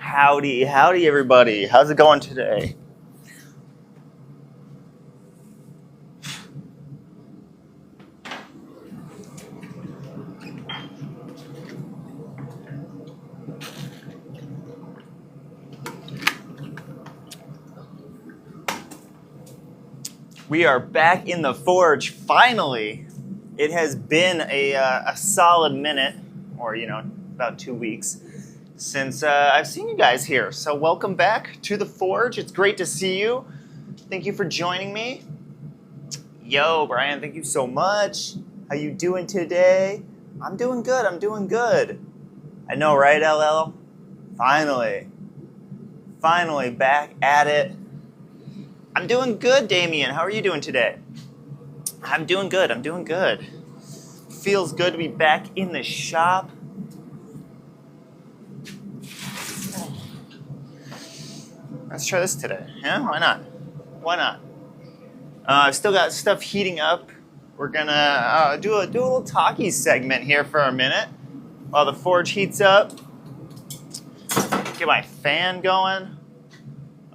Howdy, howdy everybody. How's it going today? We are back in the forge, finally. It has been a solid minute, or about 2 weeks, since I've seen you guys here. So welcome back to the forge. It's great to see you. Thank you for joining me. Yo, Brian, thank you so much. How you doing today? I'm doing good, I'm doing good. I know, right, LL? Finally back at it. I'm doing good, Damien. How are you doing today? I'm doing good. Feels good to be back in the shop. Let's try this today. Yeah, why not? I've still got stuff heating up. We're gonna do a little talkie segment here for a minute while the forge heats up. Get my fan going.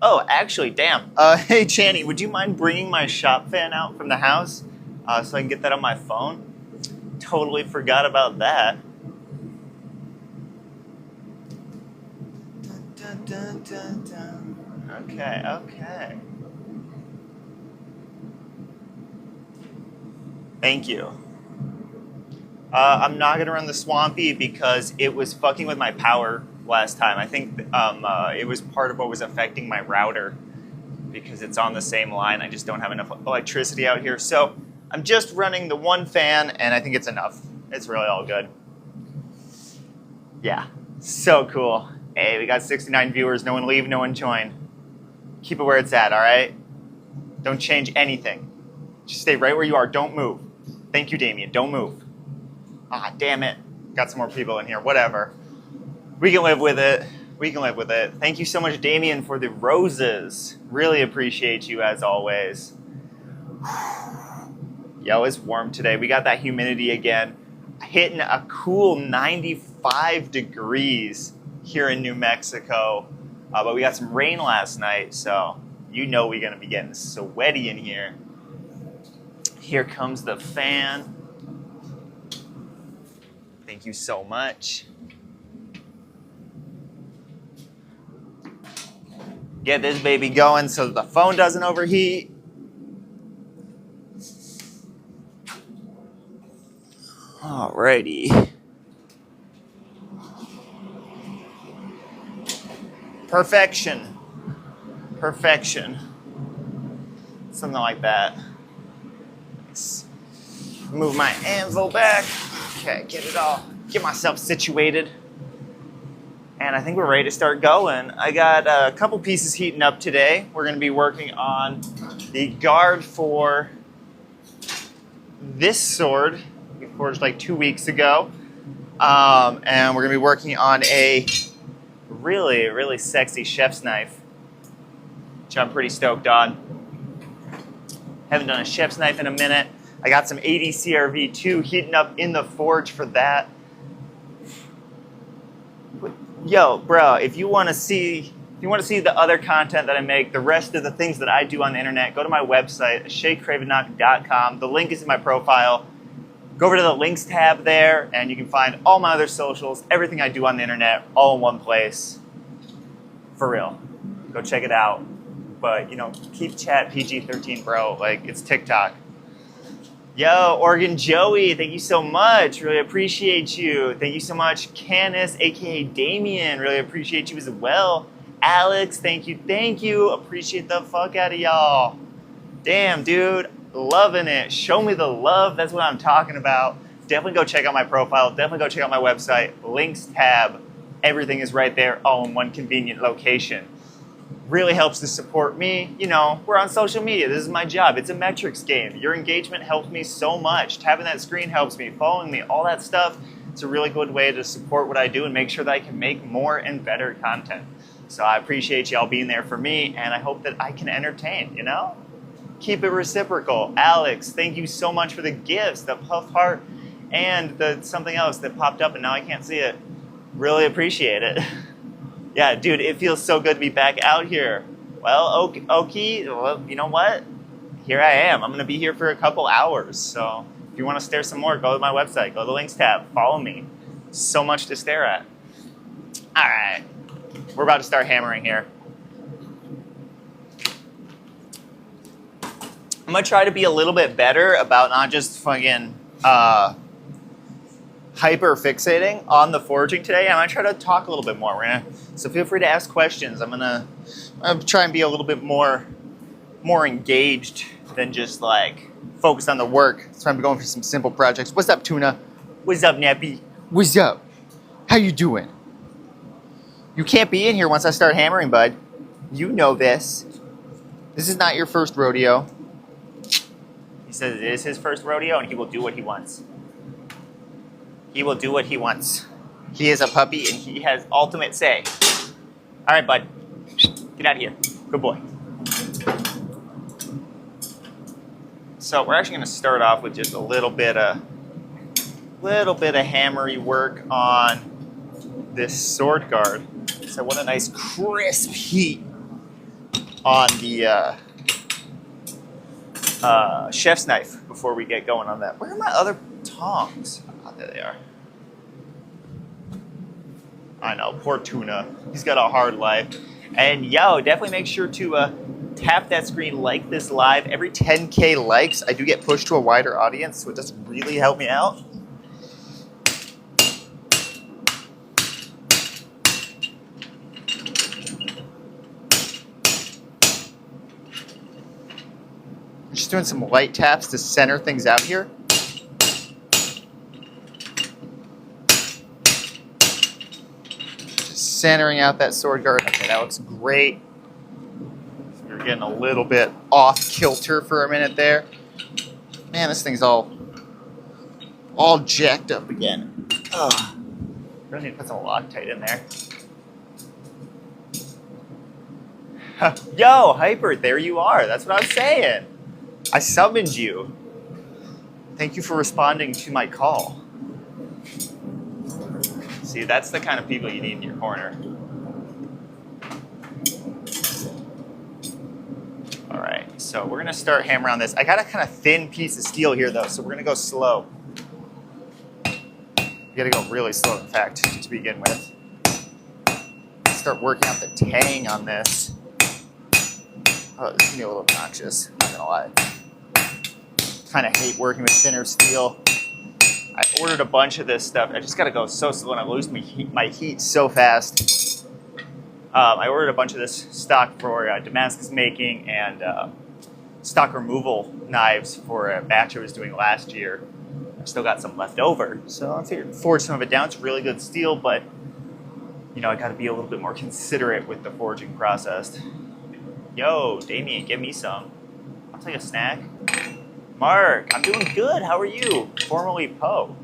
Oh, actually, damn. Hey, Channy, would you mind bringing my shop fan out from the house so I can get that on my phone? Totally forgot about that. Dun, dun, dun, dun. Okay. Thank you. I'm not going to run the Swampy because it was fucking with my power last time. I think it was part of what was affecting my router because it's on the same line. I just don't have enough electricity out here. So I'm just running the one fan and I think it's enough. It's really all good. Yeah, so cool. Hey, we got 69 viewers. No one leave, no one join. Keep it where it's at, all right? Don't change anything. Just stay right where you are. Don't move. Thank you, Damien. Don't move. Ah, damn it. Got some more people in here. Whatever. We can live with it. Thank you so much, Damien, for the roses. Really appreciate you as always. Yo, it's warm today. We got that humidity again. Hitting a cool 95 degrees here in New Mexico. But we got some rain last night, so we're going to be getting sweaty in here. Here comes the fan. Thank you so much. Get this baby going so that the phone doesn't overheat. Alrighty. Perfection. Something like that. Nice. Move my anvil back. Okay, get myself situated. And I think we're ready to start going. I got a couple pieces heating up today. We're going to be working on the guard for this sword. We forged like 2 weeks ago. And we're going to be working on a really, really sexy chef's knife, which I'm pretty stoked on. Haven't done a chef's knife in a minute. I got some 80 CRV2 heating up in the forge for that. Yo, bro, if you want to see the other content that I make, the rest of the things that I do on the internet, go to my website, Cravenock.com. The link is in my profile. Go over to the links tab there, and you can find all my other socials, everything I do on the internet, all in one place. For real. Go check it out. But, keep chat PG-13, bro. Like, it's TikTok. Yo, Oregon Joey, thank you so much. Really appreciate you. Thank you so much, Canis, a.k.a. Damien. Really appreciate you as well. Alex, thank you. Appreciate the fuck out of y'all. Damn, dude. Loving it. Show me the love. That's what I'm talking about. Definitely go check out my profile. Definitely go check out my website. Links tab. Everything is right there, all in one convenient location. Really helps to support me. We're on social media. This is my job. It's a metrics game. Your engagement helps me so much. Tapping that screen helps me. Following me, all that stuff. It's a really good way to support what I do and make sure that I can make more and better content. So I appreciate y'all being there for me, and I hope that I can entertain, Keep it reciprocal. Alex, thank you so much for the gifts, the puff heart, and the something else that popped up and now I can't see it. Really appreciate it. Yeah, dude, it feels so good to be back out here. Well, Okie, well, you know what? Here I am. I'm going to be here for a couple hours. So if you want to stare some more, go to my website. Go to the links tab. Follow me. So much to stare at. All right. We're about to start hammering here. I'm going to try to be a little bit better about not just fucking hyper fixating on the forging today. I'm going to try to talk a little bit more. So feel free to ask questions. I'm going to try and be a little bit more engaged than just like focused on the work. So I'm going for some simple projects. What's up, Tuna? What's up, Nappy? What's up? How you doing? You can't be in here once I start hammering, bud. You know this. This is not your first rodeo. He says it is his first rodeo and he will do what he wants. He will do what he wants. He is a puppy and he has ultimate say. All right, bud. Get out of here. Good boy. So we're actually going to start off with just a little bit of hammery work on this sword guard. So what a nice crisp heat on the chef's knife before we get going on that. Where are my other tongs? Oh, there they are. I know, poor Tuna. He's got a hard life. And yo, definitely make sure to tap that screen, like this live. Every 10K likes, I do get pushed to a wider audience, so it does really help me out. I'm just doing some light taps to center things out here. Just centering out that sword guard. Okay, that looks great. So we're getting a little bit off kilter for a minute there. Man, this thing's all jacked up again. Ugh. Really need to put some Loctite in there. Yo, Hyper, there you are. That's what I was saying. I summoned you. Thank you for responding to my call. See, that's the kind of people you need in your corner. All right, so we're gonna start hammering on this. I got a kind of thin piece of steel here though, so we're gonna go slow. You gotta go really slow, in fact, to begin with. Start working out the tang on this. Oh, this is gonna be a little obnoxious, not gonna lie. Kind of hate working with thinner steel. I ordered a bunch of this stuff. I just gotta go so slow and I lose my heat so fast. I ordered a bunch of this stock for Damascus making and stock removal knives for a batch I was doing last year. I still got some left over, so I figured forge some of it down. It's really good steel, but you know, I gotta be a little bit more considerate with the forging process. Yo, Damien, give me some. I'll take a snack. Mark, I'm doing good. How are you? Formerly Poe.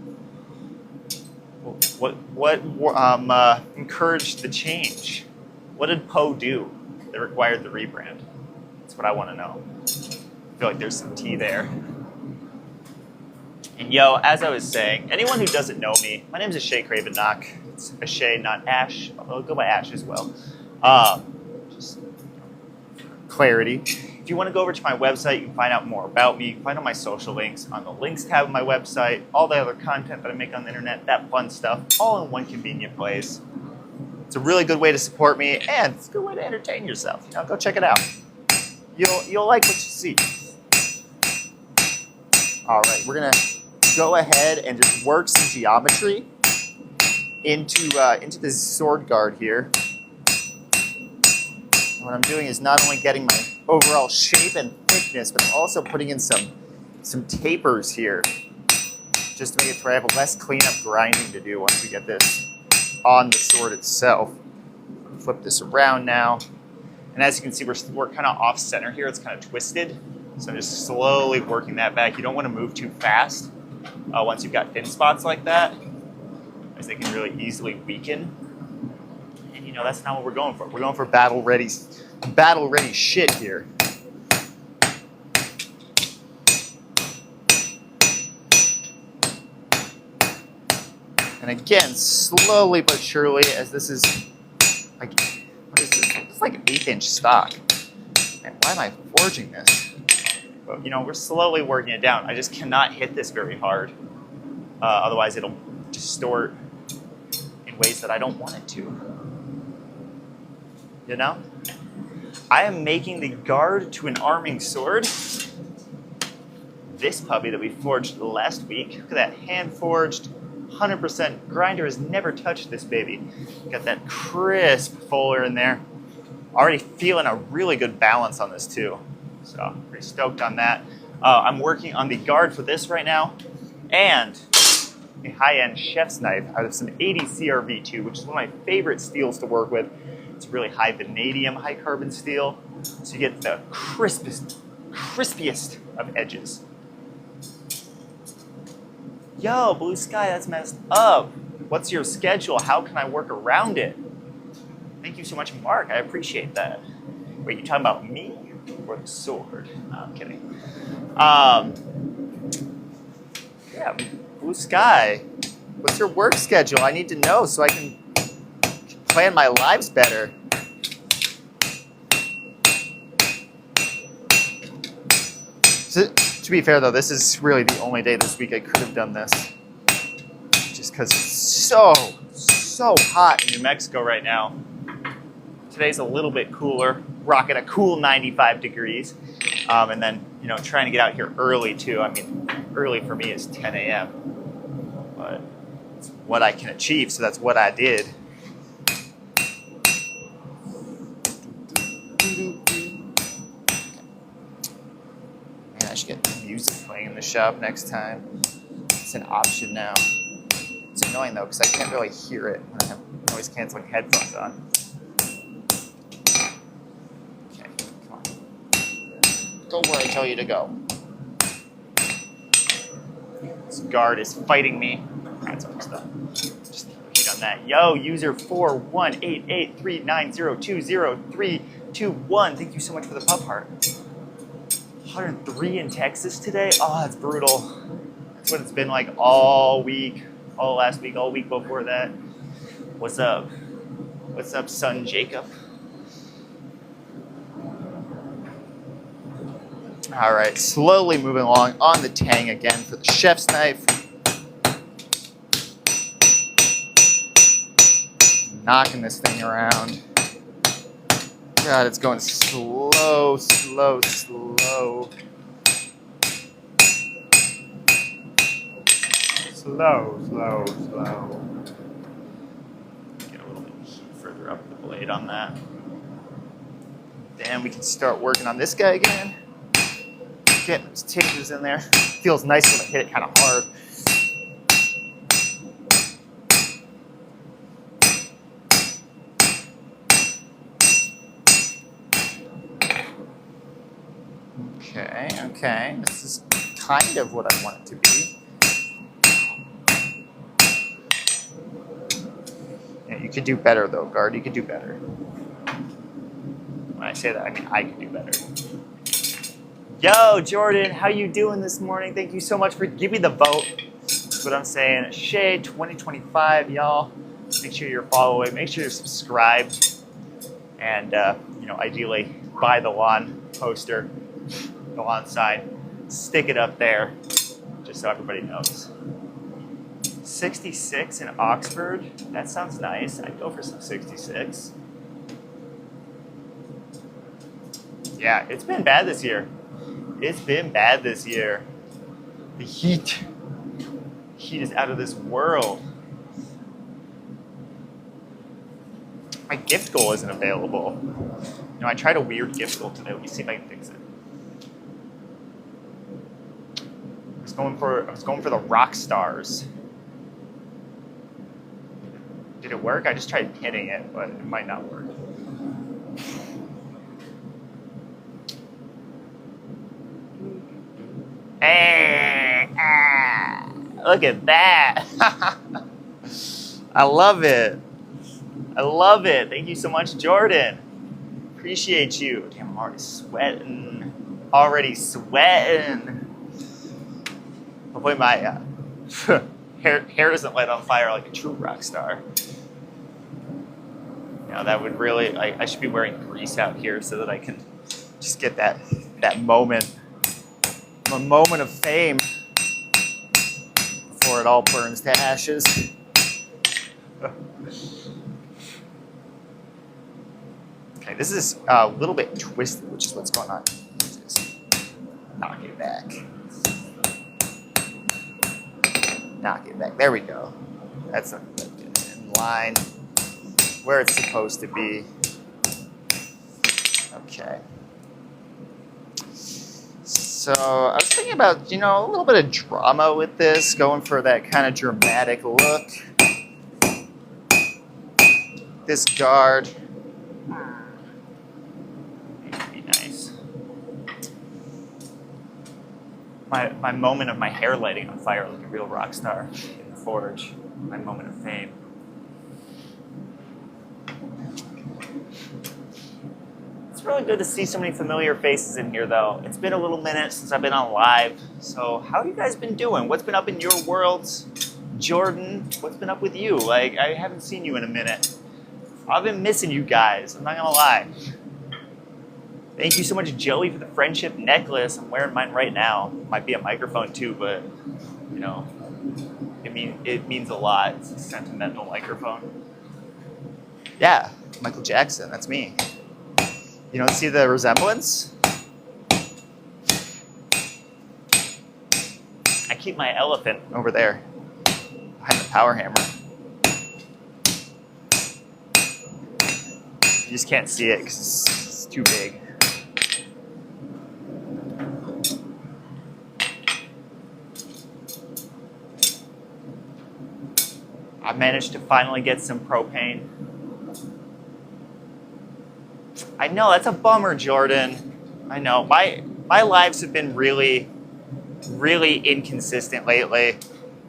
What encouraged the change? What did Poe do that required the rebrand? That's what I want to know. I feel like there's some tea there. And yo, as I was saying, anyone who doesn't know me, my name is Ashe Cravenock. It's Ashe, not Ash. I'll go by Ash as well. Just clarity. If you want to go over to my website, you can find out more about me. You can find all my social links on the links tab of my website, all the other content that I make on the internet, that fun stuff, all in one convenient place. It's a really good way to support me, and it's a good way to entertain yourself. You know, go check it out. You'll like what you see. All right, we're gonna go ahead and just work some geometry into this sword guard here. What I'm doing is not only getting my overall shape and thickness, but I'm also putting in some tapers here, just to make it so I have less cleanup grinding to do once we get this on the sword itself. Flip this around now, and as you can see, we're kind of off center here. It's kind of twisted, so I'm just slowly working that back. You don't want to move too fast once you've got thin spots like that, as they can really easily weaken. And you know, that's not what we're going for. We're going for battle ready shit here. And again, slowly but surely, as this is Like, what is this? It's like an 1/8" stock. Man, why am I forging this? But, you know, we're slowly working it down. I just cannot hit this very hard. Otherwise, it'll distort in ways that I don't want it to. You know? I am making the guard to an arming sword. This puppy that we forged last week. Look at that, hand-forged, 100% grinder has never touched this baby. Got that crisp fuller in there. Already feeling a really good balance on this too. So pretty stoked on that. I'm working on the guard for this right now, and a high-end chef's knife out of some 80 CRV2, which is one of my favorite steels to work with. It's really high vanadium, high carbon steel, so you get the crispiest of edges. Yo, Blue Sky, that's messed up. What's your schedule? How can I work around it? Thank you so much, Mark. I appreciate that. Wait, you talking about me or the sword? No, I'm kidding. Yeah, Blue Sky, what's your work schedule? I need to know so I can plan my lives better. So, to be fair though, this is really the only day this week I could have done this. Just because it's so hot in New Mexico right now. Today's a little bit cooler, rocking a cool 95 degrees. And then, you know, trying to get out here early too. I mean, early for me is 10 a.m. But it's what I can achieve, so that's what I did. Man, I should get music playing in the shop next time. It's an option now. It's annoying though, because I can't really hear it when I have noise canceling headphones on. Okay, come on. Go where I tell you to go. This guard is fighting me. That's almost done. Just hit on that. Yo, user 418839020321. Thank you so much for the pup heart. 103 in Texas today. Oh, that's brutal. That's what it's been like all week, all last week, all week before that. What's up? What's up, son Jacob? All right, slowly moving along on the tang again for the chef's knife. Knocking this thing around. God, it's going slow, slow, slow. Slow, slow, slow. Get a little bit further up the blade on that. Then we can start working on this guy again. Get those tinges in there. Feels nice when I hit it kind of hard. Okay. This is kind of what I want it to be. Yeah, you could do better though, guard. You could do better. When I say that, I mean I could do better. Yo, Jordan, how you doing this morning? Thank you so much for giving the vote. That's what I'm saying. Ashe 2025, y'all. Make sure you're following. Make sure you're subscribed. And, you know, ideally buy the lawn poster, the lawn sign. Stick it up there, just so everybody knows. 66 in Oxford. That sounds nice. I'd go for some 66. Yeah, it's been bad this year. It's been bad this year. The heat is out of this world. My gift goal isn't available. You know, I tried a weird gift goal today. Let me see if I can fix it. I was going for the rock stars. Did it work? I just tried hitting it, but it might not work. Look at that. I love it. I love it. Thank you so much, Jordan. Appreciate you. Damn, I'm already sweating. Hopefully my hair doesn't light on fire like a true rock star. You know, that would really, I should be wearing grease out here so that I can just get that moment, a moment of fame before it all burns to ashes. Okay, this is a little bit twisted, which is what's going on. Just knock it back. Knock it back. There we go. That's in line where it's supposed to be. Okay. So I was thinking about, you know, a little bit of drama with this, going for that kind of dramatic look. This guard. Be nice. My moment of my hair lighting on fire like a real rock star in the forge. My moment of fame. It's really good to see so many familiar faces in here, though. It's been a little minute since I've been on live. So how have you guys been doing? What's been up in your worlds? Jordan, what's been up with you? Like, I haven't seen you in a minute. I've been missing you guys. I'm not gonna lie. Thank you so much, Joey, for the friendship necklace. I'm wearing mine right now. Might be a microphone too, but you know, it means a lot. It's a sentimental microphone. Yeah, Michael Jackson. That's me. You don't see the resemblance? I keep my elephant over there behind the power hammer. You just can't see it because it's too big. I managed to finally get some propane. I know, that's a bummer, Jordan. I know. My lives have been really, really inconsistent lately.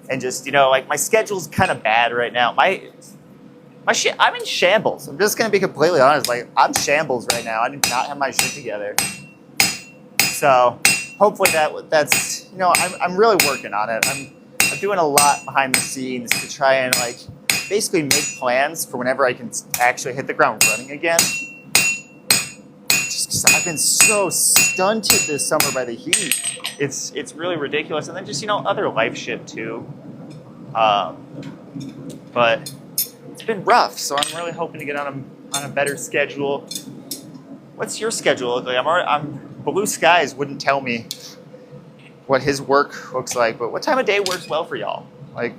And just, you know, like my schedule's kind of bad right now. I'm in shambles. I'm just going to be completely honest. Like, I'm shambles right now. I do not have my shit together. So hopefully that's, you know, I'm really working on it. I'm doing a lot behind the scenes to try and like basically make plans for whenever I can actually hit the ground running again. Just 'cause I've been so stunted this summer by the heat. It's really ridiculous. And then just, you know, other life shit too. But it's been rough, so I'm really hoping to get on a better schedule. What's your schedule look like? I'm Blue Skies wouldn't tell me what his work looks like, but what time of day works well for y'all? Like,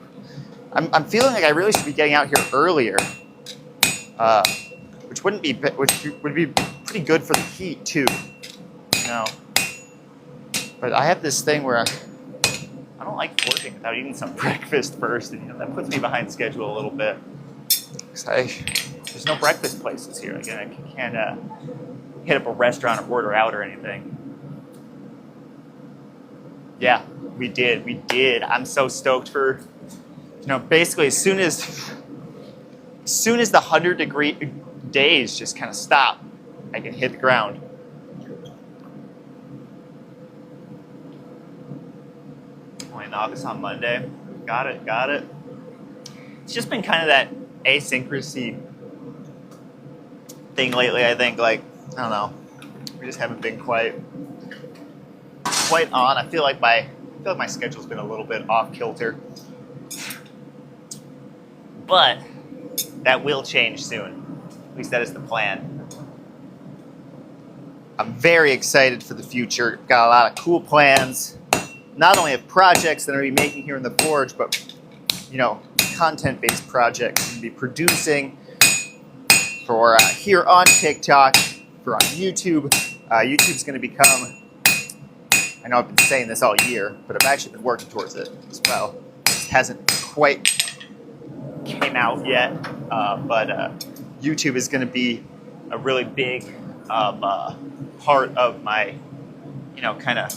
I'm feeling like I really should be getting out here earlier, which would be pretty good for the heat too, you know. But I have this thing where I don't like working without eating some breakfast first, and you know, that puts me behind schedule a little bit. There's no breakfast places here. Again, I can't hit up a restaurant or order out or anything. Yeah, we did. I'm so stoked for, you know, basically as soon as the 100-degree days just kind of stop, I can hit the ground. Only in August on Monday. Got it. It's just been kind of that asynchronicity thing lately, I think. Like, I don't know. We just haven't been quite on. I feel like my schedule's been a little bit off kilter. But that will change soon. At least that is the plan. I'm very excited for the future. Got a lot of cool plans. Not only of projects that I'm going to be making here in the Forge, but, you know, content-based projects I'm going to be producing for here on TikTok, for on YouTube. YouTube's going to become, I know I've been saying this all year, but I've actually been working towards it as well. It hasn't quite came out yet, but YouTube is going to be a really big part of my, you know, kind of,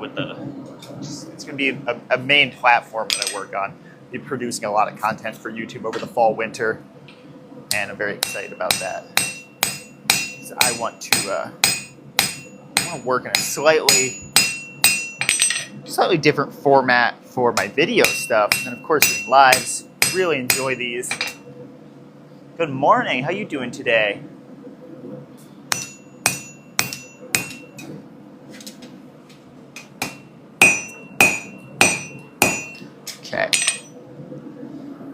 it's going to be a main platform that I work on. I'll be producing a lot of content for YouTube over the fall, winter, and I'm very excited about that. So I want to work in a slightly different format for my video stuff, and of course doing lives. Really enjoy these. Good morning. How you doing today? Okay.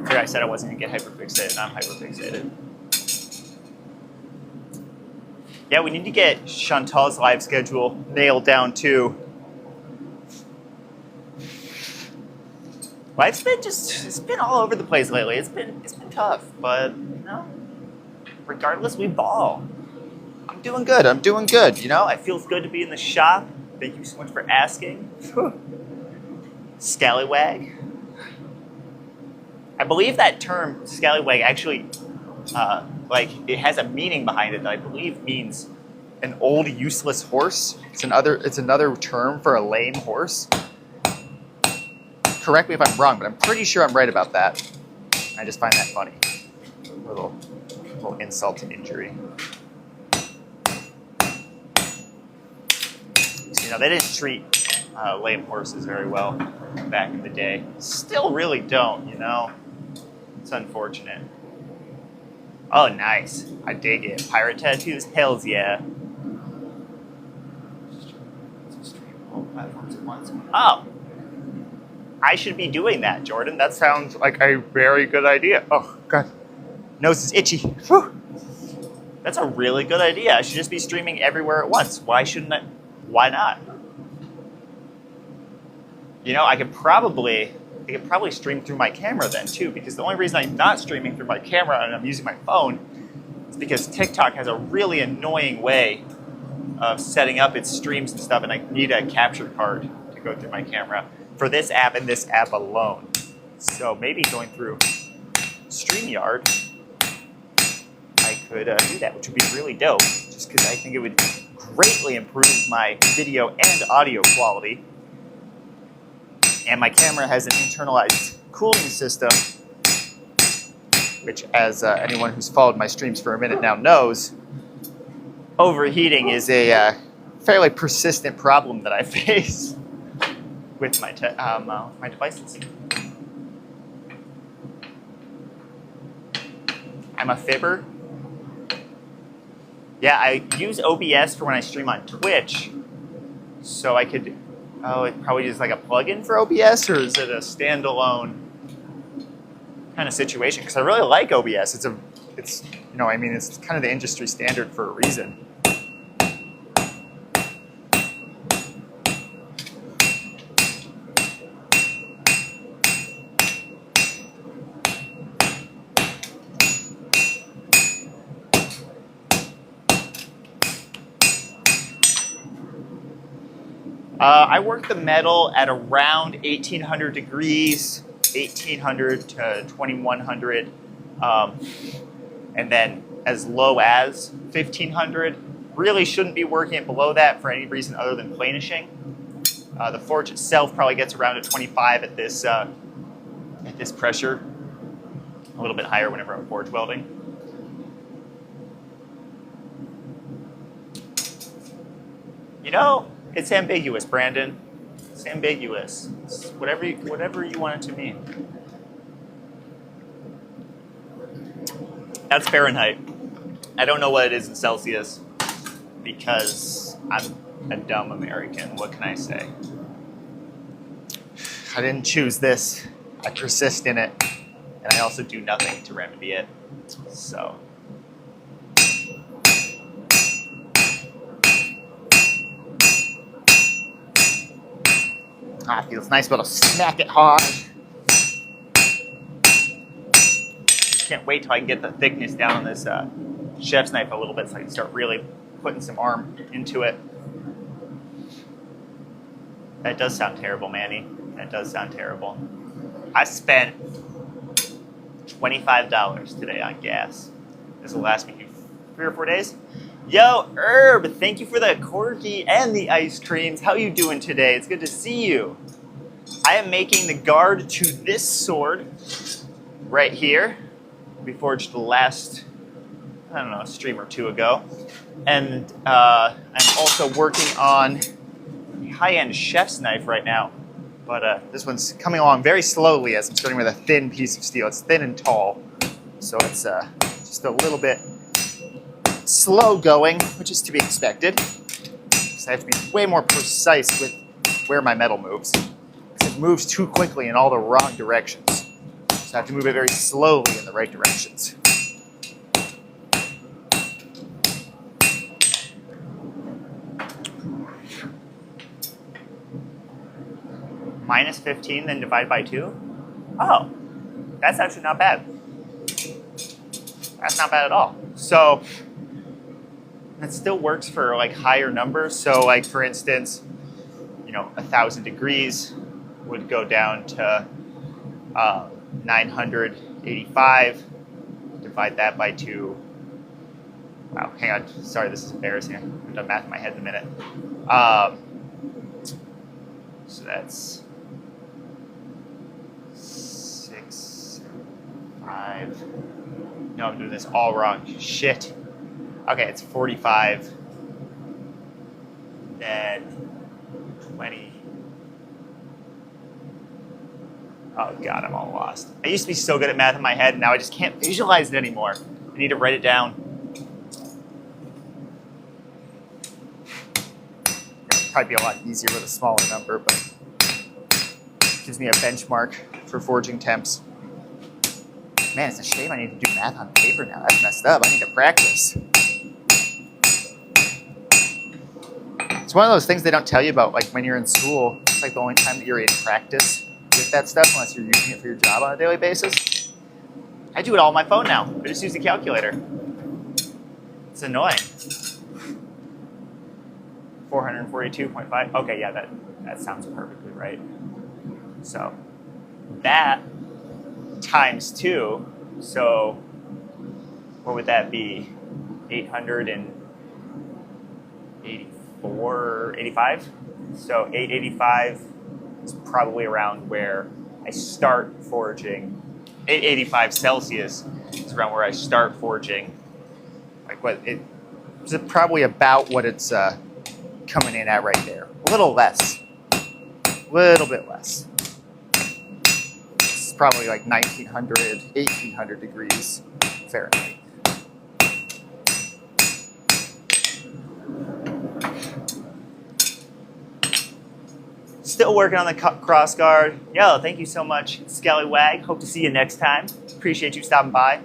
Here I said I wasn't going to get hyperfixated. Now I'm hyperfixated. Yeah, we need to get Chantal's live schedule nailed down too. Life's been it's been all over the place lately. It's been tough, but you know, regardless, we ball. I'm doing good. You know, it feels good to be in the shop. Thank you so much for asking. Scallywag. I believe that term scallywag actually, like, it has a meaning behind it that I believe means an old useless horse. It's another term for a lame horse. Correct me if I'm wrong, but I'm pretty sure I'm right about that. I just find that funny. A little insult and injury. So, you know, they didn't treat lame horses very well back in the day. Still really don't, you know. It's unfortunate. Oh, nice. I dig it. Pirate tattoos? Hells yeah. Oh. I should be doing that, Jordan. That sounds like a very good idea. Oh, God. Nose is itchy. Whew. That's a really good idea. I should just be streaming everywhere at once. Why shouldn't I? Why not? You know, I could probably stream through my camera then, too, because the only reason I'm not streaming through my camera and I'm using my phone is because TikTok has a really annoying way of setting up its streams and stuff, and I need a capture card to go through my camera for this app and this app alone. So maybe going through StreamYard, I could do that, which would be really dope, just because I think it would greatly improve my video and audio quality. And my camera has an internalized cooling system, which, as anyone who's followed my streams for a minute now knows, overheating is a fairly persistent problem that I face with my devices. I'm a fibber. Yeah, I use OBS for when I stream on Twitch, so I could. Oh, it's probably just like a plugin for OBS, or is it a standalone kind of situation? Because I really like OBS. It's you know, I mean, it's kind of the industry standard for a reason. I work the metal at around 1800 degrees, 1800 to 2100, and then as low as 1500. Really shouldn't be working it below that for any reason other than planishing. The forge itself probably gets around to 25 at this pressure, a little bit higher whenever I'm forge welding. You know, it's ambiguous, Brandon. It's ambiguous. It's whatever you want it to mean. That's Fahrenheit. I don't know what it is in Celsius because I'm a dumb American. What can I say? I didn't choose this. I persist in it, and I also do nothing to remedy it. So. Ah, it feels nice to be able to smack it hard. Can't wait till I can get the thickness down on this chef's knife a little bit so I can start really putting some arm into it. That does sound terrible, Manny. That does sound terrible. I spent $25 today on gas. This will last me 3 or 4 days. Yo, Herb, thank you for the corgi and the ice creams. How you doing today? It's good to see you. I am making the guard to this sword right here. We forged the last, I don't know, a stream or two ago. And I'm also working on a high-end chef's knife right now. But this one's coming along very slowly as I'm starting with a thin piece of steel. It's thin and tall, so it's Just a little bit slow going, which is to be expected. Because I have to be way more precise with where my metal moves. Because it moves too quickly in all the wrong directions. So I have to move it very slowly in the right directions. Minus 15, then divide by 2? Oh, that's actually not bad. That's not bad at all. So that still works for like higher numbers. So like for instance, 1,000 degrees would go down to 985. Divide that by 2. Wow, hang on. Sorry, this is embarrassing. I've done math in my head in a minute. So that's 6, 5. No, I'm doing this all wrong. Shit. Okay, it's 45. Then 20. Oh God, I'm all lost. I used to be so good at math in my head, and now I just can't visualize it anymore. I need to write it down. It'd probably be a lot easier with a smaller number, but it gives me a benchmark for forging temps. Man, it's a shame I need to do math on paper now. That's messed up. I need to practice. It's one of those things they don't tell you about, like when you're in school. It's like the only time that you're in practice with that stuff, unless you're using it for your job on a daily basis. I do it all on my phone now. I just use the calculator. It's annoying. 442.5. Okay, yeah, that sounds perfectly right. So that times 2. So what would that be? 884, 85? So 885 is probably around where I start forging. 885 Celsius is around where I start forging. Like what it's probably about what it's coming in at right there. A little less. A little bit less. It's probably like 1900, 1800 degrees Fahrenheit. Still working on the cross guard. Yo, thank you so much, Scallywag. Hope to see you next time. Appreciate you stopping by.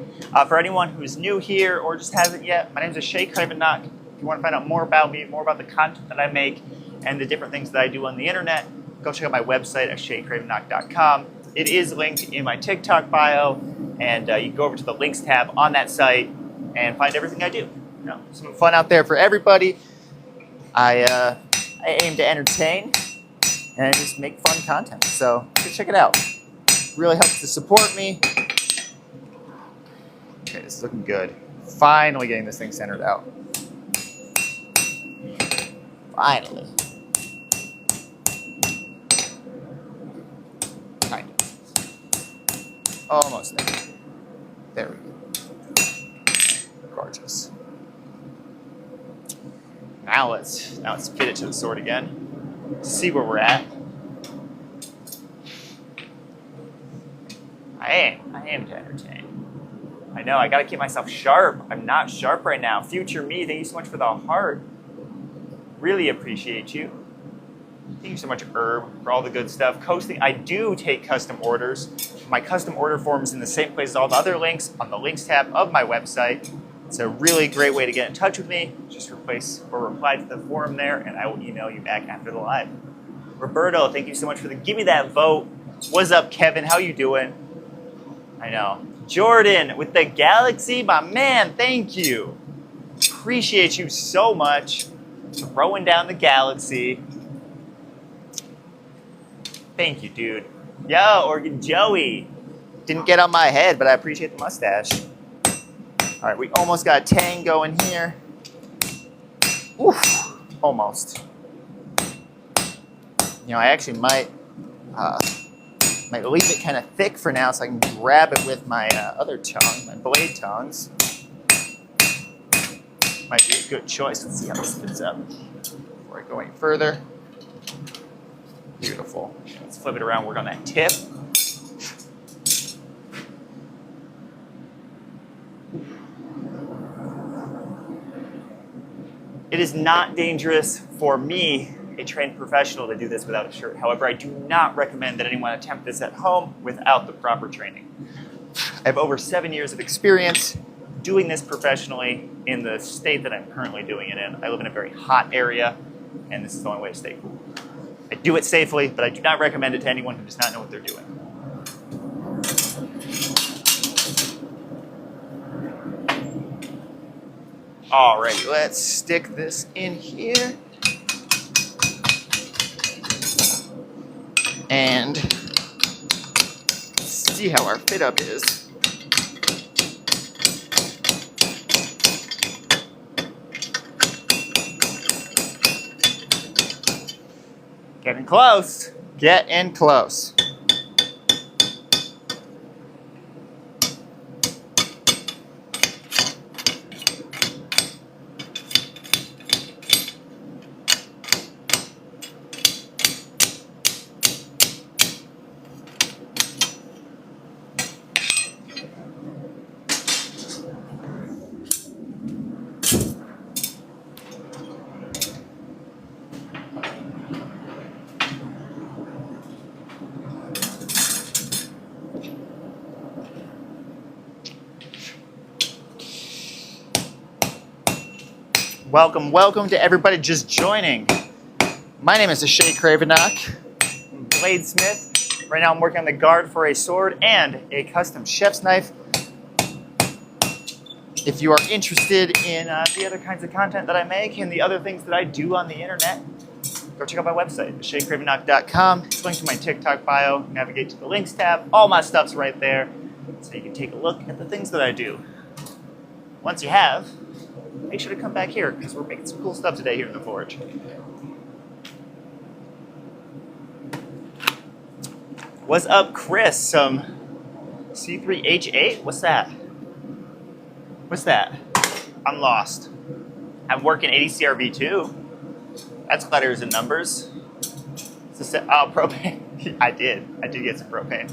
For anyone who's new here or just hasn't yet, my name is Ashe Cravenock. If you want to find out more about me, more about the content that I make, and the different things that I do on the internet, go check out my website, ashecravenock.com. It is linked in my TikTok bio, and you can go over to the links tab on that site and find everything I do. Some fun out there for everybody. I aim to entertain and just make fun content. So go check it out. Really helps to support me. Okay, this is looking good. Finally getting this thing centered out. Finally. Kind of. Almost there. There we go. Gorgeous. Now let's fit it to the sword again. See where we're at. I am to entertain. I know, I gotta keep myself sharp. I'm not sharp right now. Future me, thank you so much for the heart. Really appreciate you. Thank you so much, Herb, for all the good stuff. Coasting, I do take custom orders. My custom order form is in the same place as all the other links on the links tab of my website. It's a really great way to get in touch with me. Just reply to the forum there, and I will email you back after the live. Roberto, thank you so much for give me that vote. What's up, Kevin? How you doing? I know. Jordan with the Galaxy, my man, thank you. Appreciate you so much. Throwing down the Galaxy. Thank you, dude. Yo, Oregon Joey. Didn't get on my head, but I appreciate the mustache. All right, we almost got a tang going here. Oof, almost. I actually might leave it kind of thick for now so I can grab it with my other tongue, my blade tongs. Might be a good choice. Let's see how this fits up before I go any further. Beautiful. Let's flip it around, work on that tip. is not dangerous for me, a trained professional, to do this without a shirt. However, I do not recommend that anyone attempt this at home without the proper training. I have over 7 years of experience doing this professionally in the state that I'm currently doing it in. I live in a very hot area, and this is the only way to stay cool. I do it safely, but I do not recommend it to anyone who does not know what they're doing. Alrighty, let's stick this in here. And see how our fit up is. Getting close. Getting close. Welcome to everybody just joining. My name is Ashe Cravenock. I'm bladesmith. Right now I'm working on the guard for a sword and a custom chef's knife. If you are interested in the other kinds of content that I make and the other things that I do on the internet, go check out my website, ashecravenock.com. It's linked to my TikTok bio. Navigate to the links tab. All my stuff's right there, so you can take a look at the things that I do. Once you have, make sure to come back here because we're making some cool stuff today here in the forge. What's up, Chris? Some C3H8? What's that? What's that? I'm lost. I'm working 80 CRV2. That's letters and numbers. Oh, propane. I did get some propane.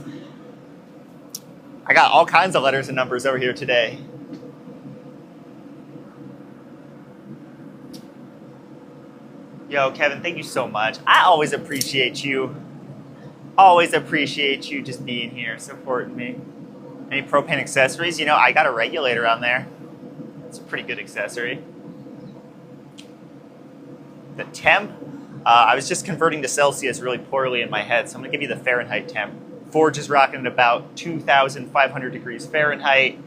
I got all kinds of letters and numbers over here today. Yo, Kevin, thank you so much. I always appreciate you. Always appreciate you just being here, supporting me. Any propane accessories? You know, I got a regulator on there. It's a pretty good accessory. The temp, I was just converting to Celsius really poorly in my head, so I'm gonna give you the Fahrenheit temp. Forge is rocking at about 2,500 degrees Fahrenheit.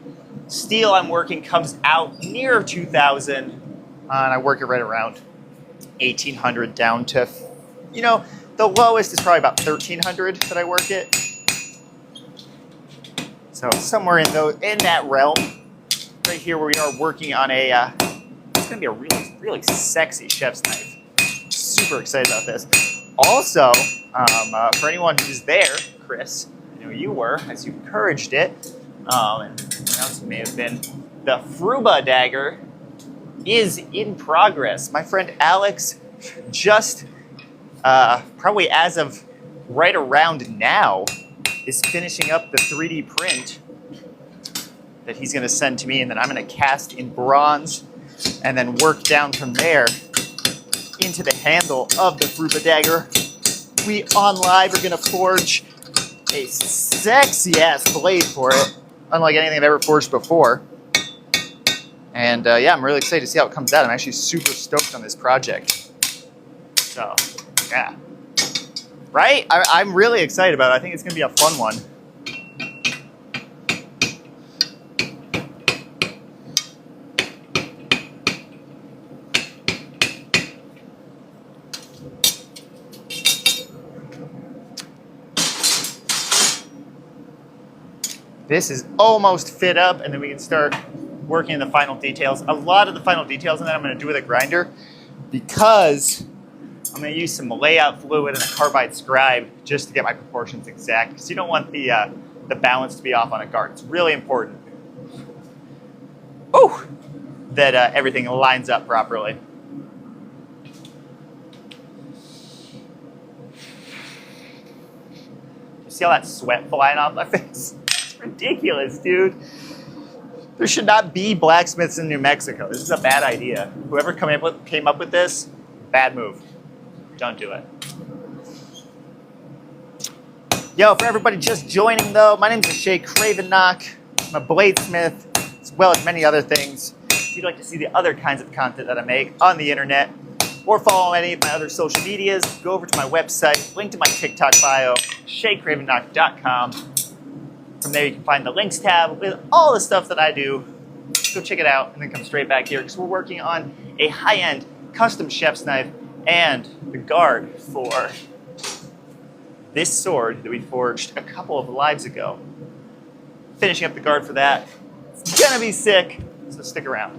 Steel I'm working comes out near 2,000, and I work it right around 1,800 down to, you know, the lowest is probably about 1,300 that I work it. So somewhere in that realm, right here where we are working on a, it's gonna be a really, really sexy chef's knife. Super excited about this. Also, for anyone who's there, Chris, I know you were, as you encouraged it, and anyone else who may have been, the Fruba dagger is in progress. My friend Alex just, probably as of right around now, is finishing up the 3D print that he's going to send to me, and then I'm going to cast in bronze and then work down from there into the handle of the Fruba dagger. We on live are going to forge a sexy ass blade for it, unlike anything I've ever forged before. And yeah, I'm really excited to see how it comes out. I'm actually super stoked on this project. So, yeah. Right? I'm really excited about it. I think it's going to be a fun one. This is almost fit up, and then we can start working on the final details. A lot of the final details on that I'm going to do with a grinder because I'm going to use some layout fluid and a carbide scribe just to get my proportions exact, because you don't want the balance to be off on a guard. It's really important that everything lines up properly. You see all that sweat flying off my face? It's ridiculous, dude. There should not be blacksmiths in New Mexico. This is a bad idea. Whoever came up with this, bad move. Don't do it. Yo, for everybody just joining though, my name is Ashe Cravenock. I'm a bladesmith, as well as many other things. If you'd like to see the other kinds of content that I make on the internet, or follow any of my other social medias, go over to my website, link to my TikTok bio, ashecravenock.com. From there you can find the links tab with all the stuff that I do. Go check it out and then come straight back here because we're working on a high-end custom chef's knife and the guard for this sword that we forged a couple of lives ago. Finishing up the guard for that. It's gonna be sick, so stick around.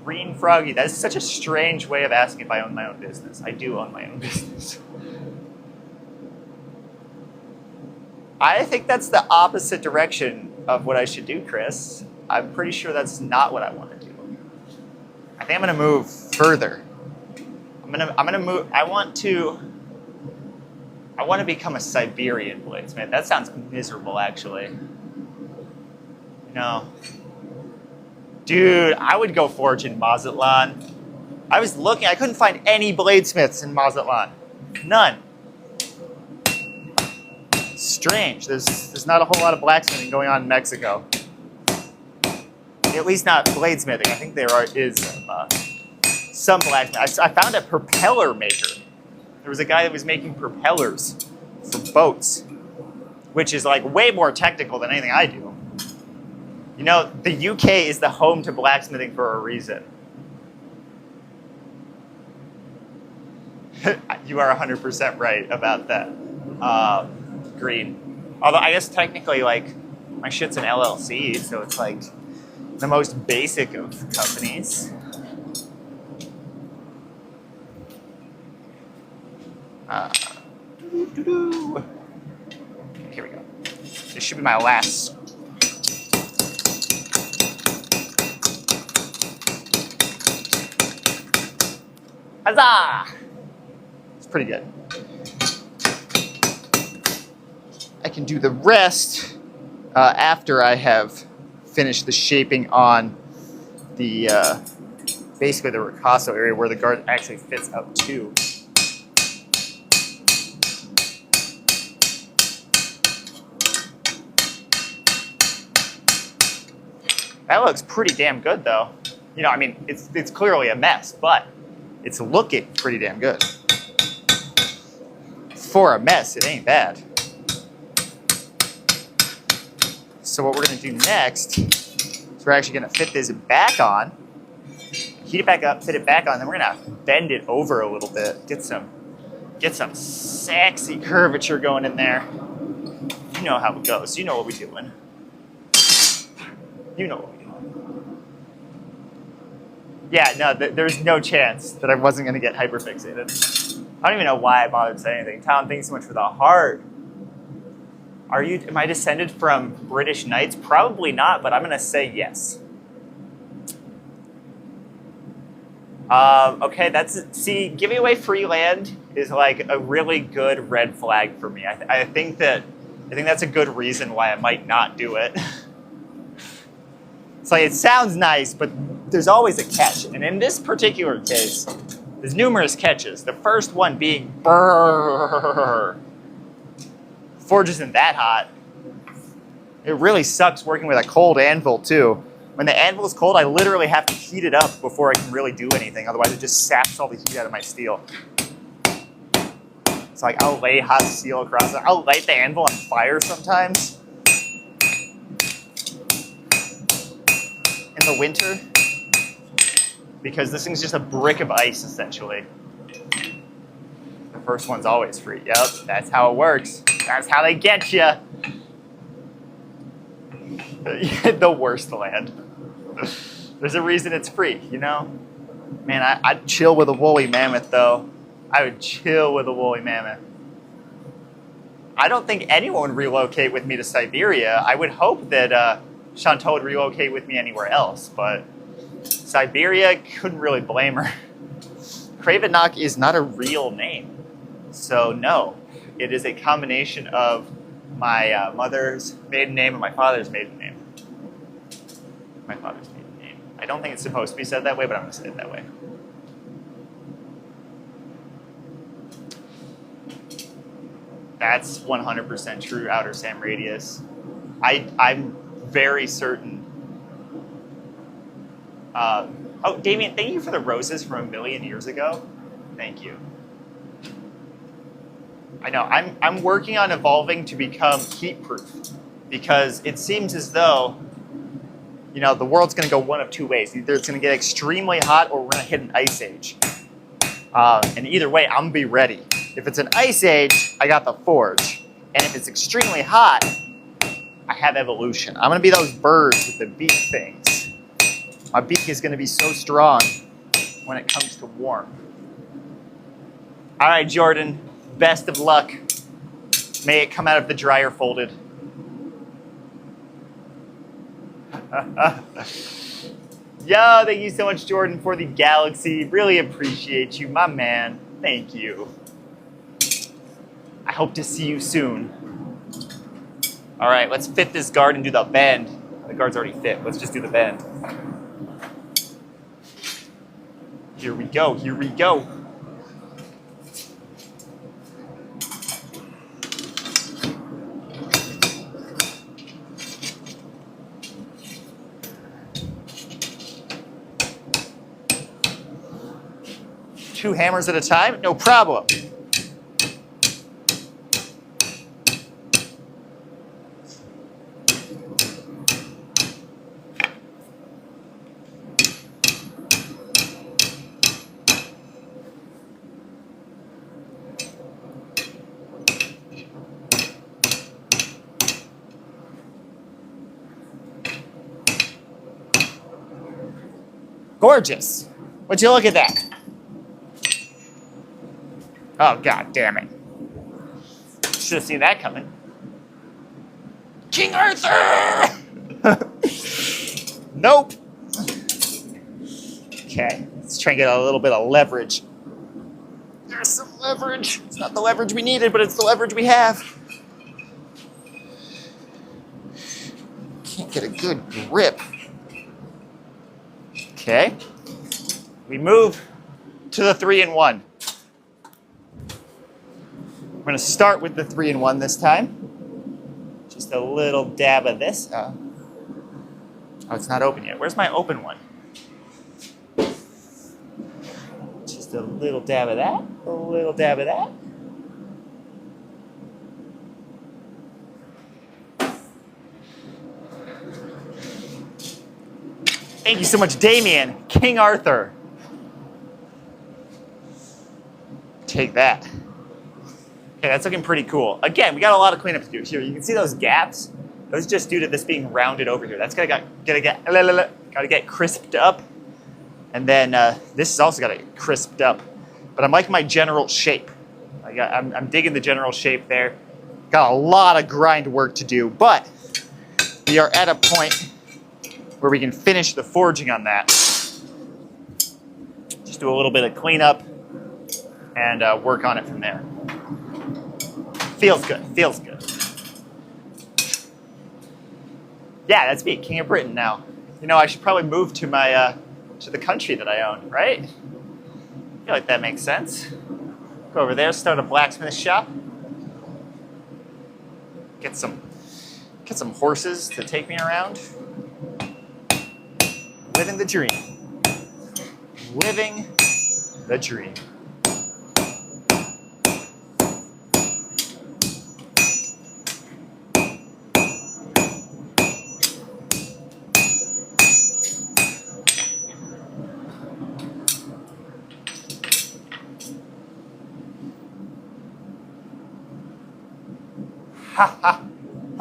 Green Froggy, that is such a strange way of asking if I own my own business. I do own my own business. I think that's the opposite direction of what I should do, Chris. I'm pretty sure that's not what I want to do. I think I'm gonna move further. I'm gonna move. I want to become a Siberian bladesmith. That sounds miserable, actually. You know, dude, I would go forge in Mazatlan. I was looking. I couldn't find any bladesmiths in Mazatlan. None. Strange. There's not a whole lot of blacksmithing going on in Mexico. At least not bladesmithing. I think there is some blacksmith. I found a propeller maker. There was a guy that was making propellers for boats, which is like way more technical than anything I do. You know, the UK is the home to blacksmithing for a reason. You are 100% right about that. Green. Although I guess technically, like, my shit's an LLC, so it's like the most basic of companies. Here we go. This should be my last. Huzzah! It's pretty good. I can do the rest after I have finished the shaping on the basically the ricasso area where the guard actually fits up to. That looks pretty damn good, though. You know, I mean, it's clearly a mess, but it's looking pretty damn good. For a mess, it ain't bad. So what we're going to do next is we're actually going to fit this back on, heat it back up, fit it back on, then we're going to bend it over a little bit, get some sexy curvature going in there. You know how it goes. You know what we're doing. You know what we're doing. Yeah, no, there's no chance that I wasn't going to get hyperfixated. I don't even know why I bothered saying anything. Tom, thanks so much for the heart. Am I descended from British knights? Probably not, but I'm going to say yes. Okay, see, giving away free land is like a really good red flag for me. I think that's a good reason why I might not do it. It's like, it sounds nice, but there's always a catch. And in this particular case, there's numerous catches. The first one being brrrr. Forge isn't that hot. It really sucks working with a cold anvil too. When the anvil is cold, I literally have to heat it up before I can really do anything. Otherwise, it just saps all the heat out of my steel. It's like, I'll lay hot steel across it. I'll light the anvil on fire sometimes. In the winter. Because this thing's just a brick of ice, essentially. The first one's always free. Yep, that's how it works. That's how they get you. The worst land. There's a reason it's free, you know? Man, I'd chill with a woolly mammoth, though. I would chill with a woolly mammoth. I don't think anyone would relocate with me to Siberia. I would hope that Chantal would relocate with me anywhere else, but Siberia, couldn't really blame her. Cravenock is not a real name. So no, it is a combination of my mother's maiden name and my father's maiden name. My father's maiden name. I don't think it's supposed to be said that way, but I'm going to say it that way. That's 100% true, Outer Sam Radius. I'm very certain. Oh, Damien, thank you for the roses from 1,000,000 years ago. Thank you. I know, I'm working on evolving to become heat-proof because it seems as though, you know, the world's going to go one of two ways. Either it's going to get extremely hot or we're going to hit an ice age. And either way, I'm going to be ready. If it's an ice age, I got the forge. And if it's extremely hot, I have evolution. I'm going to be those birds with the beak things. My beak is going to be so strong when it comes to warm. All right, Jordan, best of luck. May it come out of the dryer folded. Yo, thank you so much, Jordan, for the galaxy. Really appreciate you, my man. Thank you. I hope to see you soon. All right, let's fit this guard and do the bend. The guard's already fit. Let's just do the bend. Here we go. Here we go. Two hammers at a time? No problem. Gorgeous. Would you look at that? Oh, God damn it. Should have seen that coming. King Arthur! Nope. Okay, let's try and get a little bit of leverage. There's some leverage. It's not the leverage we needed, but it's the leverage we have. Can't get a good grip. Okay. We move to the 3-in-1. We're going to start with the 3-in-1 this time. Just a little dab of this. Oh, it's not open yet. Where's my open one? Just a little dab of that. A little dab of that. Thank you so much, Damien. King Arthur. Take that. Okay, that's looking pretty cool. Again, we got a lot of cleanup to do. Here, you can see those gaps. Those are just due to this being rounded over here. That's gotta get crisped up. And then this has also got to get crisped up. But I'm liking my general shape. I'm digging the general shape there. Got a lot of grind work to do, but we are at a point where we can finish the forging on that. Just do a little bit of cleanup and work on it from there. Feels good, feels good. Yeah, that's me, King of Britain now. You know, I should probably move to my to the country that I own, right? I feel like that makes sense. Go over there, start a blacksmith shop. Get some horses to take me around. Living the dream. Living the dream.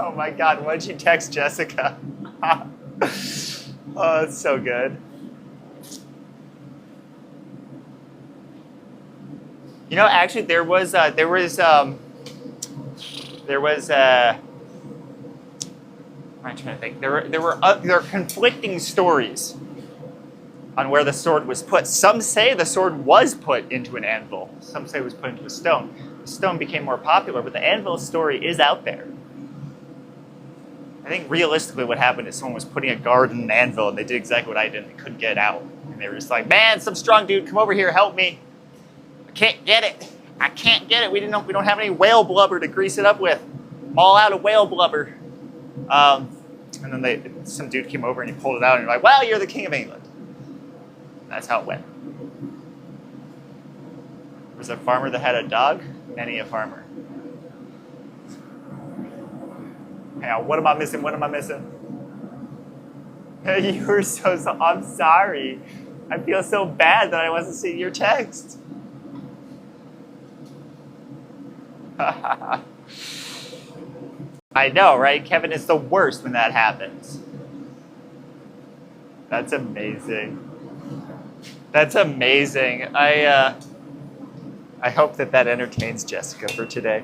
Oh my God, what did you text Jessica? Oh, it's so good. You know, actually, there was I'm trying to think. There are conflicting stories on where the sword was put. Some say the sword was put into an anvil. Some say it was put into a stone. The stone became more popular, but the anvil story is out there. I think realistically what happened is someone was putting a guard in an anvil and they did exactly what I did and they couldn't get it out. And they were just like, man, some strong dude, come over here, help me. I can't get it. I can't get it. We don't have any whale blubber to grease it up with. I'm all out of whale blubber. And then some dude came over and he pulled it out and you're like, well, you're the king of England. That's how it went. Was a farmer that had a dog? Many a farmer. Now, what am I missing? What am I missing? You were I'm sorry. I feel so bad that I wasn't seeing your text. I know, right? Kevin, it's the worst when that happens. That's amazing. That's amazing. I hope that entertains Jessica for today.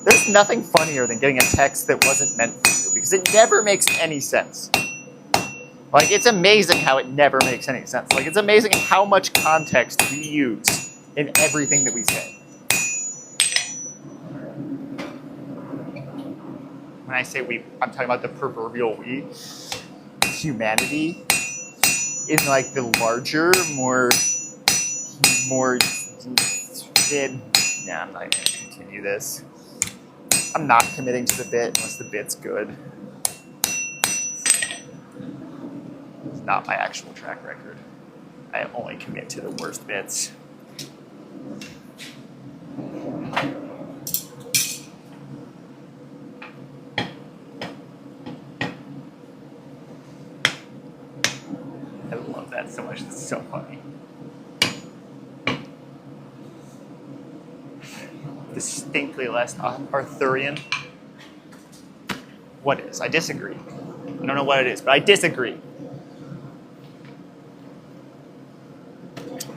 There's nothing funnier than getting a text that wasn't meant for you because it never makes any sense. Like, it's amazing how it never makes any sense. Like, it's amazing how much context we use in everything that we say. When I say we, I'm talking about the proverbial we, humanity, in like the larger, more, nah, I'm not going to continue this. I'm not committing to the bit unless the bit's good. It's not my actual track record. I only commit to the worst bits. I love that so much. It's so funny. Distinctly less Arthurian. What is? I disagree. I don't know what it is, but I disagree.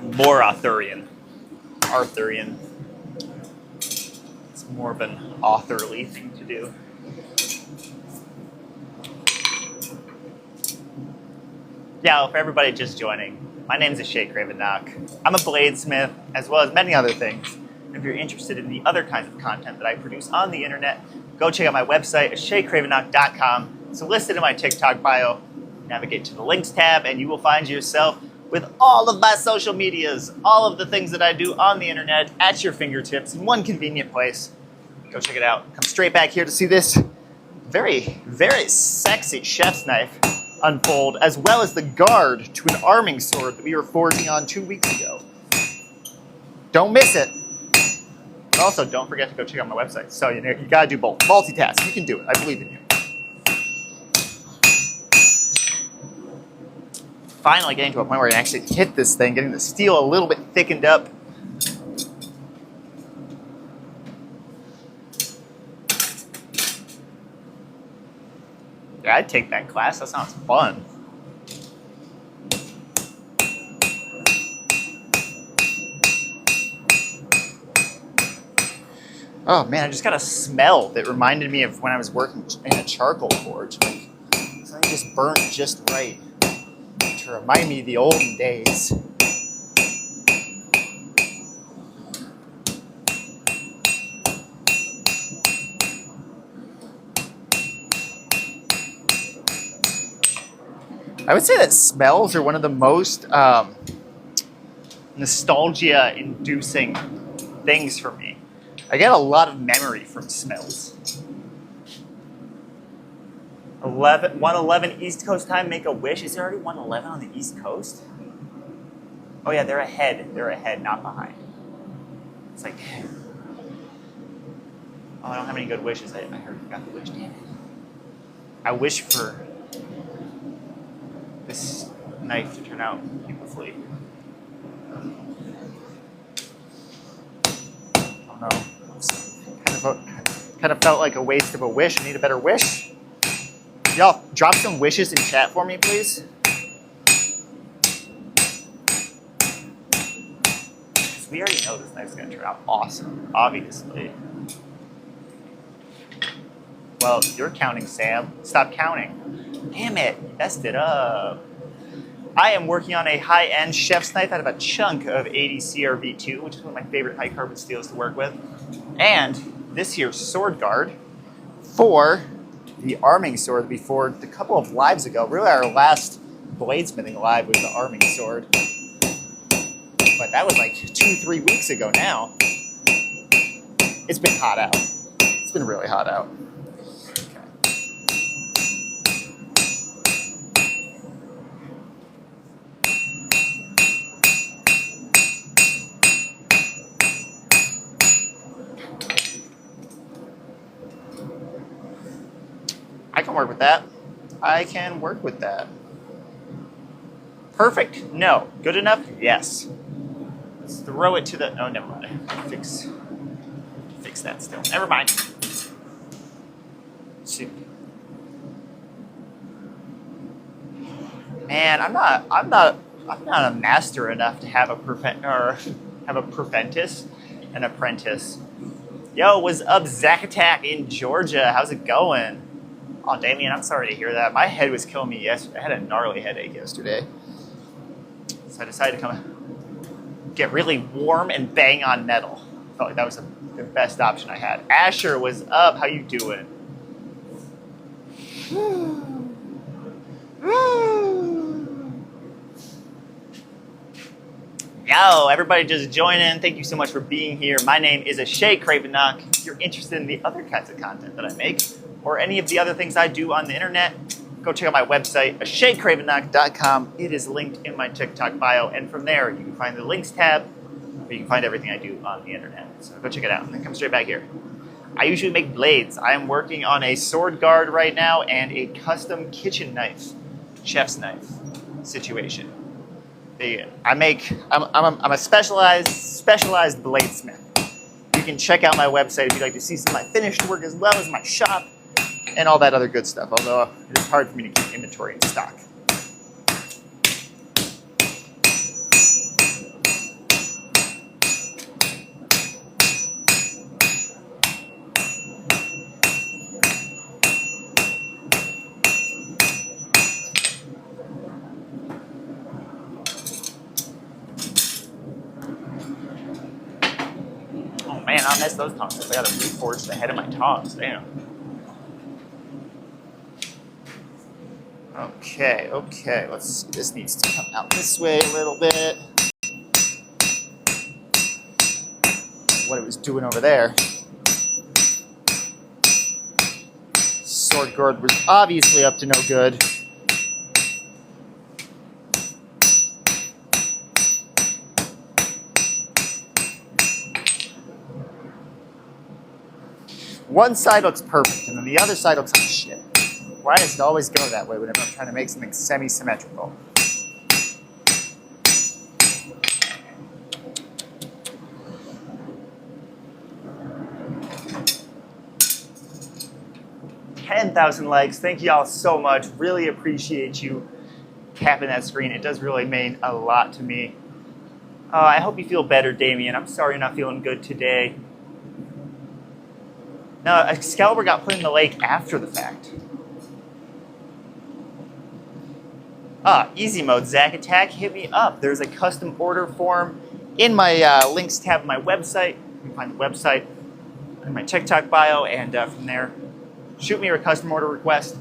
More Arthurian. Arthurian. It's more of an authorly thing to do. Now, for everybody just joining, my name is Ashe Cravenock. I'm a bladesmith, as well as many other things. If you're interested in the other kinds of content that I produce on the internet, go check out my website, ashecravenock.com. It's listed in my TikTok bio. Navigate to the links tab, and you will find yourself with all of my social medias, all of the things that I do on the internet at your fingertips in one convenient place. Go check it out. Come straight back here to see this very, very sexy chef's knife unfold, as well as the guard to an arming sword that we were forging on 2 weeks ago. Don't miss it. But also, don't forget to go check out my website. So you gotta do both. Multitask. You can do it. I believe in you. Finally getting to a point where I can actually hit this thing, getting the steel a little bit thickened up. Yeah, I'd take that class. That sounds fun. Oh man, I just got a smell that reminded me of when I was working in a charcoal forge. Like, something just burnt just right to remind me of the olden days. I would say that smells are one of the most nostalgia-inducing things for me. I get a lot of memory from smells. 1:11 East Coast time, make a wish. Is there already 1:11 on the East Coast? Oh yeah, they're ahead. They're ahead, not behind. It's like, oh, I don't have any good wishes. I heard you got the wish, damn it. I wish for this knife to turn out beautifully. Oh no. Kind of felt like a waste of a wish. I need a better wish. Y'all, drop some wishes in chat for me, please. Because we already know this knife's going to turn out awesome, obviously. Well, you're counting, Sam. Stop counting. Damn it, you messed it up. I am working on a high-end chef's knife out of a chunk of 80 CRV2, which is one of my favorite high-carbon steels to work with. And this here sword guard for the arming sword before a couple of lives ago. Really, our last bladesmithing live was the arming sword. But that was like 2-3 weeks ago now. It's been hot out. It's been really hot out. I can work with that. I can work with that. Perfect. No. Good enough? Yes. Let's throw it to the... Oh, never mind. Fix that still. Never mind. Shoot. Man, I'm not a master enough to have an apprentice. Yo, what's up, Zack Attack in Georgia? How's it going? Oh, Damien, I'm sorry to hear that. My head was killing me yesterday. I had a gnarly headache yesterday. So I decided to come get really warm and bang on metal. I felt like that was the best option I had. Asher, what's up? How you doing? Yo, everybody just join in. Thank you so much for being here. My name is Ashe Cravenock. If you're interested in the other kinds of content that I make, or any of the other things I do on the internet, go check out my website, ashecravenock.com. It is linked in my TikTok bio, and from there you can find the links tab, where you can find everything I do on the internet. So go check it out, and then come straight back here. I usually make blades. I am working on a sword guard right now and a custom kitchen knife, chef's knife situation. I'm a specialized bladesmith. You can check out my website if you'd like to see some of my finished work as well as my shop and all that other good stuff, although it's hard for me to keep inventory in stock. Oh man, I'll mess those tongs up. I gotta reforge the head of my tongs, damn. Okay, let's see. This needs to come out this way a little bit. What it was doing over there. Sword guard was obviously up to no good. One side looks perfect, and then the other side looks like shit. Why does it always go that way whenever I'm trying to make something semi-symmetrical? $10,000 likes. Thank you all so much. Really appreciate you tapping that screen. It does really mean a lot to me. I hope you feel better, Damien. I'm sorry you're not feeling good today. Now, Excalibur got put in the lake after the fact. Easy mode, Zack Attack, hit me up. There's a custom order form in my links tab of my website. You can find the website in my TikTok bio, and from there, shoot me a custom order request.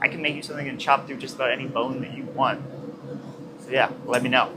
I can make you something and chop through just about any bone that you want. So yeah, let me know.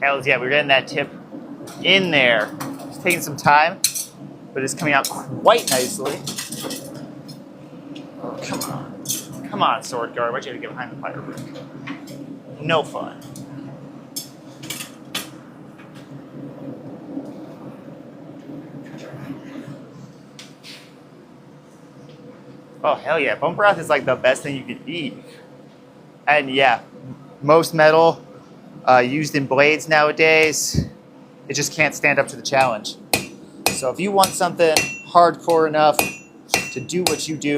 Hells yeah, we're getting that tip in there. It's taking some time, but it's coming out quite nicely. Oh, come on. Come on, sword guard. Why'd you have to get behind the fire brick? No fun. Oh, hell yeah. Bone broth is like the best thing you could eat. And yeah, most metal used in blades nowadays, it just can't stand up to the challenge. So if you want something hardcore enough to do what you do,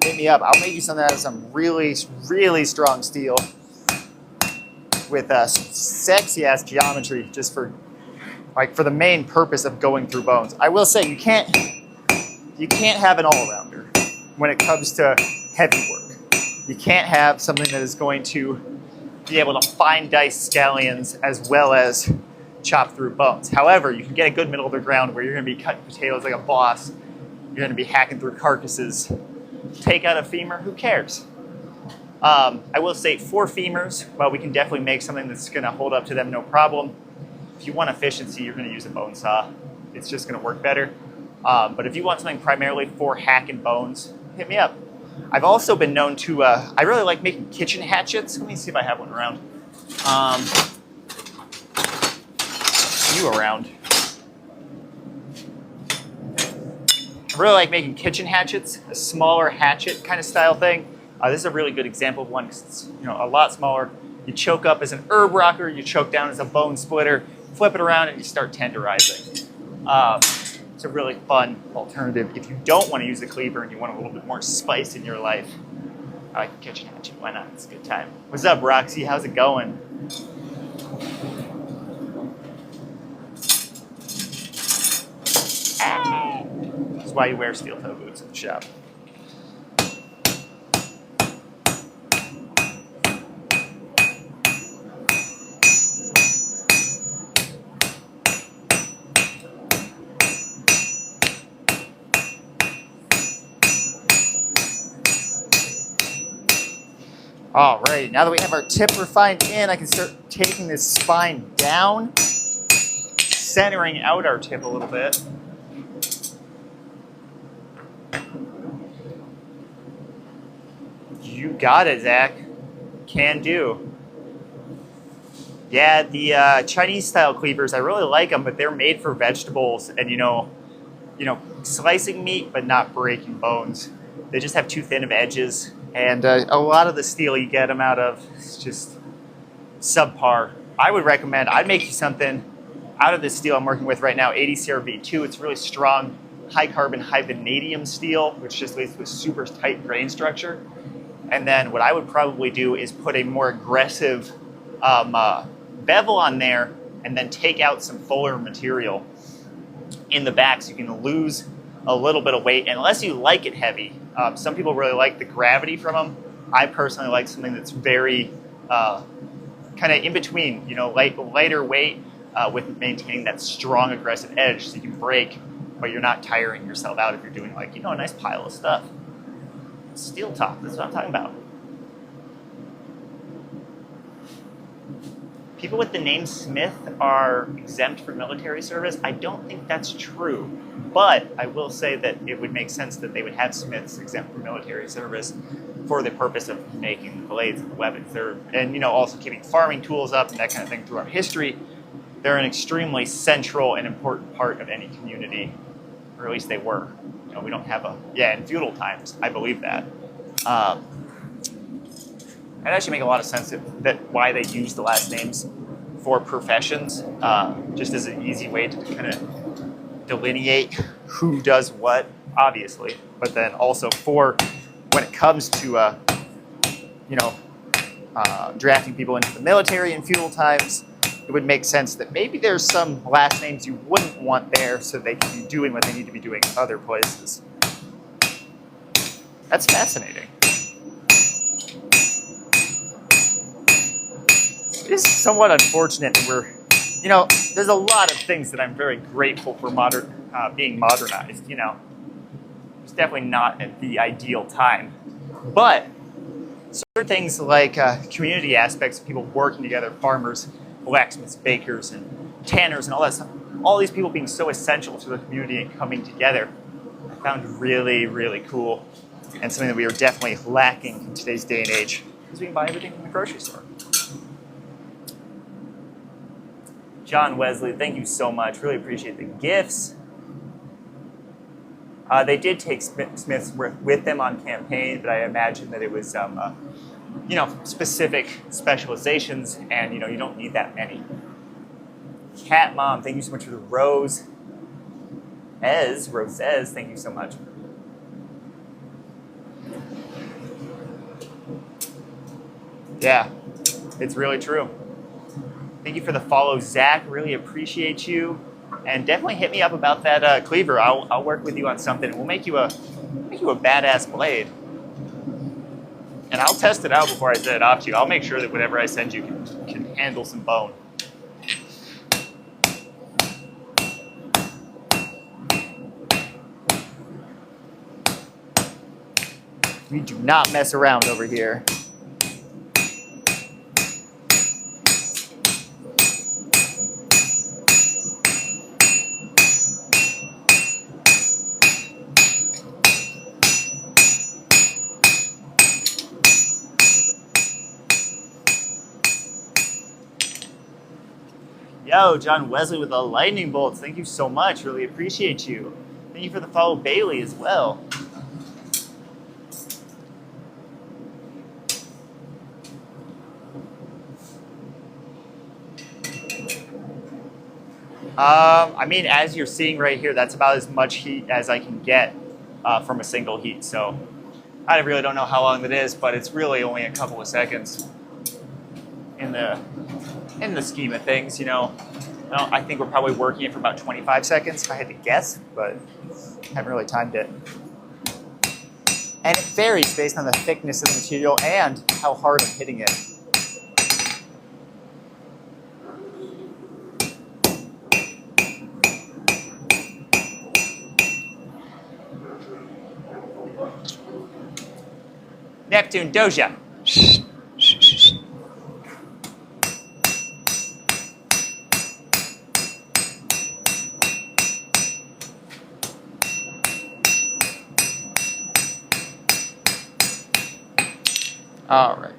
hit me up. I'll make you something out of some really, really strong steel with sexy ass geometry, just for the main purpose of going through bones. I will say you can't have an all-rounder when it comes to heavy work. You can't have something that is going to be able to fine dice scallions as well as chop through bones. However, you can get a good middle of the ground where you're going to be cutting potatoes like a boss. You're going to be hacking through carcasses. Take out a femur, who cares? I will say for femurs, well, we can definitely make something that's going to hold up to them no problem. If you want efficiency, you're going to use a bone saw. It's just going to work better. But if you want something primarily for hacking bones, hit me up. I've also been known to, I really like making kitchen hatchets. Let me see if I have one around. You around. I really like making kitchen hatchets, a smaller hatchet kind of style thing. This is a really good example of one because it's a lot smaller. You choke up as an herb rocker, you choke down as a bone splitter, flip it around and you start tenderizing. It's a really fun alternative if you don't want to use a cleaver and you want a little bit more spice in your life. I like a kitchen hatchet, why not? It's a good time. What's up, Roxy? How's it going? That's why you wear steel toe boots in the shop. All right, now that we have our tip refined in, I can start taking this spine down, centering out our tip a little bit. You got it, Zach. Can do. Yeah, the Chinese style cleavers, I really like them, but they're made for vegetables and slicing meat but not breaking bones. They just have too thin of edges. And a lot of the steel you get them out of is just subpar. I would recommend, I'd make you something out of this steel I'm working with right now, 80 CRV2. It's really strong, high carbon, high vanadium steel, which just leads to a super tight grain structure. And then what I would probably do is put a more aggressive bevel on there and then take out some fuller material in the back so you can lose a little bit of weight, and unless you like it heavy. Some people really like the gravity from them. I personally like something that's very kind of in between, lighter weight with maintaining that strong aggressive edge so you can break, but you're not tiring yourself out if you're doing a nice pile of stuff. Steel top, that's what I'm talking about. People with the name Smith are exempt from military service. I don't think that's true, but I will say that it would make sense that they would have Smiths exempt from military service for the purpose of making the blades and the weapons. And also keeping farming tools up and that kind of thing throughout history. They're an extremely central and important part of any community, or at least they were. We don't have in feudal times, I believe that. It actually makes a lot of sense that why they use the last names for professions, just as an easy way to kind of delineate who does what, obviously, but then also for when it comes to, drafting people into the military in feudal times, it would make sense that maybe there's some last names you wouldn't want there so they can be doing what they need to be doing other places. That's fascinating. It is somewhat unfortunate that we're, there's a lot of things that I'm very grateful for being modernized, It's definitely not at the ideal time. But certain things like community aspects of people working together, farmers, blacksmiths, bakers, and tanners, and all that stuff, all these people being so essential to the community and coming together, I found really, really cool, and something that we are definitely lacking in today's day and age, because we can buy everything from the grocery store. John Wesley, thank you so much. Really appreciate the gifts. They did take Smiths with them on campaign, but I imagine that it was, specific specializations, and you don't need that many. Cat Mom, thank you so much for the rose. Roses, thank you so much. Yeah, it's really true. Thank you for the follow, Zach. Really appreciate you. And definitely hit me up about that cleaver. I'll work with you on something. We'll make you a badass blade. And I'll test it out before I send it off to you. I'll make sure that whatever I send you can handle some bone. We do not mess around over here. Yo, John Wesley with the lightning bolts. Thank you so much. Really appreciate you. Thank you for the follow, Bailey, as well. I mean, as you're seeing right here, that's about as much heat as I can get from a single heat. So I really don't know how long that is, but it's really only a couple of seconds in the scheme of things, you know. I think we're probably working it for about 25 seconds if I had to guess, but haven't really timed it. And it varies based on the thickness of the material and how hard I'm hitting it. Neptune Doja. All right.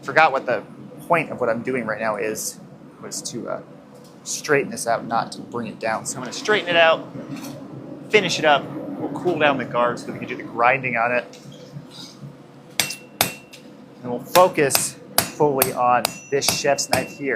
Forgot what the point of what I'm doing right now was to straighten this out, not to bring it down. So I'm going to straighten it out, finish it up. We'll cool down the guard so we can do the grinding on it. And we'll focus fully on this chef's knife here.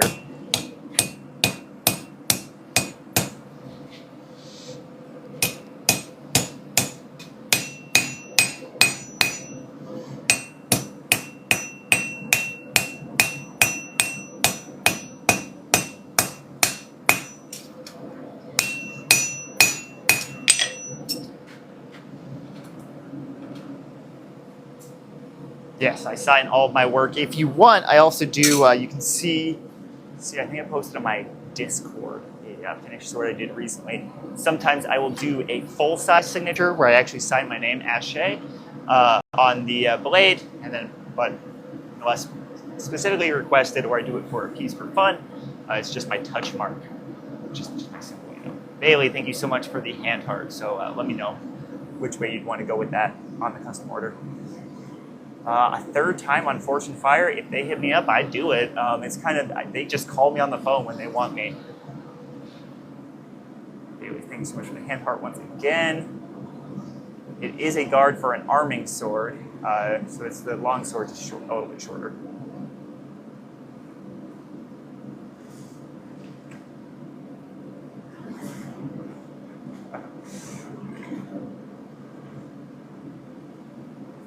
Yes, I sign all of my work. If you want, I also do, you can see, I think I posted on my Discord a finished sword I did recently. Sometimes I will do a full-size signature where I actually sign my name, Ashe, on the blade, and then, but unless specifically requested or I do it for a piece for fun, it's just my touch mark, just my symbol, you know. Bailey, thank you so much for the hand heart, so let me know which way you'd want to go with that on the custom order. A third time on Fortune Fire, if they hit me up, I do it. It's kind of, they just call me on the phone when they want me. Bailey, thanks so much for the hand heart once again. It is a guard for an arming sword, so it's the long sword just a little bit shorter.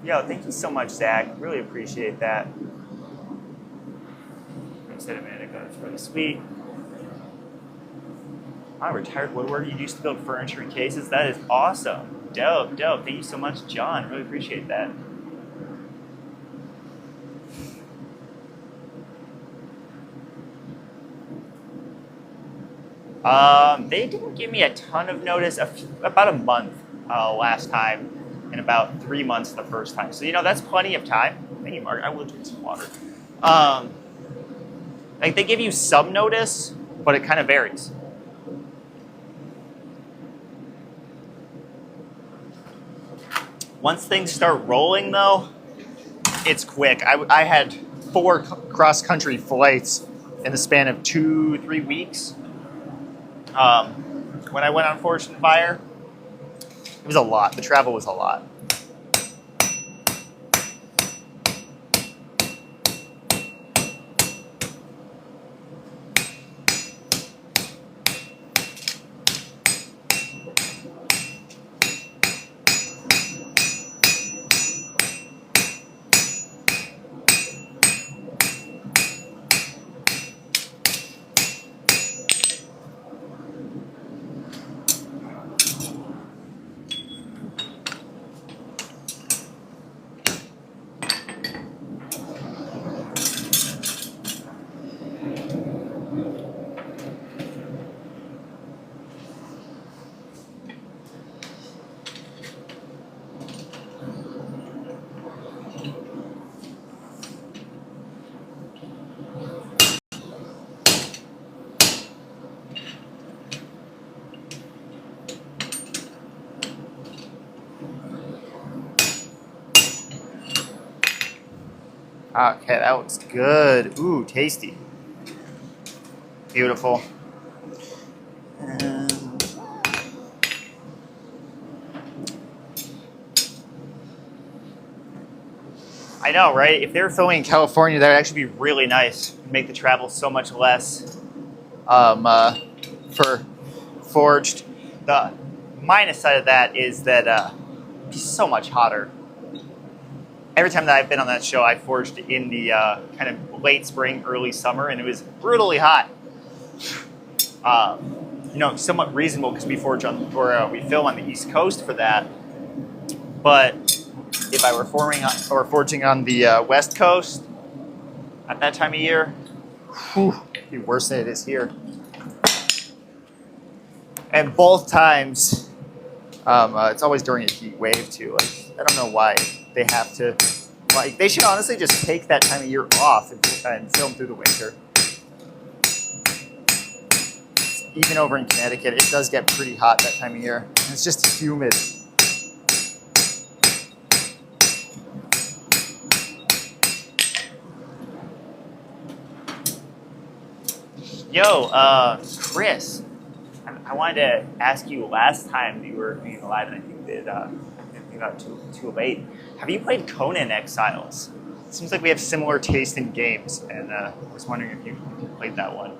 Yo, thank you so much, Zach. Really appreciate that. I said a minute ago, it's really sweet. I'm a retired woodworker. You used to build furniture and cases. That is awesome. Dope, dope. Thank you so much, John. Really appreciate that. They didn't give me a ton of notice, about a month last time, and about 3 months the first time. So, you know, that's plenty of time. Thank you, Mark. I will drink some water. Like, they give you some notice, but it kind of varies. Once things start rolling, though, it's quick. I had 4 cross-country flights in the span of 2-3 weeks. When I went on Fortune Fire, it was a lot. The travel was a lot. Okay, that looks good. Ooh, tasty. Beautiful. And I know, right? If they were filming in California, that would actually be really nice. Make the travel so much less for forged. The minus side of that is that it's so much hotter. Every time that I've been on that show, I forged in the kind of late spring, early summer, and it was brutally hot. You know, somewhat reasonable because we forge on, or we film on the East Coast for that. But if I were forging on the West Coast at that time of year, it'd be worse than it is here. And both times, it's always during a heat wave too. Like, I don't know why they have to. Like, they should honestly just take that time of year off and film through the winter. Even over in Connecticut, it does get pretty hot that time of year. And it's just humid. Yo, Chris, I wanted to ask you last time you were being alive, and I think that we got too late. Have you played Conan Exiles? It seems like we have similar taste in games, and I was wondering if you played that one.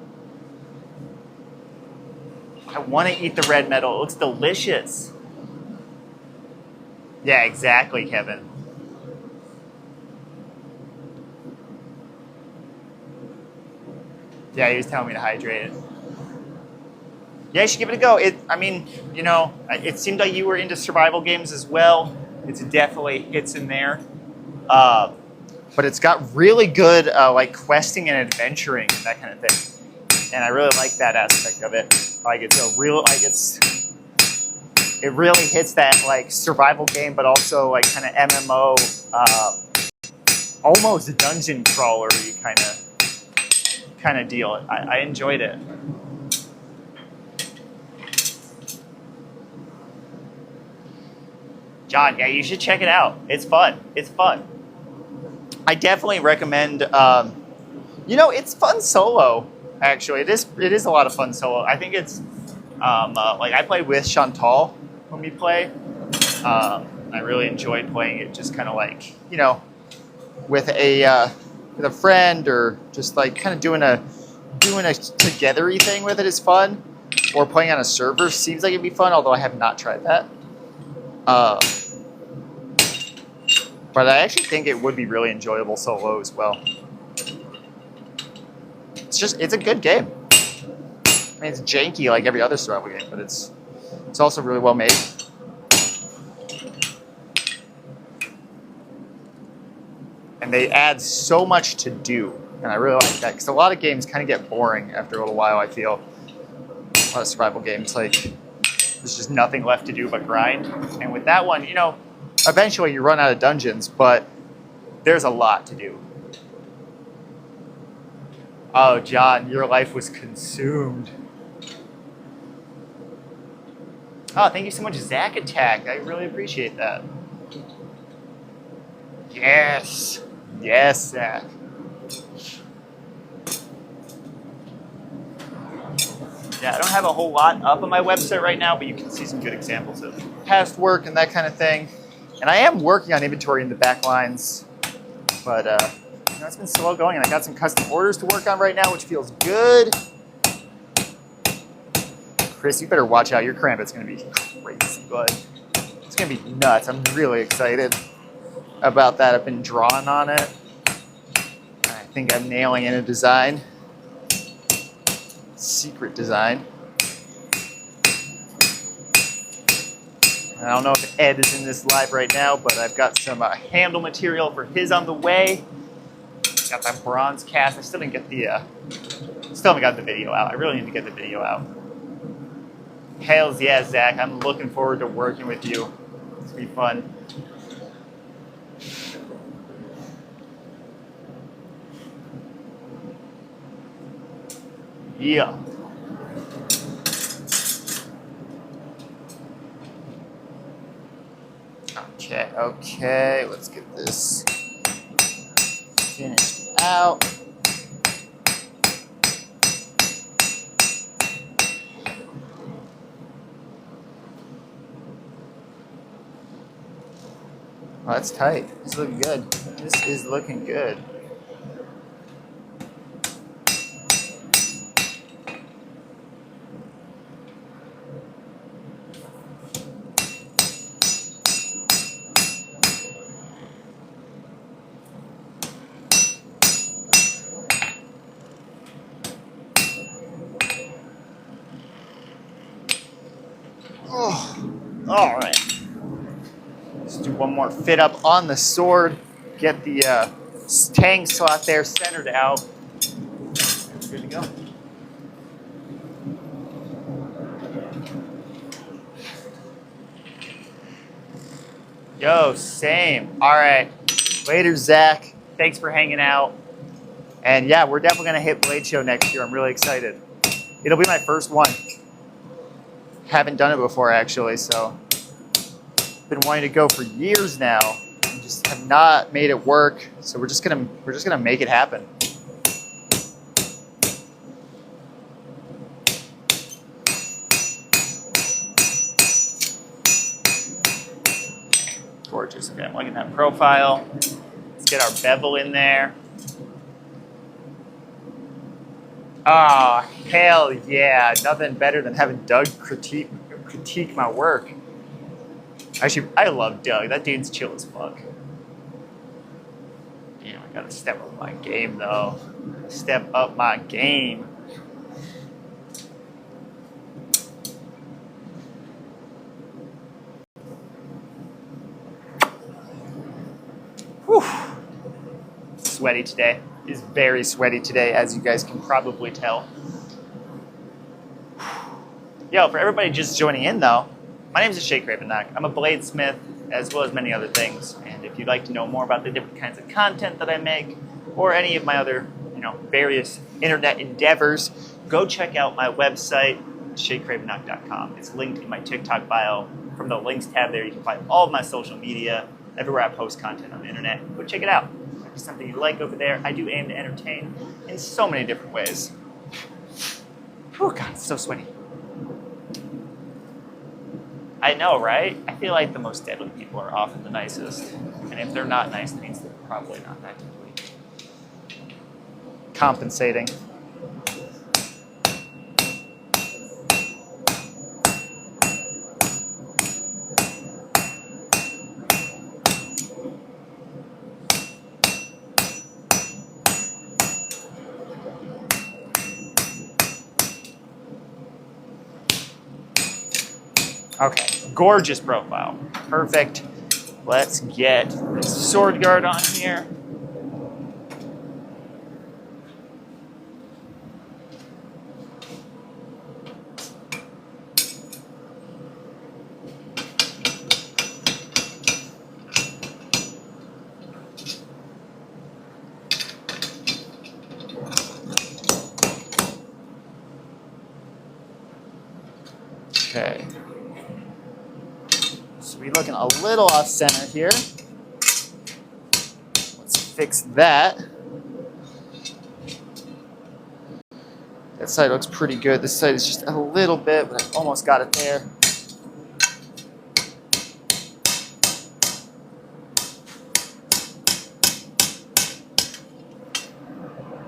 I want to eat the red metal. It looks delicious. Yeah, exactly, Kevin. Yeah, he was telling me to hydrate it. Yeah, you should give it a go. I mean, you know, it seemed like you were into survival games as well. It's definitely hits in there. But it's got really good like questing and adventuring and that kind of thing. And I really like that aspect of it. Like, it's a real, like, it really hits that like survival game, but also like kind of MMO, almost dungeon crawler-y kind of deal. I enjoyed it. John, yeah, you should check it out. It's fun. It's fun. I definitely recommend. You know, it's fun solo. Actually, it is a lot of fun solo. I think it's like I play with Chantal when we play. I really enjoyed playing it, just kind of like, you know, with a friend, or just like kind of doing a together-y thing with it is fun. Or playing on a server seems like it'd be fun, although I have not tried that. But I actually think it would be really enjoyable solo as well. It's a good game. I mean, it's janky like every other survival game, but it's also really well made. And they add so much to do, and I really like that, because a lot of games kind of get boring after a little while, I feel. A lot of survival games, like, there's just nothing left to do but grind. And with that one, you know, eventually you run out of dungeons, but there's a lot to do. Oh, John, your life was consumed. Oh, thank you so much, Zach Attack. I really appreciate that. Yes. Yes, Zach. Yeah, I don't have a whole lot up on my website right now, but you can see some good examples of past work and that kind of thing. And I am working on inventory in the back lines, but you know, it's been slow going, and I got some custom orders to work on right now, which feels good. Chris, you better watch out. Your Karambit's going to be crazy good. It's going to be nuts. I'm really excited about that. I've been drawing on it. I think I'm nailing in a design. Secret design. I don't know if Ed is in this live right now, but I've got some handle material for his on the way. Got that bronze cast. I still didn't get still haven't got the video out. I really need to get the video out. Hells yeah, Zach. I'm looking forward to working with you. It's gonna be fun. Yeah. Okay, let's get this finished out. Oh, that's tight. This is looking good. This is looking good. Oh, all right. Let's do one more fit up on the sword. Get the tang slot there centered out. Good to go. Yo, same. All right. Later, Zach. Thanks for hanging out. And yeah, we're definitely going to hit Blade Show next year. I'm really excited. It'll be my first one. Haven't done it before, actually, so been wanting to go for years now. Just have not made it work. So we're just gonna make it happen. Gorgeous. Okay, I'm liking that profile. Let's get our bevel in there. Oh, hell yeah. Nothing better than having Doug critique my work. Actually, I love Doug. That dude's chill as fuck. Damn, I gotta step up my game, though. Step up my game. Whew. Sweaty today. It's very sweaty today, as you guys can probably tell. Yo, for everybody just joining in, though, my name is Ashe Cravenock. I'm a bladesmith, as well as many other things. And if you'd like to know more about the different kinds of content that I make, or any of my other, various internet endeavors, go check out my website, ashecravenock.com. It's linked in my TikTok bio. From the links tab there, you can find all of my social media, everywhere I post content on the internet. Go check it out. If there's something you like over there, I do aim to entertain in so many different ways. Oh God, it's so sweaty. I know, right? I feel like the most deadly people are often the nicest. And if they're not nice, that means they're probably not that deadly. Compensating. Okay, gorgeous profile. Perfect. Let's get this sword guard on here. Okay. We're looking a little off center here. Let's fix that. That side looks pretty good. This side is just a little bit, but I almost got it there.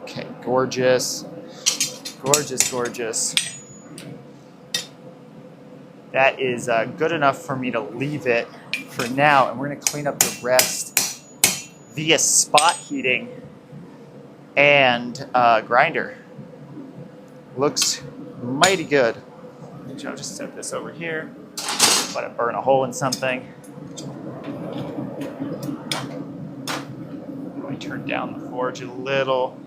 Okay, gorgeous. Gorgeous, gorgeous. That is good enough for me to leave it for now, and we're going to clean up the rest via spot heating and grinder. Looks mighty good. I'll just set this over here, let it burn a hole in something. Let me turn down the forge a little.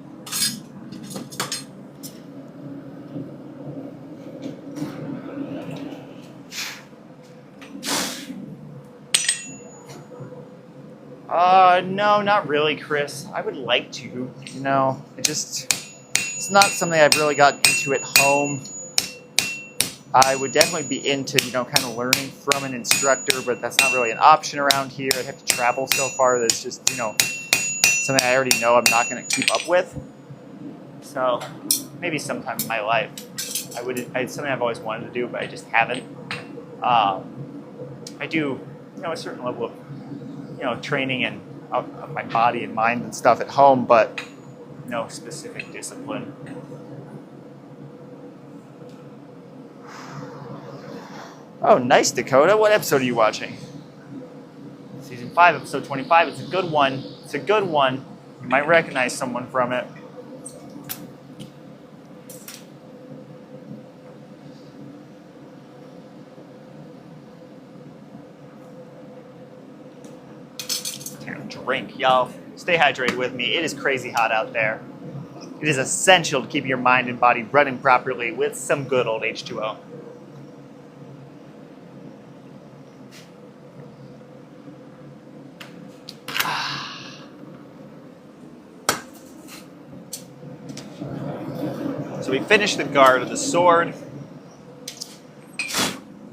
No, not really, Chris. I would like to, it's not something I've really gotten into at home. I would definitely be into, kind of learning from an instructor, but that's not really an option around here. I'd have to travel so far that it's just, something I already know I'm not going to keep up with. So maybe sometime in my life, it's something I've always wanted to do, but I just haven't. I do, a certain level of, training and of my body and mind and stuff at home, but no specific discipline. Oh, nice, Dakota. What episode are you watching? Season 5, episode 25. It's a good one. It's a good one. You might recognize someone from it. Drink, y'all. Stay hydrated with me. It is crazy hot out there. It is essential to keep your mind and body running properly with some good old H2O. So we finished the guard of the sword.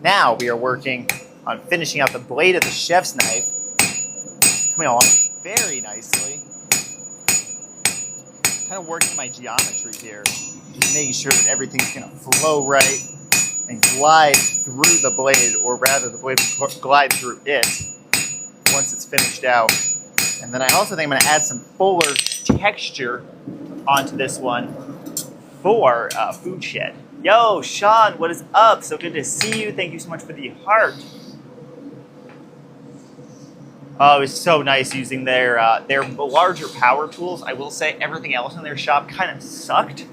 Now we are working on finishing out the blade of the chef's knife. Coming along very nicely. Kind of working my geometry here. Just making sure that everything's going to flow right and glide through the blade, or rather the blade will glide through it once it's finished out. And then I also think I'm going to add some fuller texture onto this one for Food Shed. Yo, Sean, what is up? So good to see you. Thank you so much for the heart. Oh, it was so nice using their larger power tools. I will say everything else in their shop kind of sucked.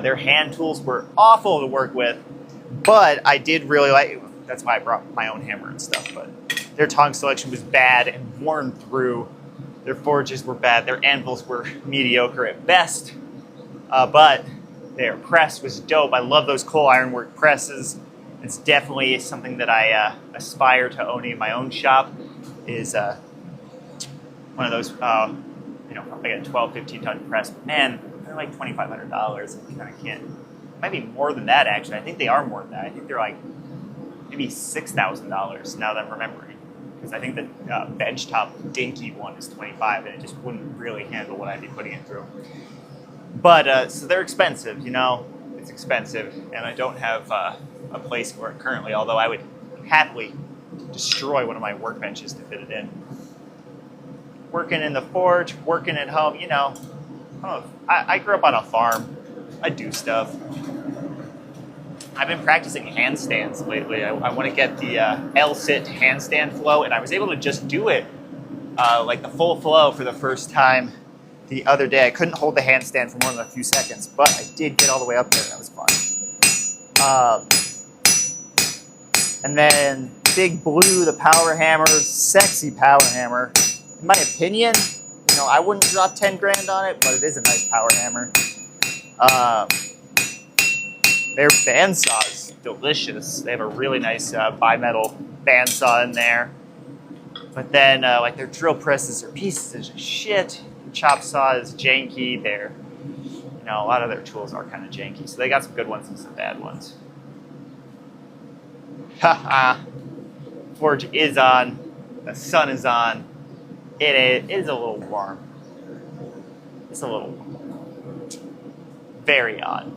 Their hand tools were awful to work with, but I did really like, that's why I brought my own hammer and stuff, but their tong selection was bad and worn through. Their forges were bad. Their anvils were mediocre at best, but their press was dope. I love those coal ironwork presses. It's definitely something that I aspire to owning in my own shop. Is one of those, like a 12, 15 ton press. But man, they're like $2,500. I kind of can't. Might be more than that, actually. I think they are more than that. I think they're like maybe $6,000 now that I'm remembering. Because I think the benchtop dinky one is $25, and it just wouldn't really handle what I'd be putting it through. But so they're expensive, It's expensive, and I don't have a place for it currently. Although I would happily destroy one of my workbenches to fit it in. Working in the forge, working at home, I grew up on a farm. I do stuff. I've been practicing handstands lately. I want to get the L-sit handstand flow, and I was able to just do it like the full flow for the first time the other day. I couldn't hold the handstand for more than a few seconds, but I did get all the way up there, and that was fun. And then Big Blue, the power hammer, sexy power hammer. In my opinion, I wouldn't drop 10 grand on it, but it is a nice power hammer. Their bandsaw is delicious. They have a really nice bimetal bandsaw in there. But then, their drill presses are pieces of shit. The chop saw is janky. A lot of their tools are kind of janky. So they got some good ones and some bad ones. Haha. Forge is on. The sun is on. It is a little warm. It's a little warm. Very on.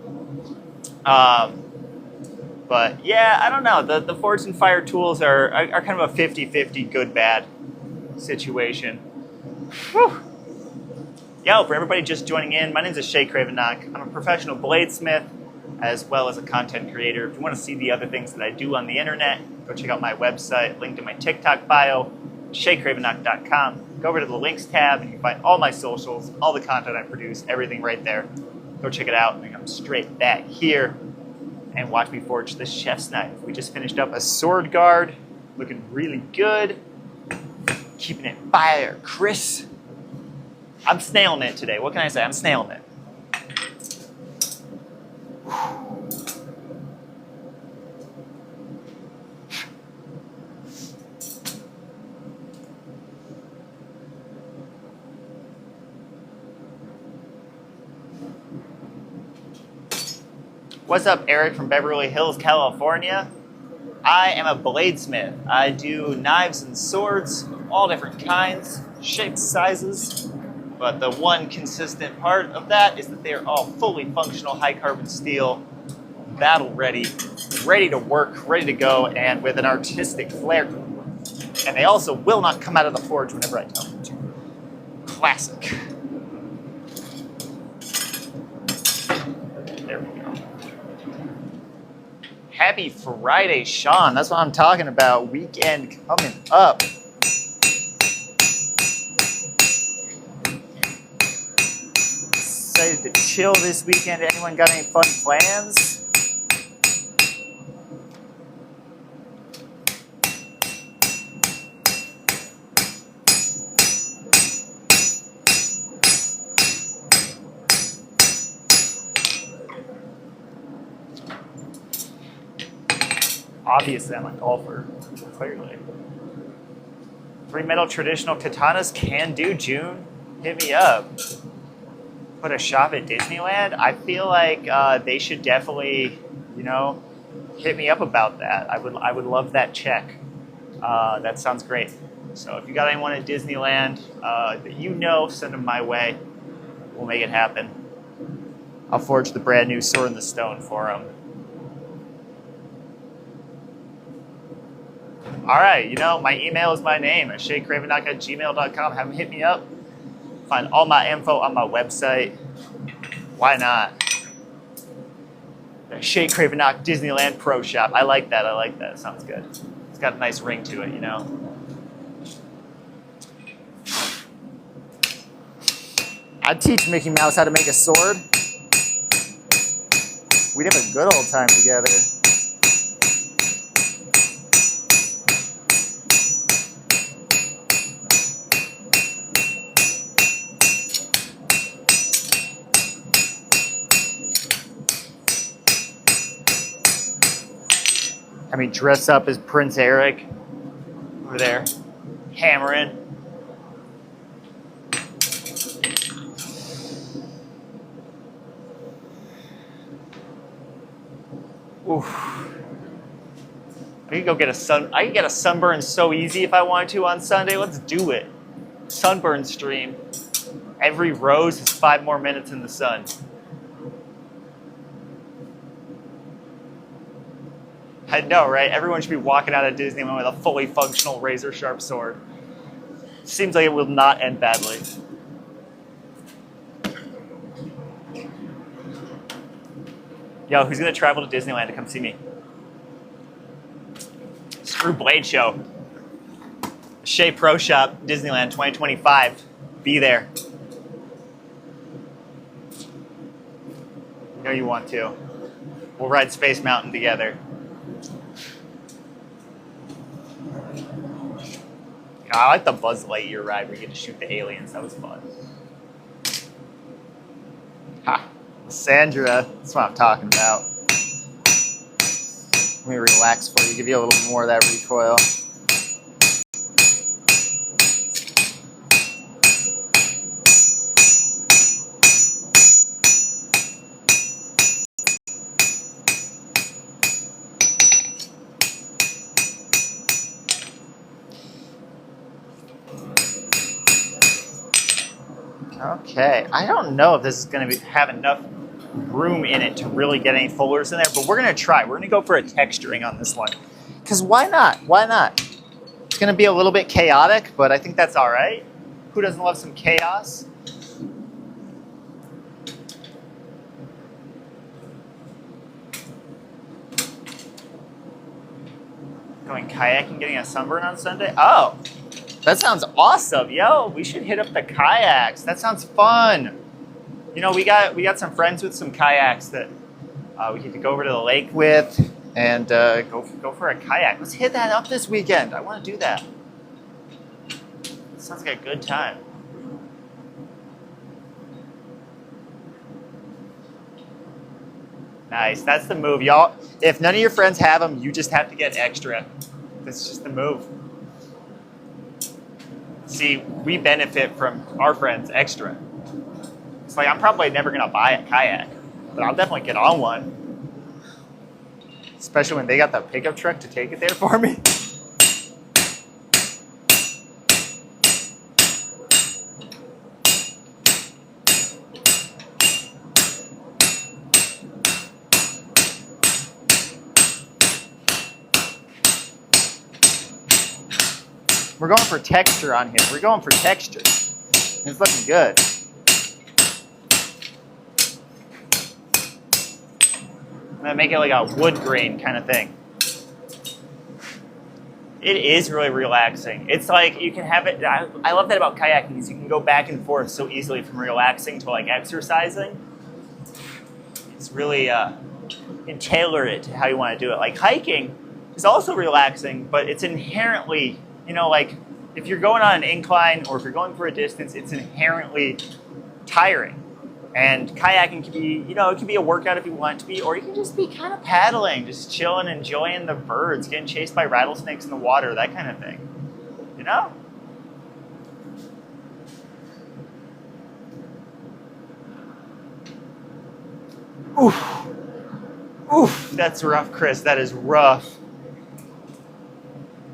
But yeah, I don't know. The Forge and Fire tools are kind of a 50-50 good-bad situation. Whew. Yo, for everybody just joining in, my name is Ashe Cravenock. I'm a professional bladesmith as well as a content creator. If you want to see the other things that I do on the internet, go check out my website, linked in my TikTok bio, ashecravenock.com. Go over to the links tab and you can find all my socials, all the content I produce, everything right there. Go check it out and then come straight back here and watch me forge this chef's knife. We just finished up a sword guard, looking really good. Keeping it fire, Chris. I'm snailing it today. What can I say? I'm snailing it. What's up, Eric from Beverly Hills, California? I am a bladesmith. I do knives and swords, all different kinds, shapes, sizes. But the one consistent part of that is that they are all fully functional high carbon steel, battle ready, ready to work, ready to go, and with an artistic flair. And they also will not come out of the forge whenever I tell them to. Classic. There we go. Happy Friday, Sean. That's what I'm talking about. Weekend coming up. Excited to chill this weekend. Anyone got any fun plans? Obviously, I'm a golfer, clearly. 3 metal traditional katanas can do, June. Hit me up. Put a shop at Disneyland. I feel like they should definitely, you know, hit me up about that. I would love that check. That sounds great. So if you got anyone at Disneyland that you know, send them my way. We'll make it happen. I'll forge the brand new sword in the stone for them. All right, you know, my email is my name, ashecravenock@gmail.com. Have them hit me up. Find all my info on my website. Why not? The Ashe Cravenock Disneyland Pro Shop. I like that. I like that. Sounds good. It's got a nice ring to it, you know. I'd teach Mickey Mouse how to make a sword. We'd have a good old time together. I mean, dress up as Prince Eric over there, hammering. Oof. I could get a sunburn so easy if I wanted to on Sunday. Let's do it. Sunburn stream. Every rose is 5 more minutes in the sun. I know, right? Everyone should be walking out of Disneyland with a fully functional razor-sharp sword. Seems like it will not end badly. Yo, who's gonna travel to Disneyland to come see me? Screw Blade Show. Ashe Pro Shop, Disneyland 2025. Be there. You know you want to. We'll ride Space Mountain together. I like the Buzz Lightyear ride where you get to shoot the aliens. That was fun. Ha! Sandra, that's what I'm talking about. Let me relax for you, give you a little more of that recoil. Okay, I don't know if this is going to have enough room in it to really get any fullers in there, but we're going to try. We're going to go for a texturing on this one. Because why not? Why not? It's going to be a little bit chaotic, but I think that's all right. Who doesn't love some chaos? Going kayaking, getting a sunburn on Sunday? Oh! That sounds awesome, yo. We should hit up the kayaks. That sounds fun. You know, we got some friends with some kayaks that we get to go over to the lake with and go for a kayak. Let's hit that up this weekend. I want to do that. Sounds like a good time. Nice. That's the move, y'all. If none of your friends have them, you just have to get extra. That's just the move. See, we benefit from our friends extra. It's like I'm probably never going to buy a kayak, but I'll definitely get on one. Especially when they got the pickup truck to take it there for me. We're going for texture on here. We're going for texture. It's looking good. I'm gonna make it like a wood grain kind of thing. It is really relaxing. It's like you can have it. I love that about kayaking is you can go back and forth so easily from relaxing to like exercising. It's really you can tailor it to how you want to do it. Like hiking is also relaxing, but it's inherently, you know, like if you're going on an incline or if you're going for a distance, it's inherently tiring. And kayaking can be, you know, it can be a workout if you want it to be, or you can just be kind of paddling, just chilling, enjoying the birds, getting chased by rattlesnakes in the water, that kind of thing. You know? Oof. Oof, that's rough, Chris. That is rough.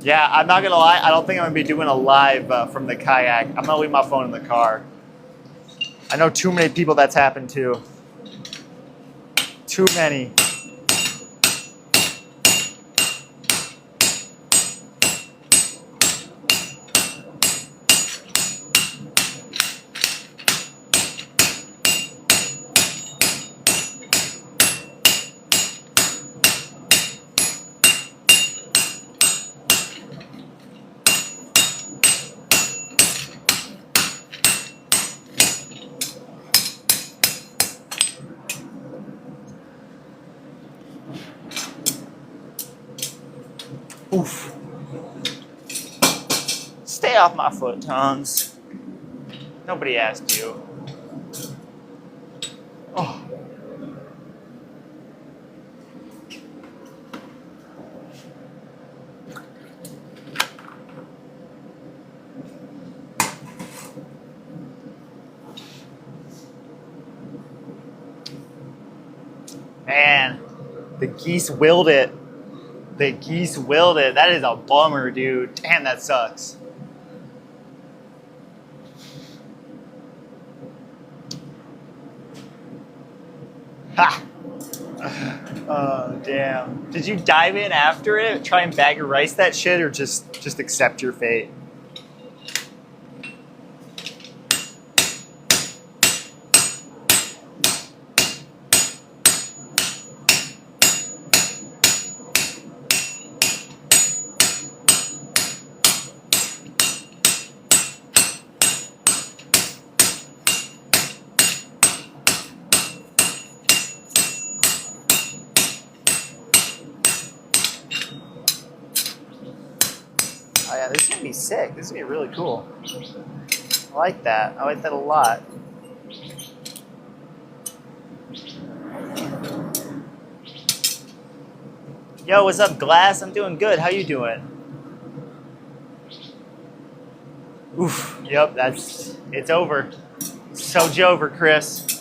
Yeah, I'm not going to lie. I don't think I'm going to be doing a live from the kayak. I'm going to leave my phone in the car. I know too many people that's happened to. Too many. Oof. Stay off my foot, Tongs. Nobody asked you. Oh. Man, the geese willed it. The geese willed it. That is a bummer, dude. Damn, that sucks. Ha! Oh, damn. Did you dive in after it? Try and bag or rice that shit, or just accept your fate? Oh yeah, this is gonna be sick. This is gonna be really cool. I like that. I like that a lot. Yo, what's up, Glass? I'm doing good. How you doing? Oof. Yep, it's over. So over, Chris.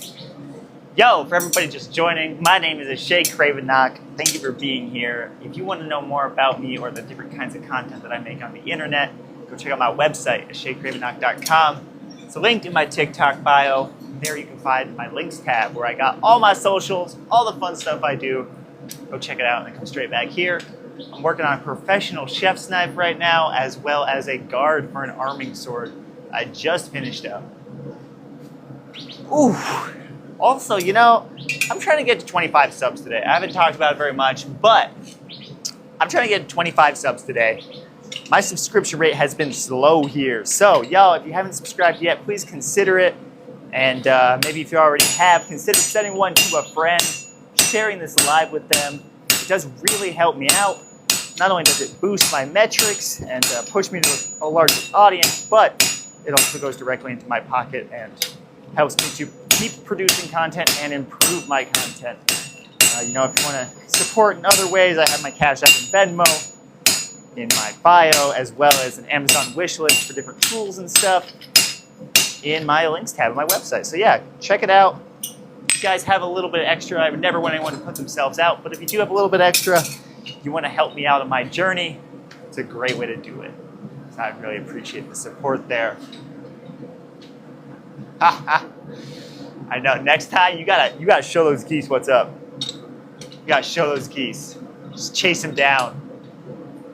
Yo, for everybody just joining, my name is Ashe Cravenock. Thank you for being here. If you want to know more about me or the different kinds of content that I make on the internet, go check out my website, ashecravenock.com. It's linked in my TikTok bio. There you can find my links tab where I got all my socials, all the fun stuff I do. Go check it out and then come straight back here. I'm working on a professional chef's knife right now, as well as a guard for an arming sword I just finished up. Ooh. Also, you know, I'm trying to get to 25 subs today. I haven't talked about it very much, but I'm trying to get to 25 subs today. My subscription rate has been slow here. So, y'all, if you haven't subscribed yet, please consider it. And maybe if you already have, consider sending one to a friend, sharing this live with them. It does really help me out. Not only does it boost my metrics and push me to a larger audience, but it also goes directly into my pocket and helps me to keep producing content and improve my content. You know, if you want to support in other ways, I have my Cash App and Venmo in my bio, as well as an Amazon wish list for different tools and stuff in my links tab on my website. So yeah, check it out. If you guys have a little bit extra, I would never want anyone to put themselves out, but if you do have a little bit extra, you want to help me out on my journey, it's a great way to do it. So I really appreciate the support there. Ha ha. I know. Next time you gotta show those geese what's up. You gotta show those geese. Just chase them down,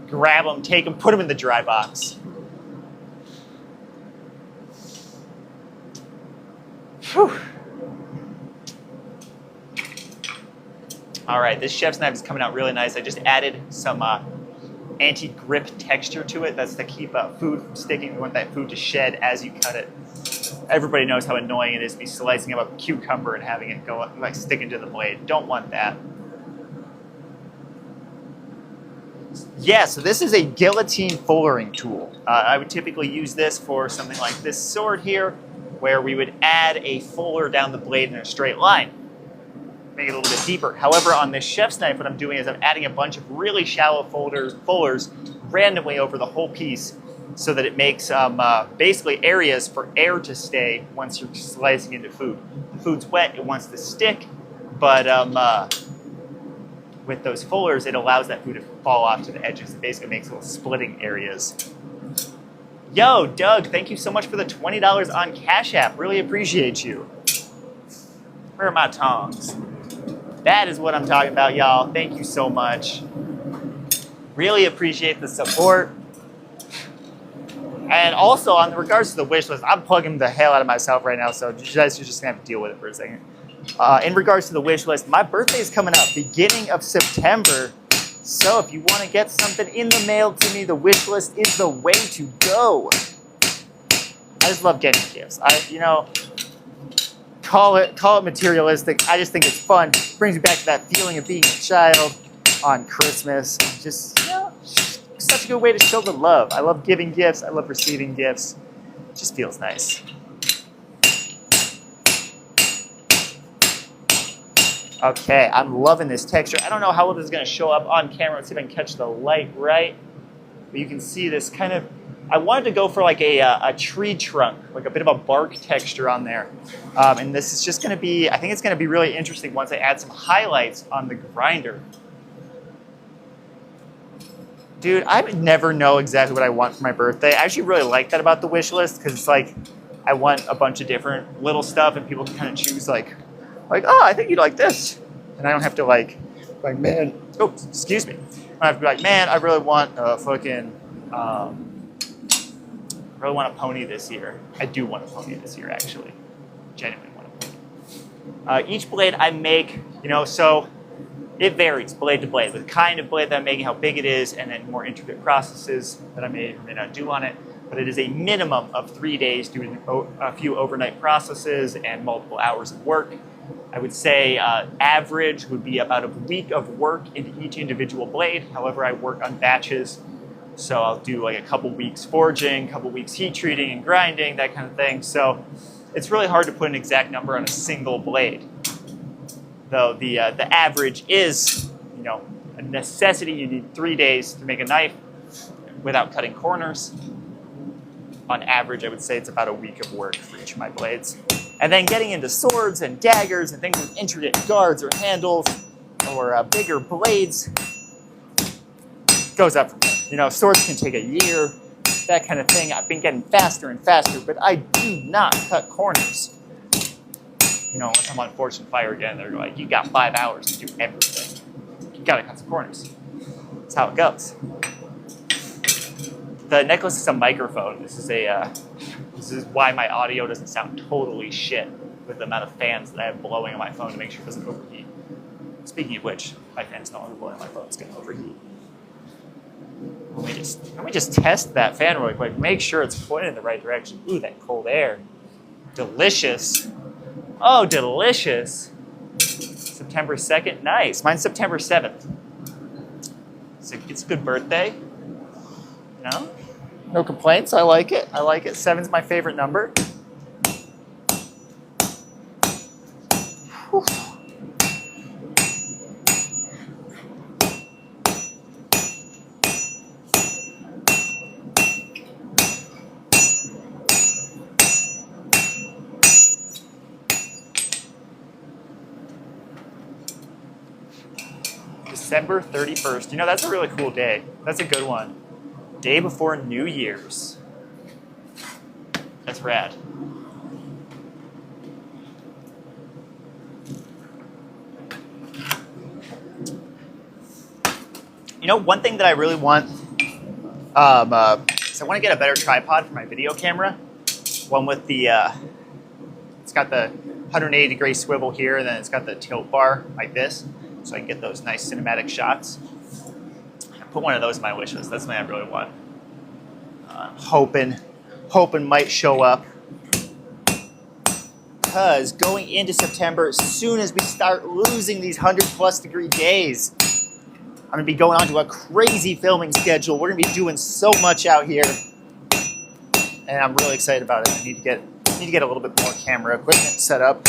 grab them, take them, put them in the dry box. Whew. All right, this chef's knife is coming out really nice. I just added some anti-grip texture to it. That's to keep food from sticking. We want that food to shed as you cut it. Everybody knows how annoying it is to be slicing up a cucumber and having it go like sticking to the blade. Don't want that. Yeah, so this is a guillotine fullering tool. I would typically use this for something like this sword here, where we would add a fuller down the blade in a straight line. Make it a little bit deeper. However, on this chef's knife, what I'm doing is I'm adding a bunch of really shallow fullers randomly over the whole piece so that it makes basically areas for air to stay once you're slicing into food. The food's wet, it wants to stick, but with those fullers, it allows that food to fall off to the edges. It basically makes little splitting areas. Yo, Doug, thank you so much for the $20 on Cash App. Really appreciate you. Where are my tongs? That is what I'm talking about, y'all. Thank you so much. Really appreciate the support. And also, on regards to the wish list, I'm plugging the hell out of myself right now, so you guys are just gonna have to deal with it for a second. In regards to the wish list, my birthday is coming up, beginning of September. So if you want to get something in the mail to me, the wish list is the way to go. I just love getting gifts. Call it materialistic. I just think it's fun. It brings me back to that feeling of being a child on Christmas. Just, such a good way to show the love. I love giving gifts. I love receiving gifts. It just feels nice. Okay, I'm loving this texture. I don't know how well this is going to show up on camera. Let's see if I can catch the light right. But you can see this kind of, I wanted to go for like a tree trunk, like a bit of a bark texture on there. And this is just going to be, I think it's going to be really interesting once I add some highlights on the grinder. Dude, I would never know exactly what I want for my birthday. I actually really like that about the wish list because it's like, I want a bunch of different little stuff and people can kind of choose like, oh, I think you'd like this. And I don't have to like, man, oh, excuse me. I have to be like, man, I really want a fucking, I really want a pony this year. I do want a pony this year, actually. Genuinely want a pony. Each blade I make, so it varies blade to blade. The kind of blade that I'm making, how big it is, and then more intricate processes that I may or may not do on it. But it is a minimum of 3 days doing a few overnight processes and multiple hours of work. I would say average would be about a week of work into each individual blade. However, I work on batches. So I'll do like a couple weeks forging, a couple weeks heat treating and grinding, that kind of thing. So it's really hard to put an exact number on a single blade. Though the average is, a necessity. You need 3 days to make a knife without cutting corners. On average, I would say it's about a week of work for each of my blades. And then getting into swords and daggers and things with intricate guards or handles or bigger blades goes up from there. Swords can take a year, that kind of thing. I've been getting faster and faster, but I do not cut corners. Unless I'm on Fortune Fire again, they're like, you got 5 hours to do everything. You gotta cut some corners. That's how it goes. The necklace is a microphone. This is why my audio doesn't sound totally shit with the amount of fans that I have blowing on my phone to make sure it doesn't overheat. Speaking of which, my fan's no longer blowing on my phone, it's gonna overheat. Let me just test that fan really quick. Make sure it's pointed in the right direction. Ooh, that cold air. Delicious. Oh, delicious. September 2nd, nice. Mine's September 7th. It's a good birthday. No complaints. I like it. 7's my favorite number. Whew. December 31st. That's a really cool day. That's a good one. Day before New Year's. That's rad. One thing that I really want, is I want to get a better tripod for my video camera. One with the, It's got the 180-degree swivel here, and then it's got the tilt bar like this, so I can get those nice cinematic shots. I put one of those in my wish list. That's something I really want. Hoping might show up. Because going into September, as soon as we start losing these 100+ degree days, I'm gonna be going on to a crazy filming schedule. We're gonna be doing so much out here, and I'm really excited about it. I need to get a little bit more camera equipment set up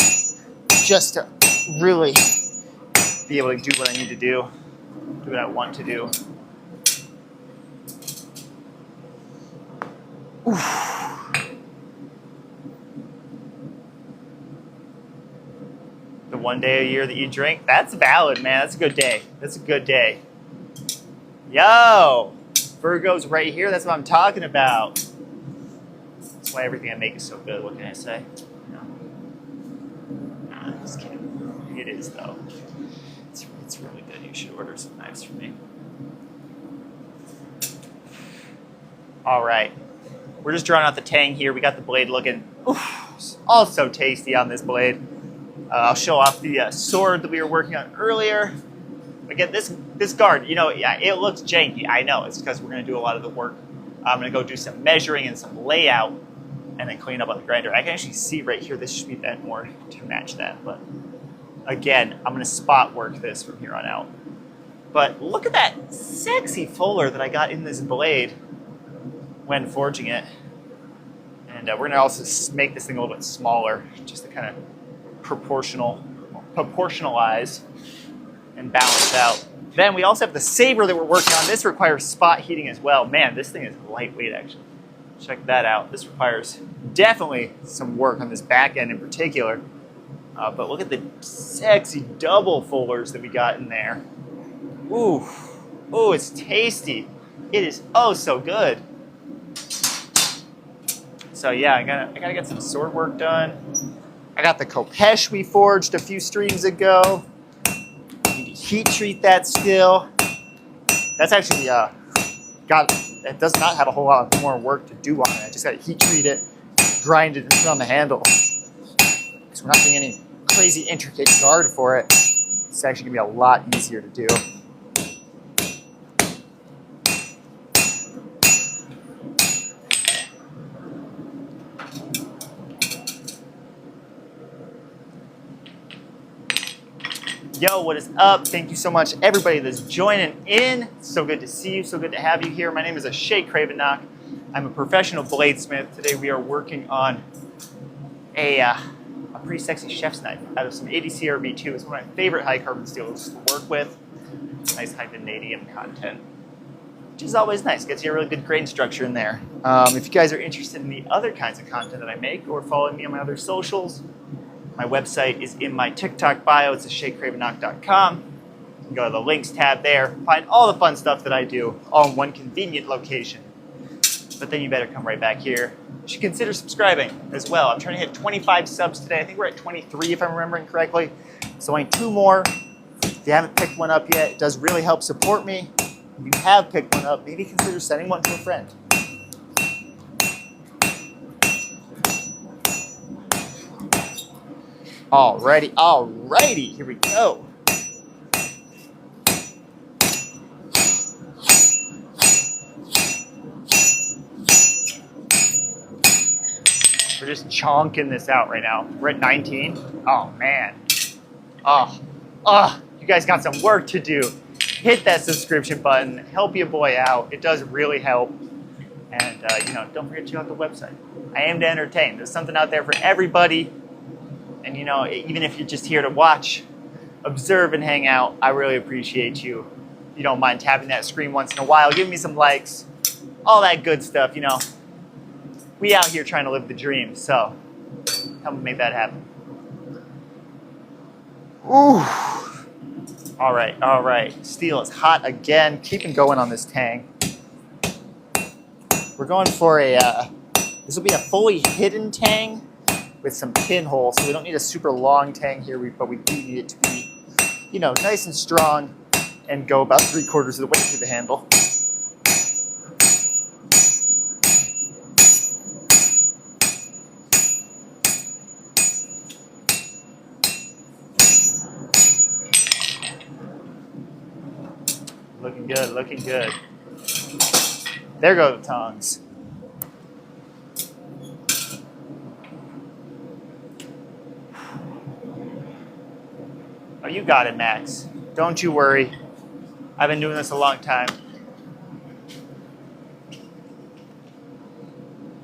just to really be able to do what I need to do what I want to do. Oof. The one day a year that you drink, that's valid, man. That's a good day. That's a good day. Yo, Virgo's right here. That's what I'm talking about. That's why everything I make is so good. What can I say? No. Nah, I'm just kidding. It is, though. It's really good. You should order some knives for me. All right. We're just drawing out the tang here. We got the blade looking all so tasty on this blade. I'll show off the sword that we were working on earlier. Again, this guard, you know, yeah, it looks janky. I know. It's because we're going to do a lot of the work. I'm going to go do some measuring and some layout and then clean up on the grinder. I can actually see right here, this should be bent more to match that. But again, I'm going to spot work this from here on out. But look at that sexy fuller that I got in this blade when forging it. And we're going to also make this thing a little bit smaller just to kind of proportionalize and balance out. Then we also have the saber that we're working on. This requires spot heating as well. Man, this thing is lightweight actually. Check that out. This requires definitely some work on this back end in particular. But look at the sexy double fullers that we got in there. Ooh, ooh, it's tasty. It is oh so good. So yeah, I gotta get some sword work done. I got the Kopesh we forged a few streams ago. I need to heat treat that still. That's actually it does not have a whole lot more work to do on it. I just gotta heat treat it, grind it, and put on the handle. Because we're not doing any crazy intricate guard for it. It's actually gonna be a lot easier to do. Yo, what is up? Thank you so much, everybody that's joining in. So good to see you. So good to have you here. My name is Ashe Cravenock. I'm a professional bladesmith. Today we are working on a pretty sexy chef's knife out of some ADCR V2. It's one of my favorite high carbon steels to work with. Nice high vanadium content, which is always nice. Gets you a really good grain structure in there. If you guys are interested in the other kinds of content that I make or following me on my other socials, my website is in my TikTok bio. It's ashecravenock.com. You can go to the links tab there, find all the fun stuff that I do, all in one convenient location. But then you better come right back here. You should consider subscribing as well. I'm trying to hit 25 subs today. I think we're at 23 if I'm remembering correctly. So I need 2 more. If you haven't picked one up yet, it does really help support me. If you have picked one up, maybe consider sending one to a friend. Alrighty, here we go. We're just chonking this out right now. We're at 19. Oh man. You guys got some work to do. Hit that subscription button. Help your boy out. It does really help. And don't forget to check out the website. I aim to entertain. There's something out there for everybody. And even if you're just here to watch, observe, and hang out, I really appreciate you. If you don't mind tapping that screen once in a while, give me some likes, all that good stuff, We out here trying to live the dream, so help me make that happen. Ooh. All right. Steel is hot again. Keeping going on this tang. We're going for this will be a fully hidden tang with some pinholes, so we don't need a super long tang here, but we do need it to be, nice and strong and go about 3/4 of the way through the handle. Looking good, looking good. There go the tongs. Oh, you got it, Max. Don't you worry. I've been doing this a long time.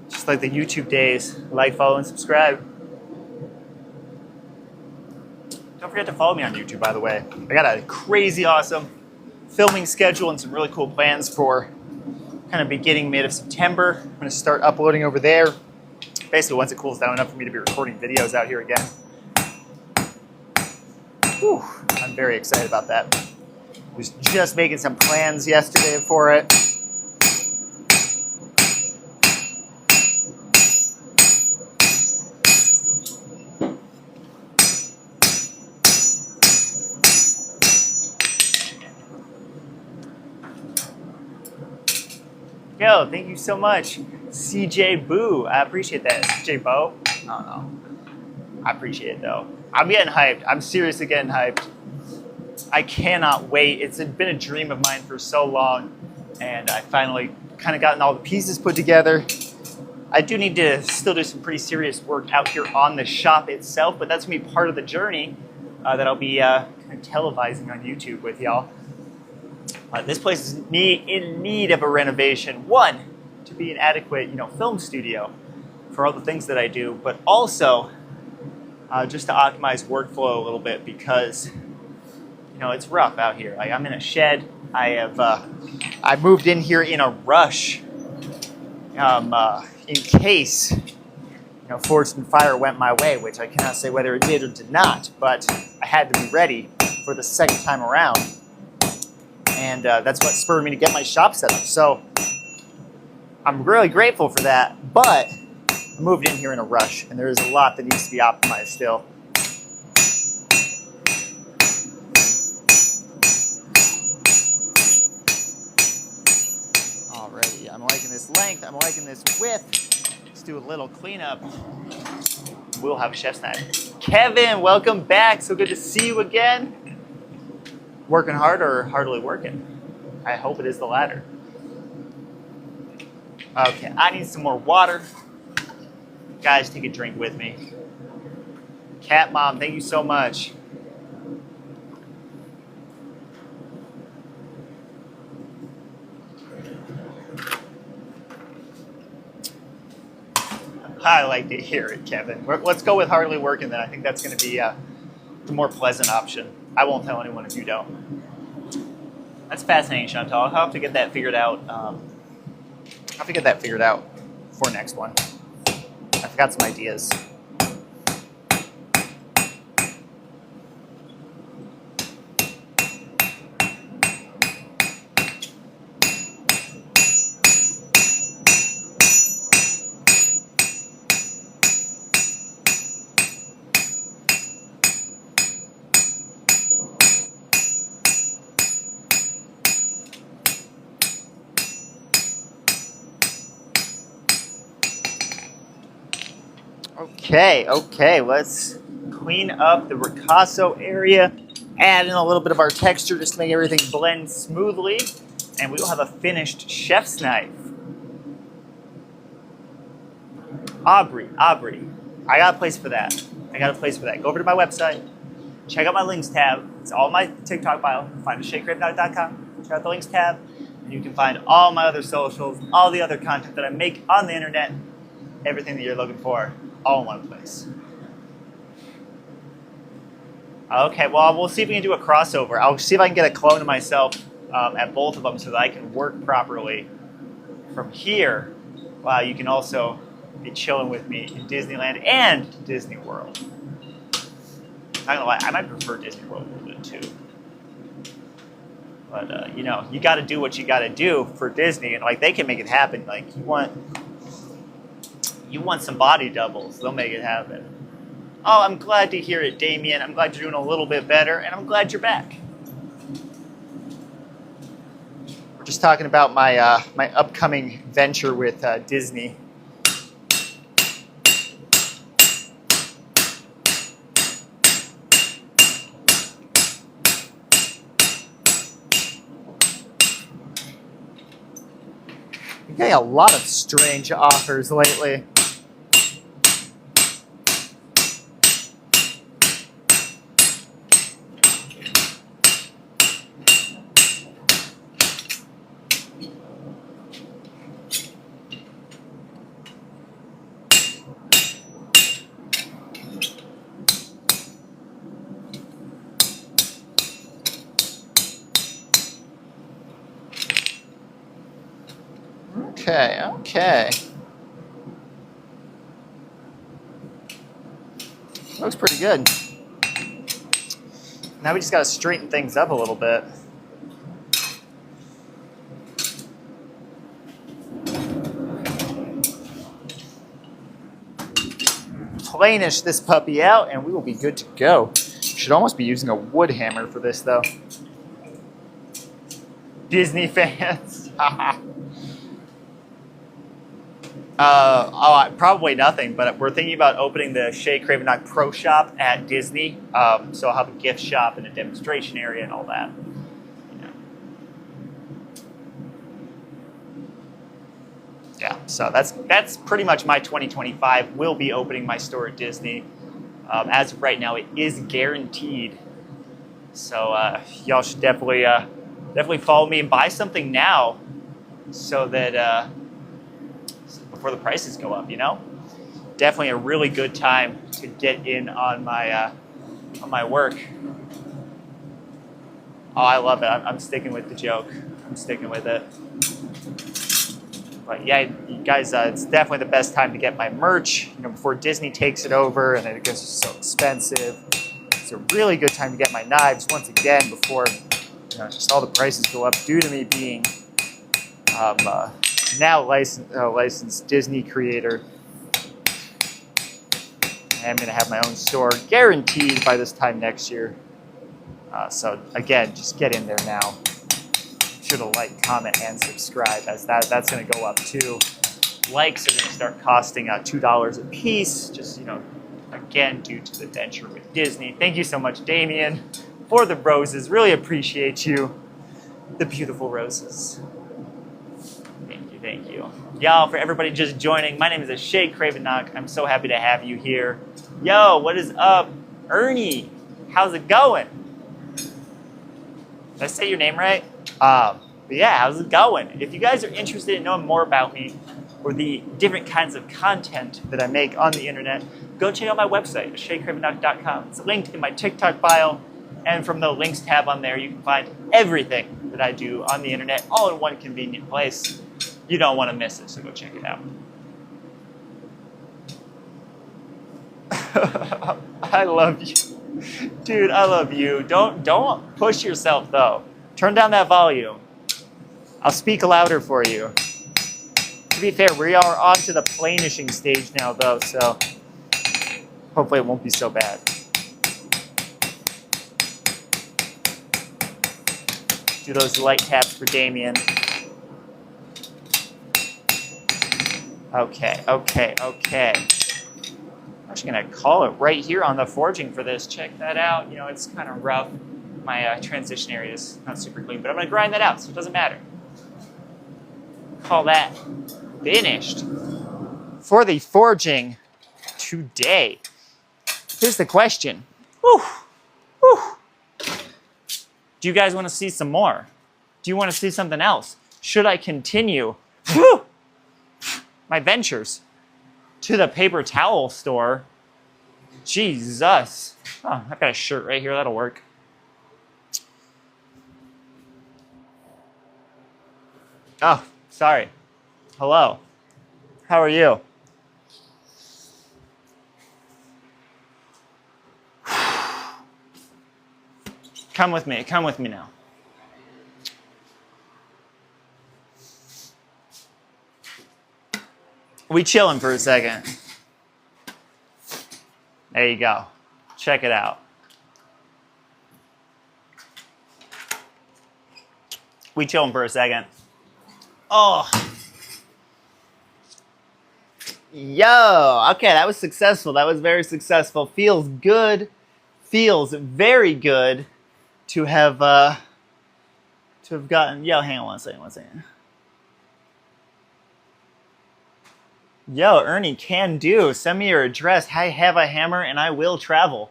Just like the YouTube days. Like, follow, and subscribe. Don't forget to follow me on YouTube, by the way. I got a crazy awesome filming schedule and some really cool plans for kind of beginning mid of September. I'm going to start uploading over there. Basically, once it cools down enough for me to be recording videos out here again. Whew, I'm very excited about that. Was just making some plans yesterday for it. Yo, thank you so much, CJ Boo. I appreciate that. CJ Bo? I don't know. I appreciate it though. I'm getting hyped. I'm seriously getting hyped. I cannot wait. It's been a dream of mine for so long, and I finally kind of gotten all the pieces put together. I do need to still do some pretty serious work out here on the shop itself, but that's going to be part of the journey that I'll be kind of televising on YouTube with y'all. This place is in need of a renovation. One, to be an adequate, film studio for all the things that I do, but also just to optimize workflow a little bit because, it's rough out here. Like, I'm in a shed. I moved in here in a rush in case, forest and fire went my way, which I cannot say whether it did or did not, but I had to be ready for the second time around. And that's what spurred me to get my shop set up. So I'm really grateful for that, but I moved in here in a rush, and there is a lot that needs to be optimized still. Alrighty, I'm liking this length, I'm liking this width. Let's do a little cleanup. We'll have a chef's night. Kevin, welcome back. So good to see you again. Working hard or hardly working? I hope it is the latter. Okay, I need some more water. Guys, take a drink with me. Cat Mom, thank you so much. I like to hear it, Kevin. Let's go with hardly working then. I think that's going to be the more pleasant option. I won't tell anyone if you don't. That's fascinating, Chantal. I'll have to get that figured out. I'll have to get that figured out for next one. I've got some ideas. Okay, let's clean up the ricasso area, add in a little bit of our texture just to make everything blend smoothly, and we will have a finished chef's knife. Aubrey, I got a place for that. Go over to my website, check out my links tab. It's all my TikTok bio. Find AsheCravenock.com, check out the links tab, and you can find all my other socials, all the other content that I make on the internet, everything that you're looking for. All in one place. Okay, well, we'll see if we can do a crossover. I'll see if I can get a clone of myself at both of them so that I can work properly from here while you can also be chilling with me in Disneyland and Disney World. I'm not gonna lie, I might prefer Disney World a little bit too. But, you got to do what you got to do for Disney, and they can make it happen. You want some body doubles, they'll make it happen. Oh, I'm glad to hear it, Damien. I'm glad you're doing a little bit better, and I'm glad you're back. We're just talking about my my upcoming venture with Disney. I'm getting a lot of strange offers lately. Okay. Looks pretty good. Now we just gotta straighten things up a little bit. Planish this puppy out and we will be good to go. Should almost be using a wood hammer for this though. Disney fans. Probably nothing, but we're thinking about opening the Ashe Cravenock Pro Shop at Disney. So I'll have a gift shop and a demonstration area and all that. Yeah, so that's pretty much my 2025. Will be opening my store at Disney. As of right now, it is guaranteed. So y'all should definitely follow me and buy something now, so that before the prices go up. You know, definitely a really good time to get in on my work. Oh, I love it. I'm sticking with the joke. I'm sticking with it. But yeah, you guys, it's definitely the best time to get my merch, you know, before Disney takes it over and then it gets so expensive. It's a really good time to get my knives once again before, you know, just all the prices go up due to me being now licensed Disney creator. I'm going to have my own store guaranteed by this time next year. So again, just get in there now. Sure to like, comment, and subscribe, as that's going to go up too. Likes are going to start costing $2 a piece, just, you know, again, due to the venture with Disney. Thank you so much, Damien, for the roses. Really appreciate you. The beautiful roses. Thank you. Y'all, for everybody just joining, my name is Ashe Cravenock. I'm so happy to have you here. Yo, what is up? Ernie, how's it going? Did I say your name right? But yeah, how's it going? If you guys are interested in knowing more about me or the different kinds of content that I make on the internet, go check out my website, ashecravenock.com. It's linked in my TikTok bio, and from the links tab on there, you can find everything that I do on the internet all in one convenient place. You don't want to miss it, so go check it out. I love you. Dude, I love you. Don't push yourself, though. Turn down that volume. I'll speak louder for you. To be fair, we are on to the planishing stage now, though, so hopefully it won't be so bad. Do those light taps for Damien. Okay. I'm actually going to call it right here on the forging for this. Check that out. You know, it's kind of rough. My transition area is not super clean, but I'm going to grind that out, so it doesn't matter. Call that finished for the forging today. Here's the question. Whew. Do you guys want to see some more? Do you want to see something else? Should I continue my ventures to the paper towel store? Jesus. Oh, I've got a shirt right here. That'll work. Oh, sorry. Hello. How are you? Come with me. Come with me now. We chilling for a second. There you go. Check it out. We chilling for a second. Oh. Yo. Okay, that was successful. That was very successful. Feels good. Feels very good to have gotten. Yo, hang on one second. Yo, Ernie, can do. Send me your address. I have a hammer and I will travel.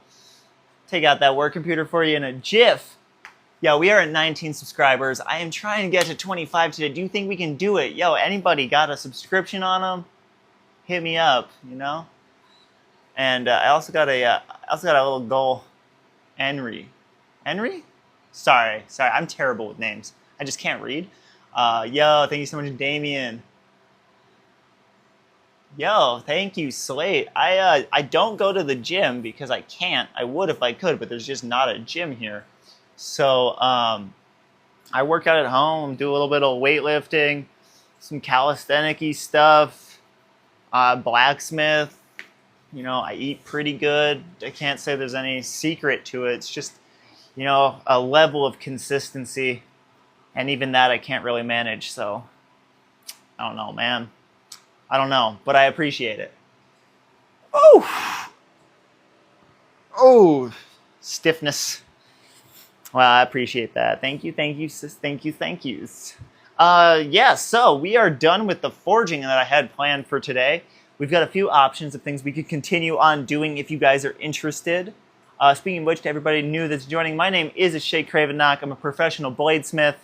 Take out that work computer for you in a jiff. Yo, we are at 19 subscribers. I am trying to get to 25 today. Do you think we can do it? Yo, anybody got a subscription on them? Hit me up, you know? And I also got a little goal. Henry. Sorry, I'm terrible with names. I just can't read. Yo, thank you so much, Damien. Yo, thank you, Slate. I don't go to the gym because I can't. I would if I could, but there's just not a gym here. So I work out at home, do a little bit of weightlifting, some calisthenic-y stuff, blacksmith. You know, I eat pretty good. I can't say there's any secret to it. It's just, you know, a level of consistency. And even that I can't really manage. So I don't know, man. I don't know, but I appreciate it. Oh, stiffness. Well, I appreciate that. Thank you, sis. Thank yous. Yeah, so we are done with the forging that I had planned for today. We've got a few options of things we could continue on doing if you guys are interested. Speaking of which, to everybody new that's joining, my name is Ashe Cravenock. I'm a professional bladesmith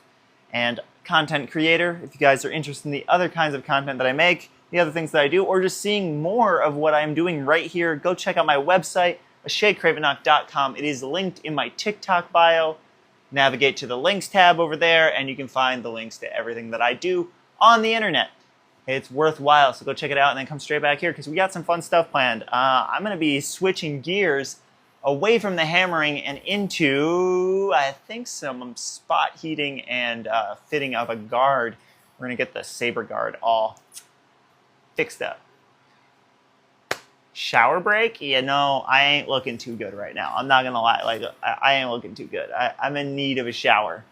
and content creator. If you guys are interested in the other kinds of content that I make, the other things that I do, or just seeing more of what I'm doing right here, go check out my website, ashecravenock.com. It is linked in my TikTok bio. Navigate to the links tab over there, and you can find the links to everything that I do on the internet. It's worthwhile, so go check it out and then come straight back here because we got some fun stuff planned. I'm going to be switching gears away from the hammering and into, I think, some spot heating and fitting of a guard. We're going to get the saber guard all fixed up. Shower break? Yeah, no, I ain't looking too good right now. I'm not going to lie. Like, I ain't looking too good. I'm in need of a shower.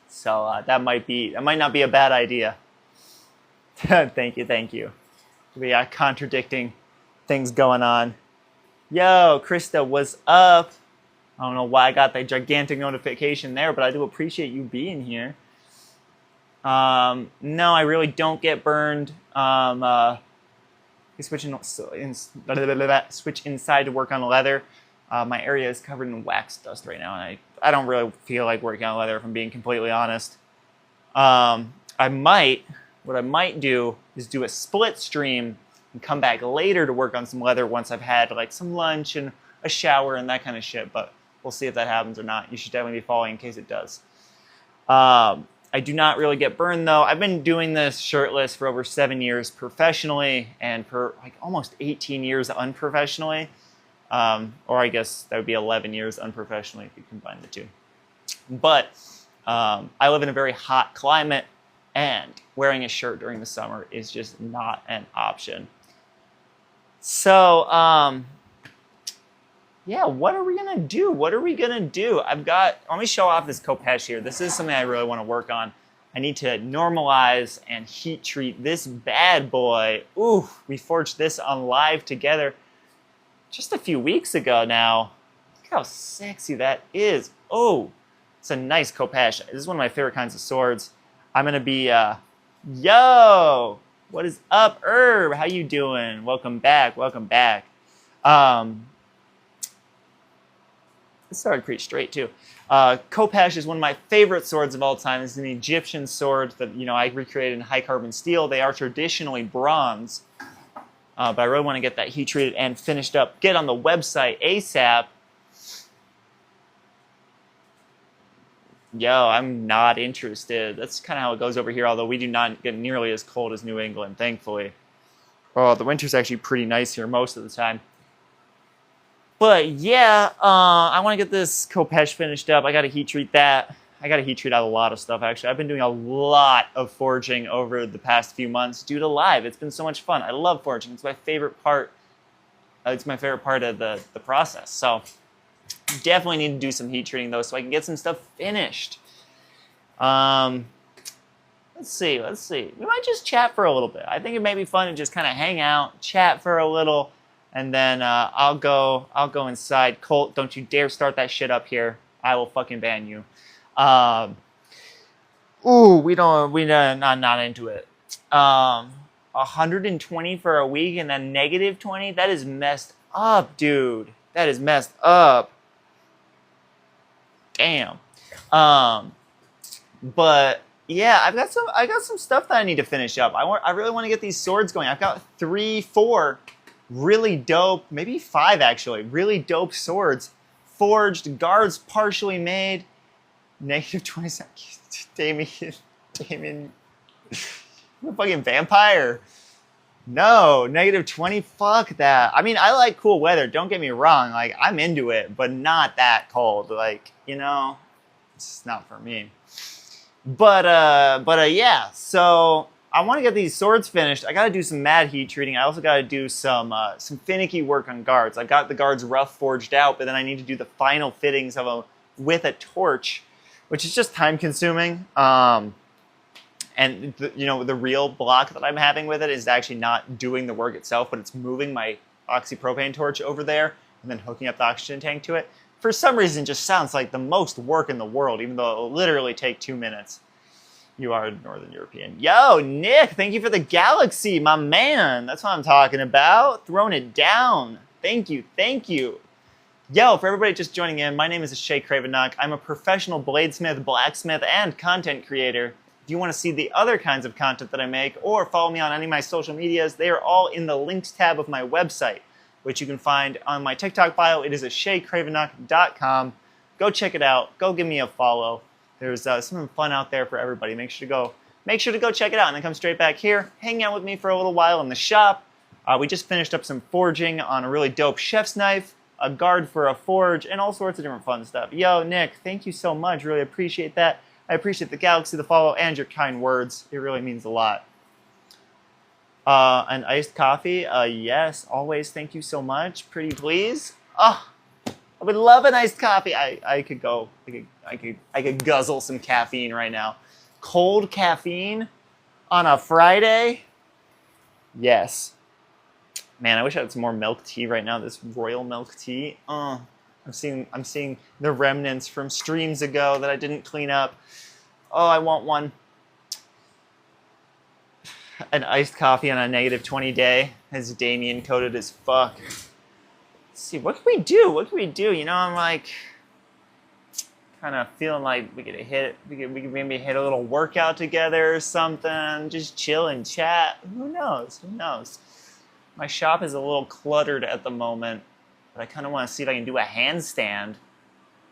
So that might not be a bad idea. Thank you. We are contradicting things going on. Yo, Krista, what's up? I don't know why I got that gigantic notification there, but I do appreciate you being here. No, I really don't get burned. Switch inside to work on leather. My area is covered in wax dust right now, and I don't really feel like working on leather, if I'm being completely honest. What I might do is do a split stream and come back later to work on some leather once I've had like some lunch and a shower and that kind of shit, but we'll see if that happens or not. You should definitely be following in case it does. I do not really get burned though. I've been doing this shirtless for over 7 years professionally and for like almost 18 years unprofessionally. Or I guess that would be 11 years unprofessionally if you combine the two. But I live in a very hot climate and wearing a shirt during the summer is just not an option. So, yeah, what are we going to do? Let me show off this Kopesh here. This is something I really want to work on. I need to normalize and heat treat this bad boy. Ooh, we forged this on live together just a few weeks ago now. Look how sexy that is. Oh, it's a nice Kopesh. This is one of my favorite kinds of swords. I'm going to be, yo, what is up, Herb? How you doing? Welcome back. It started pretty straight too. Kopesh is one of my favorite swords of all time. It's an Egyptian sword that I recreated in high carbon steel. They are traditionally bronze, but I really want to get that heat treated and finished up. Get on the website ASAP. Yo, I'm not interested. That's kind of how it goes over here, although we do not get nearly as cold as New England, thankfully. Oh, the winter's actually pretty nice here most of the time. But yeah, I want to get this Kopesh finished up. I got to heat treat that. I got to heat treat out a lot of stuff, actually. I've been doing a lot of forging over the past few months due to live. It's been so much fun. I love forging. It's my favorite part. It's my favorite part of the process. So definitely need to do some heat treating, though, so I can get some stuff finished. Let's see. We might just chat for a little bit. I think it may be fun to just kind of hang out, chat for a little, and then I'll go inside. Colt, don't you dare start that shit up here. I will fucking ban you. Ooh, I'm not into it. 120 for a week and then negative 20? That is messed up, dude. That is messed up. Damn. But yeah, I got some stuff that I need to finish up. I really want to get these swords going. I've got 3, 4 really dope, maybe 5 actually, really dope swords. Forged, guards partially made. Negative 20 seconds. Damien. You're a fucking vampire. No, negative 20, fuck that. I mean, I like cool weather, don't get me wrong. Like, I'm into it, but not that cold. Like, you know, it's not for me. But yeah, so I want to get these swords finished. I got to do some mad heat treating. I also got to do some finicky work on guards. I got the guards rough forged out, but then I need to do the final fittings of with a torch, which is just time consuming. And the real block that I'm having with it is actually not doing the work itself, but it's moving my oxypropane torch over there and then hooking up the oxygen tank to it. For some reason, it just sounds like the most work in the world, even though it'll literally take 2 minutes. You are Northern European. Yo, Nick, thank you for the galaxy, my man. That's what I'm talking about. Throwing it down. Thank you, thank you. Yo, for everybody just joining in, my name is Ashe Cravenock. I'm a professional bladesmith, blacksmith, and content creator. If you want to see the other kinds of content that I make or follow me on any of my social medias, they are all in the links tab of my website, which you can find on my TikTok bio. It is ashecravenock.com. Go check it out. Go give me a follow. There's something fun out there for everybody. Make sure to go check it out and then come straight back here, hang out with me for a little while in the shop. We just finished up some forging on a really dope chef's knife, a guard for a forge, and all sorts of different fun stuff. Yo, Nick, thank you so much. Really appreciate that. I appreciate the galaxy, the follow, and your kind words. It really means a lot. An iced coffee? Yes, always. Thank you so much. Pretty please. Oh, I would love an iced coffee. I could guzzle some caffeine right now. Cold caffeine on a Friday? Yes. Man, I wish I had some more milk tea right now. This royal milk tea. I'm seeing the remnants from streams ago that I didn't clean up. Oh, I want one. An iced coffee on a negative 20 day. As Damien coded as fuck. Let's see, what can we do? What can we do? You know, I'm like kind of feeling like we could maybe hit a little workout together or something. Just chill and chat. Who knows? Who knows? My shop is a little cluttered at the moment, but I kind of want to see if I can do a handstand.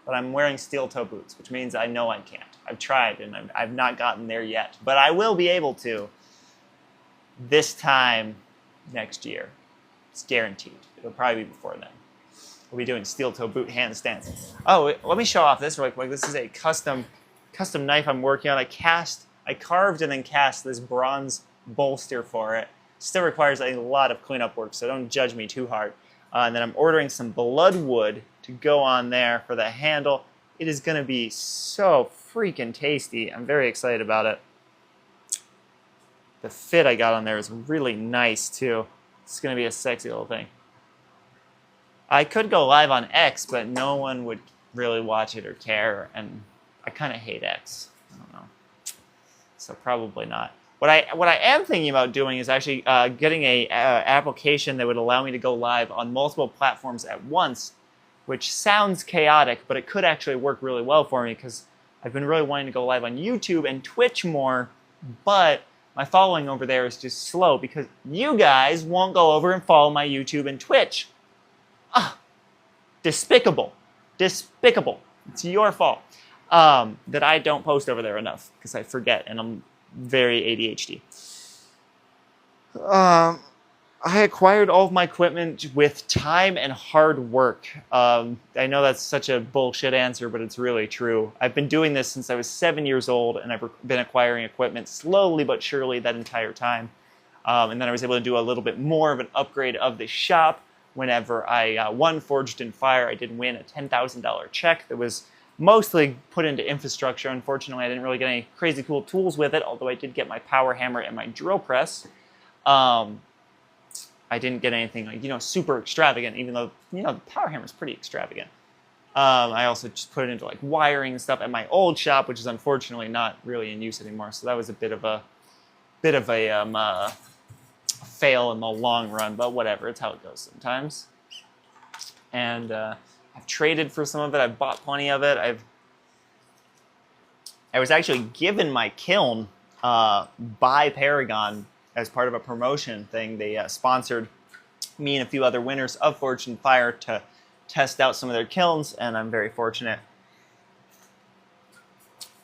But I'm wearing steel toe boots, which means I know I can't. I've tried and I've not gotten there yet, but I will be able to this time next year. It's guaranteed. It'll probably be before then. We'll be doing steel toe boot handstands. Oh, let me show off this real quick. This is a custom knife I'm working on. I carved and then cast this bronze bolster for it. Still requires a lot of cleanup work, so don't judge me too hard. And then I'm ordering some bloodwood to go on there for the handle. It is going to be so freaking tasty. I'm very excited about it. The fit I got on there is really nice, too. It's going to be a sexy little thing. I could go live on X, but no one would really watch it or care, and I kind of hate X. I don't know. So probably not. What I am thinking about doing is actually getting a application that would allow me to go live on multiple platforms at once, which sounds chaotic, but it could actually work really well for me because I've been really wanting to go live on YouTube and Twitch more, but my following over there is just slow because you guys won't go over and follow my YouTube and Twitch. Ah, despicable. Despicable. It's your fault that I don't post over there enough because I forget and I'm very ADHD. I acquired all of my equipment with time and hard work. I know that's such a bullshit answer, but it's really true. I've been doing this since I was 7 years old, and I've been acquiring equipment slowly but surely that entire time. And then I was able to do a little bit more of an upgrade of the shop whenever I won Forged in Fire. I did win a $10,000 check that was mostly put into infrastructure. Unfortunately, I didn't really get any crazy cool tools with it, although I did get my power hammer and my drill press. I didn't get anything like, super extravagant, even though, the power hammer is pretty extravagant. I also just put it into like wiring and stuff at my old shop, which is unfortunately not really in use anymore. So that was a bit of a fail in the long run, but whatever. It's how it goes sometimes. And I've traded for some of it. I've bought plenty of it. I was actually given my kiln by Paragon as part of a promotion thing. They sponsored me and a few other winners of Forged in Fire to test out some of their kilns, and I'm very fortunate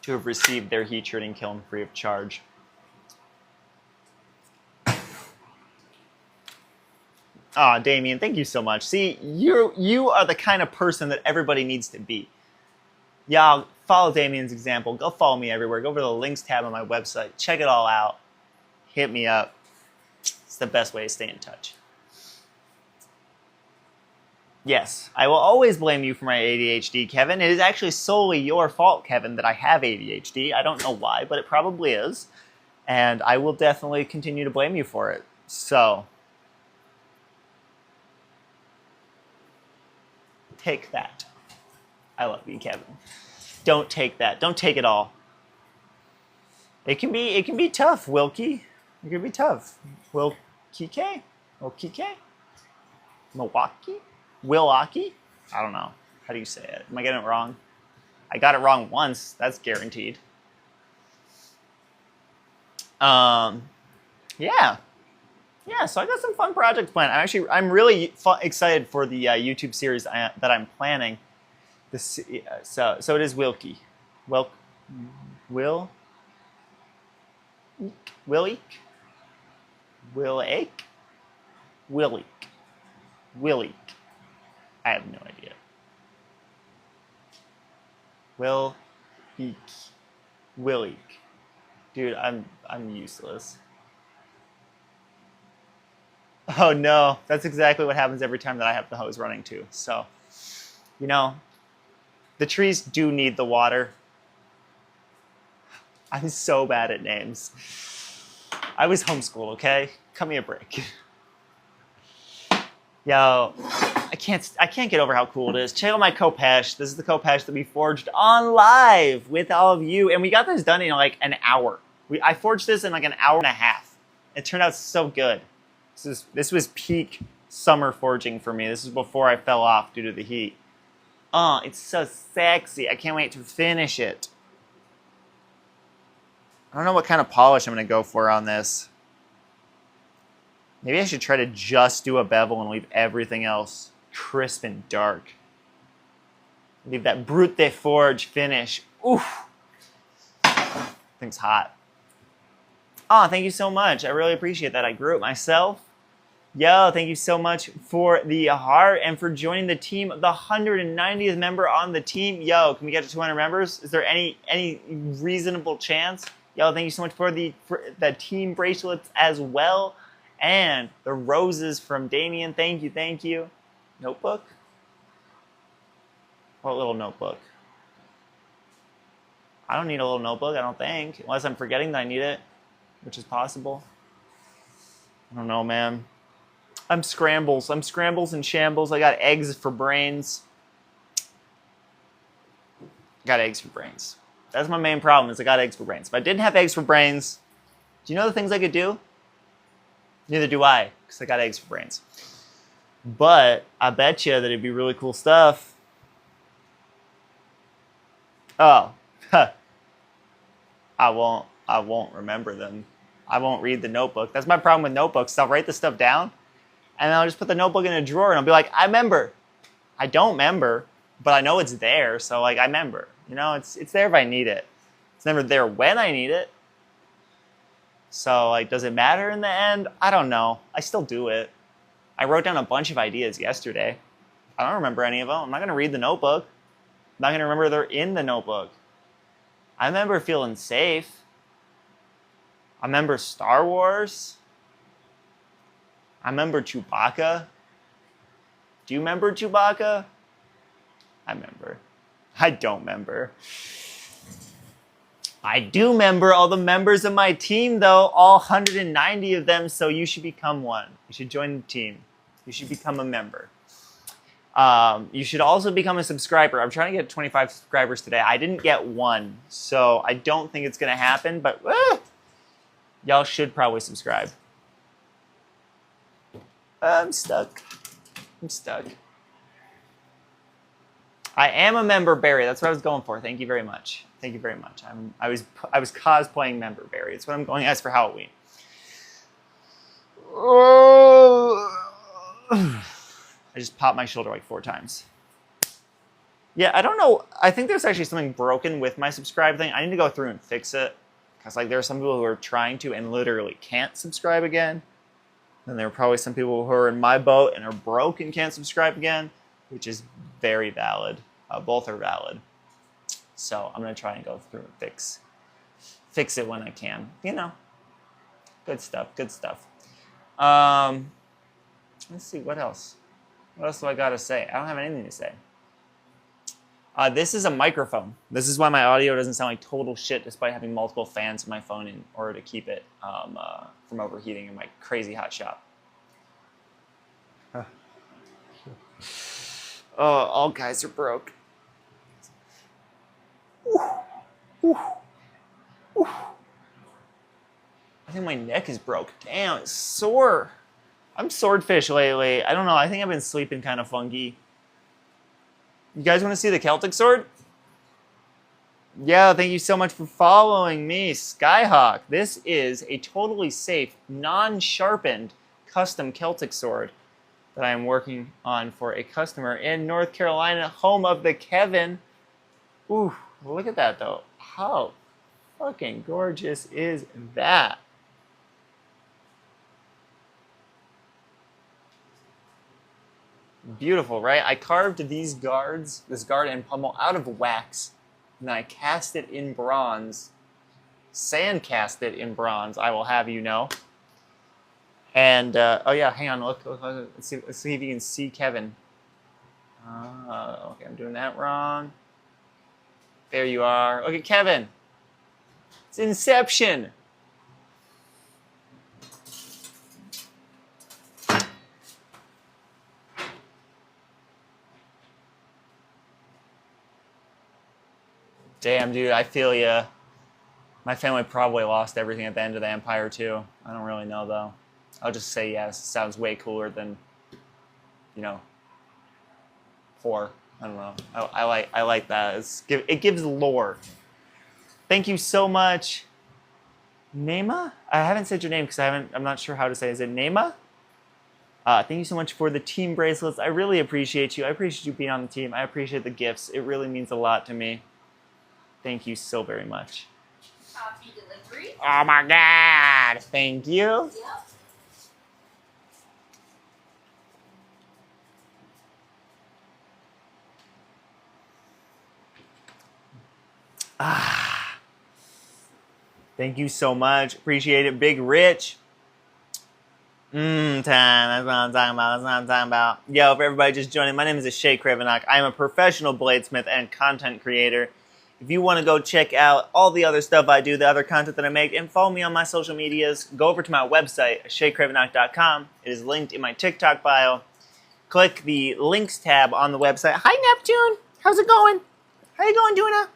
to have received their heat treating kiln free of charge. Aw, Damien, thank you so much. See, you are the kind of person that everybody needs to be. Y'all, follow Damien's example. Go follow me everywhere. Go over to the links tab on my website. Check it all out. Hit me up. It's the best way to stay in touch. Yes, I will always blame you for my ADHD, Kevin. It is actually solely your fault, Kevin, that I have ADHD. I don't know why, but it probably is. And I will definitely continue to blame you for it. So, take that. I love you, Kevin. Don't take that. Don't take it all. It can be tough, Wilkie. It can be tough. Wilkie? Milwaukee? Wilwaukee? I don't know. How do you say it? Am I getting it wrong? I got it wrong once. That's guaranteed. Yeah. Yeah, so I got some fun projects planned. I'm really excited for the YouTube series that I'm planning. So it is Wilkie. Will Eek? I have no idea. Will Eek. Dude, I'm useless. Oh no, that's exactly what happens every time that I have the hose running too. So, you know, the trees do need the water. I'm so bad at names. I was homeschooled, okay? Cut me a break. Yo, I can't get over how cool it is. Check out my Khopesh. This is the Khopesh that we forged on live with all of you, and we got this done in like an hour. I forged this in like an hour and a half. It turned out so good. This was peak summer forging for me. This is before I fell off due to the heat. Oh, it's so sexy. I can't wait to finish it. I don't know what kind of polish I'm going to go for on this. Maybe I should try to just do a bevel and leave everything else crisp and dark. Leave that brute de forge finish. Oof. Thing's hot. Oh, thank you so much. I really appreciate that. I grew it myself. Yo, thank you so much for the heart and for joining the team, the 190th member on the team. Yo, can we get to 200 members? Is there any reasonable chance? Yo, thank you so much for the team bracelets as well. And the roses from Damien. Thank you. Notebook? What little notebook? I don't need a little notebook, I don't think. Unless I'm forgetting that I need it, which is possible. I don't know, man. I'm scrambles and shambles. I got eggs for brains. That's my main problem, is I got eggs for brains. If I didn't have eggs for brains, do you know the things I could do? Neither do I, because I got eggs for brains. But I bet you that it'd be really cool stuff. Oh, I won't remember them. I won't read the notebook. That's my problem with notebooks. I'll write the stuff down, and then I'll just put the notebook in a drawer, and I'll be like, I remember. I don't remember, but I know it's there, so like I remember. You know, it's there if I need it. It's never there when I need it. So like, does it matter in the end? I don't know. I still do it. I wrote down a bunch of ideas yesterday. I don't remember any of them. I'm not going to read the notebook. I'm not going to remember they're in the notebook. I remember feeling safe. I remember Star Wars. I remember Chewbacca. Do you remember Chewbacca? I remember. I don't remember. I do remember all the members of my team, though, all 190 of them, so you should become one. You should join the team. You should become a member. You should also become a subscriber. I'm trying to get 25 subscribers today. I didn't get one, so I don't think it's going to happen, but y'all should probably subscribe. I'm stuck. I'm stuck. I am a member Barry. That's what I was going for. Thank you very much. Thank you very much. I was cosplaying member Barry. It's what I'm going as for Halloween. I just popped my shoulder like 4 times. Yeah, I don't know. I think there's actually something broken with my subscribe thing. I need to go through and fix it. Because like there are some people who are trying to and literally can't subscribe again. And there are probably some people who are in my boat and are broke and can't subscribe again, which is very valid. Both are valid. So I'm going to try and go through and fix it when I can. You know, good stuff, good stuff. Let's see, what else? What else do I got to say? I don't have anything to say. This is a microphone. This is why my audio doesn't sound like total shit despite having multiple fans in my phone in order to keep it from overheating in my crazy hot shop. Oh, all guys are broke. I think my neck is broke. Damn, it's sore. I'm swordfish lately. I don't know. I think I've been sleeping kind of funky. You guys want to see the Celtic sword? Yeah, thank you so much for following me, Skyhawk. This is a totally safe, non-sharpened, custom Celtic sword that I am working on for a customer in North Carolina, home of the Kevin. Ooh, look at that, though. How fucking gorgeous is that? Beautiful, right? I carved these guards, this guard and pommel, out of wax, and then I cast it in bronze, sand cast it in bronze, I will have you know. And, oh yeah, hang on, look, let's see if you can see Kevin. Okay, I'm doing that wrong. There you are. Look at Kevin. It's Inception. Damn, dude, I feel ya. My family probably lost everything at the end of the Empire, too. I don't really know, though. I'll just say yes. It sounds way cooler than, you know, 4. I don't know. I like that. It gives lore. Thank you so much. Nema? I haven't said your name because I'm not sure how to say it. Is it Nema? Thank you so much for the team bracelets. I really appreciate you. I appreciate you being on the team. I appreciate the gifts. It really means a lot to me. Thank you so very much. Coffee delivery. Oh my God. Thank you. Yep. Thank you so much. Appreciate it. Big Rich. Time. That's what I'm talking about. That's what I'm talking about. Yo, for everybody just joining, my name is Ashe Cravenock. I am a professional bladesmith and content creator. If you want to go check out all the other stuff I do, the other content that I make, and follow me on my social medias, go over to my website, ashecravenock.com. It is linked in my TikTok bio. Click the links tab on the website. Hi, Neptune. How's it going? How you going, Duna?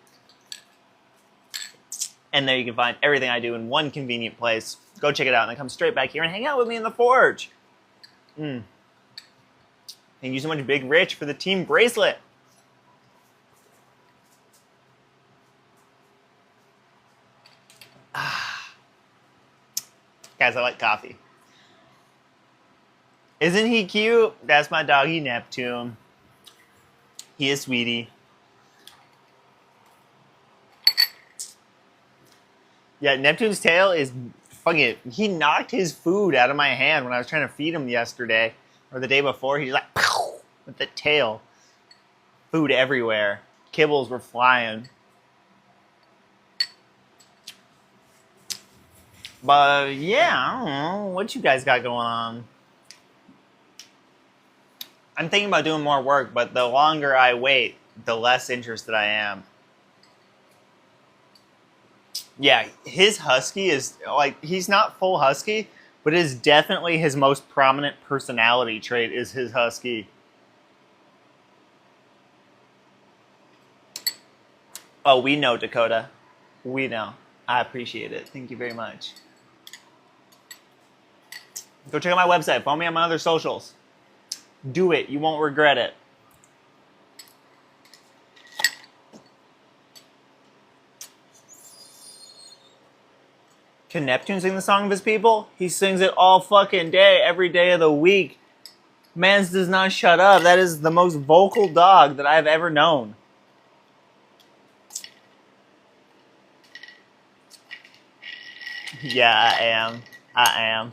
And there you can find everything I do in one convenient place. Go check it out and then come straight back here and hang out with me in the forge. Thank you so much, Big Rich, for the team bracelet. Guys, I like coffee. Isn't he cute? That's my doggy Neptune. He is sweetie. Yeah, Neptune's tail is fucking. He knocked his food out of my hand when I was trying to feed him yesterday or the day before. He's like, pow, with the tail. Food everywhere. Kibbles were flying. But yeah, I don't know what you guys got going on. I'm thinking about doing more work, but the longer I wait, the less interested I am. Yeah, his husky is, like, he's not full husky, but it is definitely his most prominent personality trait is his husky. Oh, we know, Dakota. We know. I appreciate it. Thank you very much. Go check out my website. Follow me on my other socials. Do it. You won't regret it. Can Neptune sing the song of his people? He sings it all fucking day, every day of the week. Mans does not shut up. That is the most vocal dog that I've ever known. Yeah, I am. I am.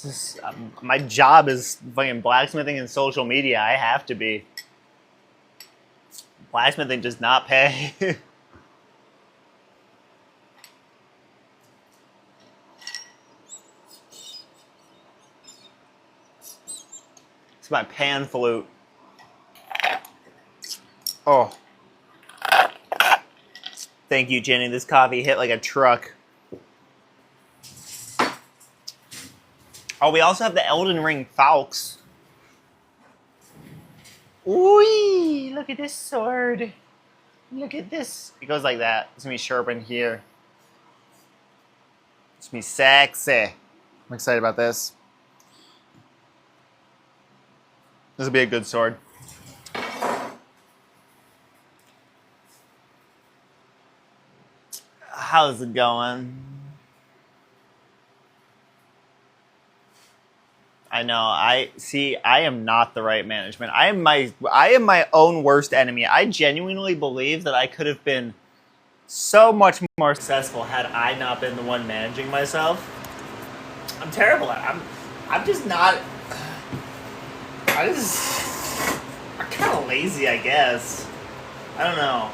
Just, my job is fucking blacksmithing and social media. I have to be. Blacksmithing does not pay. It's my pan flute. Oh. Thank you, Jenny. This coffee hit like a truck. Oh, we also have the Elden Ring Falx. Ooh, look at this sword. Look at this. It goes like that. It's going to be sharpened here. It's going to be sexy. I'm excited about this. This will be a good sword. How's it going? I know. I am not the right management. I am my own worst enemy. I genuinely believe that I could have been so much more successful had I not been the one managing myself. I'm terrible at it. I'm just not. I'm kind of lazy, I guess. I don't know.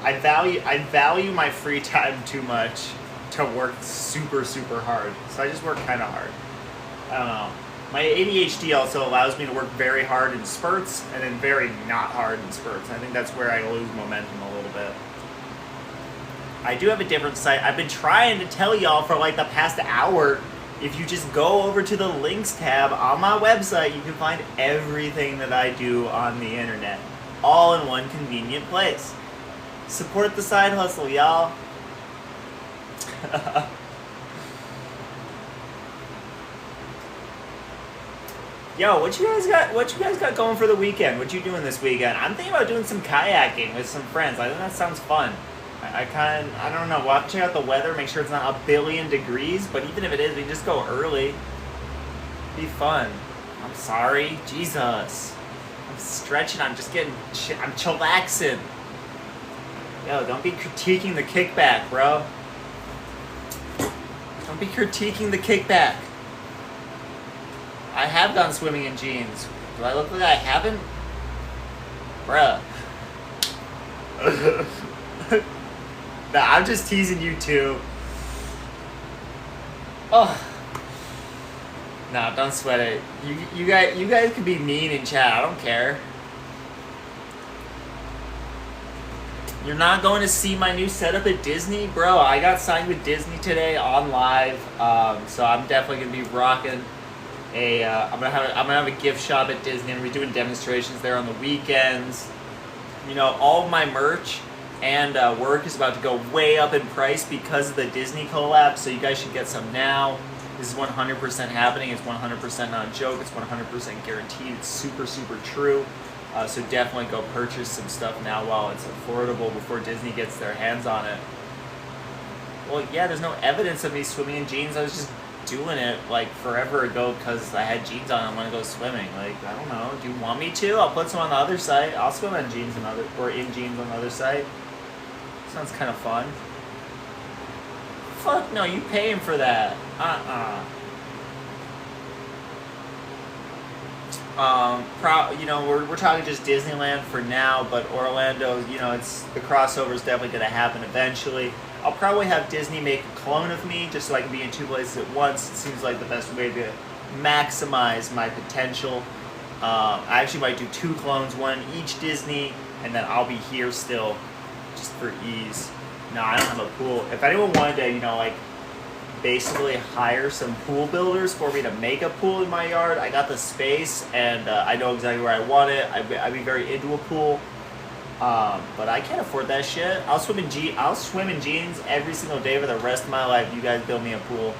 I value my free time too much to work super, super hard. So I just work kind of hard. I don't know. My ADHD also allows me to work very hard in spurts and then very not hard in spurts. I think that's where I lose momentum a little bit. I do have a different site. I've been trying to tell y'all for like the past hour. If you just go over to the links tab on my website, you can find everything that I do on the internet, all in one convenient place. Support the side hustle, y'all. Yo, what you guys got going for the weekend? What you doing this weekend? I'm thinking about doing some kayaking with some friends. I think that sounds fun. I don't know. We'll have to check out the weather, make sure it's not 1,000,000,000 degrees, but even if it is, we just go early. Be fun. I'm sorry. Jesus. I'm stretching. I'm chillaxing. Yo, don't be critiquing the kickback, bro. Don't be critiquing the kickback. I have gone swimming in jeans. Do I look like I haven't? Bruh. Nah, I'm just teasing you too. Oh. Nah, don't sweat it. You guys can be mean in chat. I don't care. You're not going to see my new setup at Disney? Bro, I got signed with Disney today on live. So I'm definitely gonna be rocking I'm gonna have a gift shop at Disney. I'm gonna be doing demonstrations there on the weekends. You know, all of my merch and work is about to go way up in price because of the Disney collab, so you guys should get some now. This is 100% happening. It's 100% not a joke. It's 100% guaranteed. It's super, super true. So definitely go purchase some stuff now while it's affordable before Disney gets their hands on it. Well, yeah, there's no evidence of me swimming in jeans. I was just doing it like forever ago because I had jeans on. I want to go swimming. Like, I don't know. Do you want me to? I'll put some on the other site. I'll swim in jeans in jeans on the other site. Sounds kind of fun. Fuck no, you paying for that. You know, we're talking just Disneyland for now, but Orlando, you know, the crossover is definitely going to happen eventually. I'll probably have Disney make a clone of me just so I can be in two places at once. It seems like the best way to maximize my potential. I actually might do 2 clones, one each Disney, and then I'll be here still just for ease. No, I don't have a pool. If anyone wanted to, you know, like, basically hire some pool builders for me to make a pool in my yard, I got the space, and I know exactly where I want it. I'd be very into a pool. But I can't afford that shit. I'll swim in jeans every single day for the rest of my life. You guys build me a pool.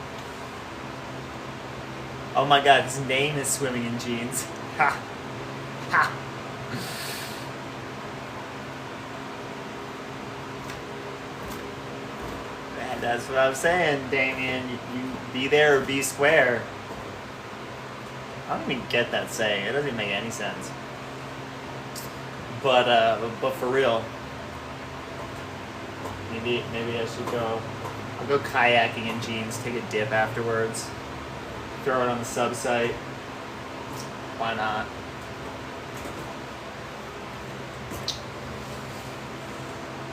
Oh my god, his name is swimming in jeans. Ha! Ha! Man, that's what I'm saying, Damien. You be there or be square. I don't even get that saying. It doesn't even make any sense. But for real, maybe I should go. I'll go kayaking in jeans, take a dip afterwards, throw it on the sub site. Why not?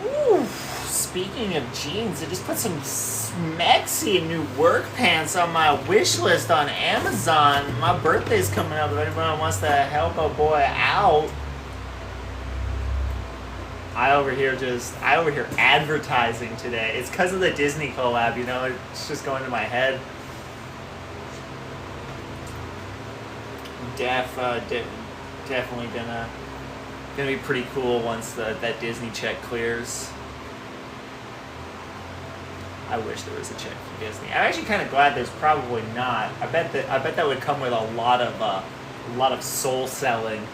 Ooh, speaking of jeans, I just put some smexy new work pants on my wish list on Amazon. My birthday's coming up. If anyone wants to help a boy out. I over here advertising today. It's because of the Disney collab, you know, it's just going to my head. Definitely gonna be pretty cool once that Disney check clears. I wish there was a check from Disney. I'm actually kind of glad there's probably not. I bet that would come with a lot of soul selling.